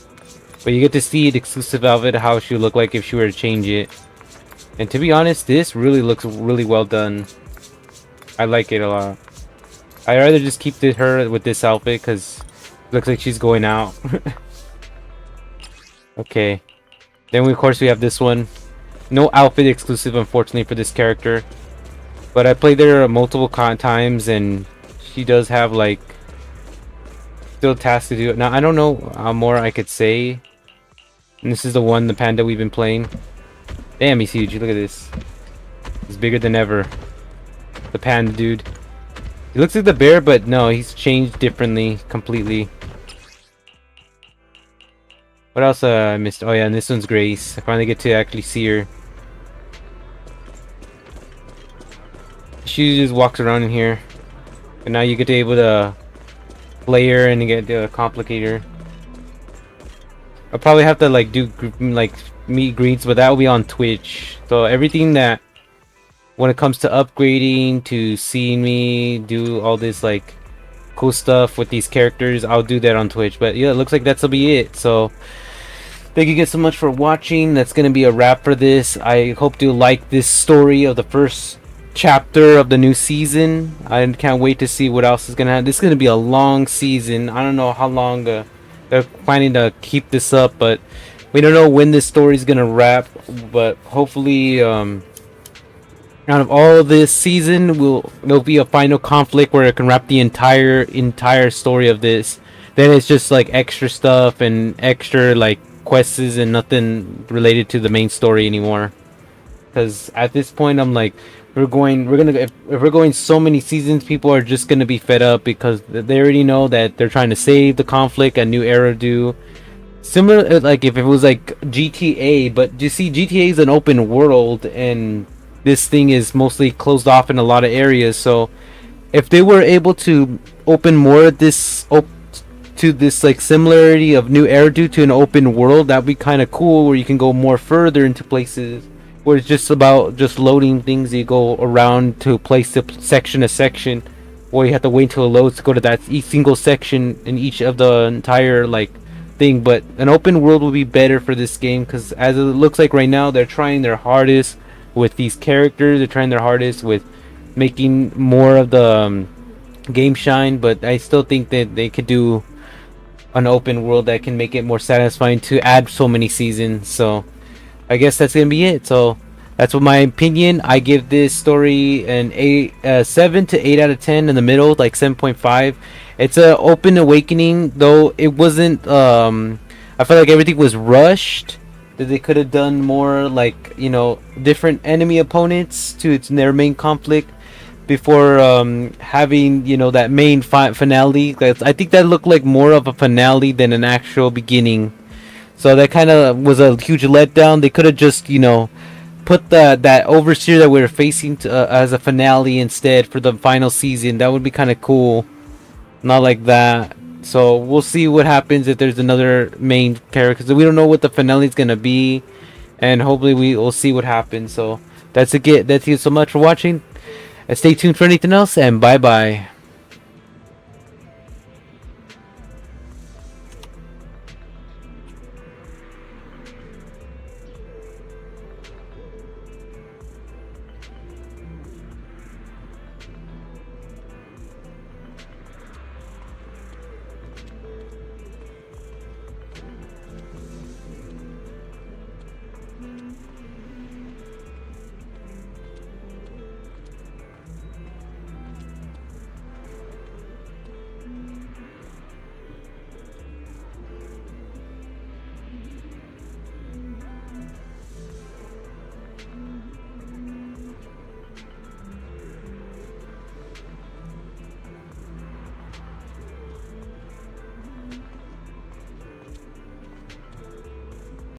But you get to see the exclusive outfit, how she would look like if she were to change it. And to be honest, this really looks really well done. I like it a lot. I'd rather just keep her with this outfit because it looks like she's going out. Okay. Then of course we have this one. No outfit exclusive unfortunately for this character. But I played her multiple times and she does have like still tasks to do. Now I don't know how more I could say. And this is the panda we've been playing. Damn, he's huge. Look at this. He's bigger than ever. The panda dude. He looks like the bear, but no, he's changed differently, completely. What else I missed? Oh yeah, and this one's Grace. I finally get to actually see her. She just walks around in here. And now you get to able to play her and get to complicate her. I'll probably have to like do like meet greets, but that will be on Twitch. So everything that when it comes to upgrading, to seeing me do all this like cool stuff with these characters, I'll do that on Twitch. But yeah, it looks like that'll be it. So thank you guys so much for watching. That's gonna be a wrap for this. I hope you like this story of the first chapter of the new season. I can't wait to see what else is gonna happen. This is gonna be a long season. I don't know how long they're planning to keep this up, but we don't know when this story is gonna wrap. But hopefully, out of all of this season, there'll be a final conflict where it can wrap the entire story of this. Then it's just like extra stuff and extra like quests and nothing related to the main story anymore. Because at this point, I'm like, if we're going so many seasons, people are just gonna be fed up because they already know that they're trying to save the conflict at New Eridu. Similar, like if it was like GTA, but you see, GTA is an open world, and this thing is mostly closed off in a lot of areas. So if they were able to open more of this to this like similarity of New Eridu to an open world, that'd be kind of cool, where you can go more further into places where it's just about just loading things. You go around to place to section to section, or you have to wait until it loads to go to that each single section in each of the entire like thing. But an open world would be better for this game, because as it looks like right now, they're trying their hardest with these characters. They're trying their hardest with making more of the game shine, but I still think that they could do an open world that can make it more satisfying to add so many seasons. So I guess that's gonna be it. So that's what my opinion. I give this story an 7 to 8 out of 10, in the middle, like 7.5. It's a open awakening, though it wasn't. I felt like everything was rushed. That they could have done more, like, you know, different enemy opponents to their main conflict before having, you know, that main finale. I think that looked like more of a finale than an actual beginning. So that kind of was a huge letdown. They could have just, you know, put that overseer that we were facing as a finale instead for the final season. That would be kind of cool. Not like that. So we'll see what happens if there's another main character, because we don't know what the finale is gonna be, and hopefully we will see what happens. So that's it. Thank you so much for watching, and stay tuned for anything else, and bye bye.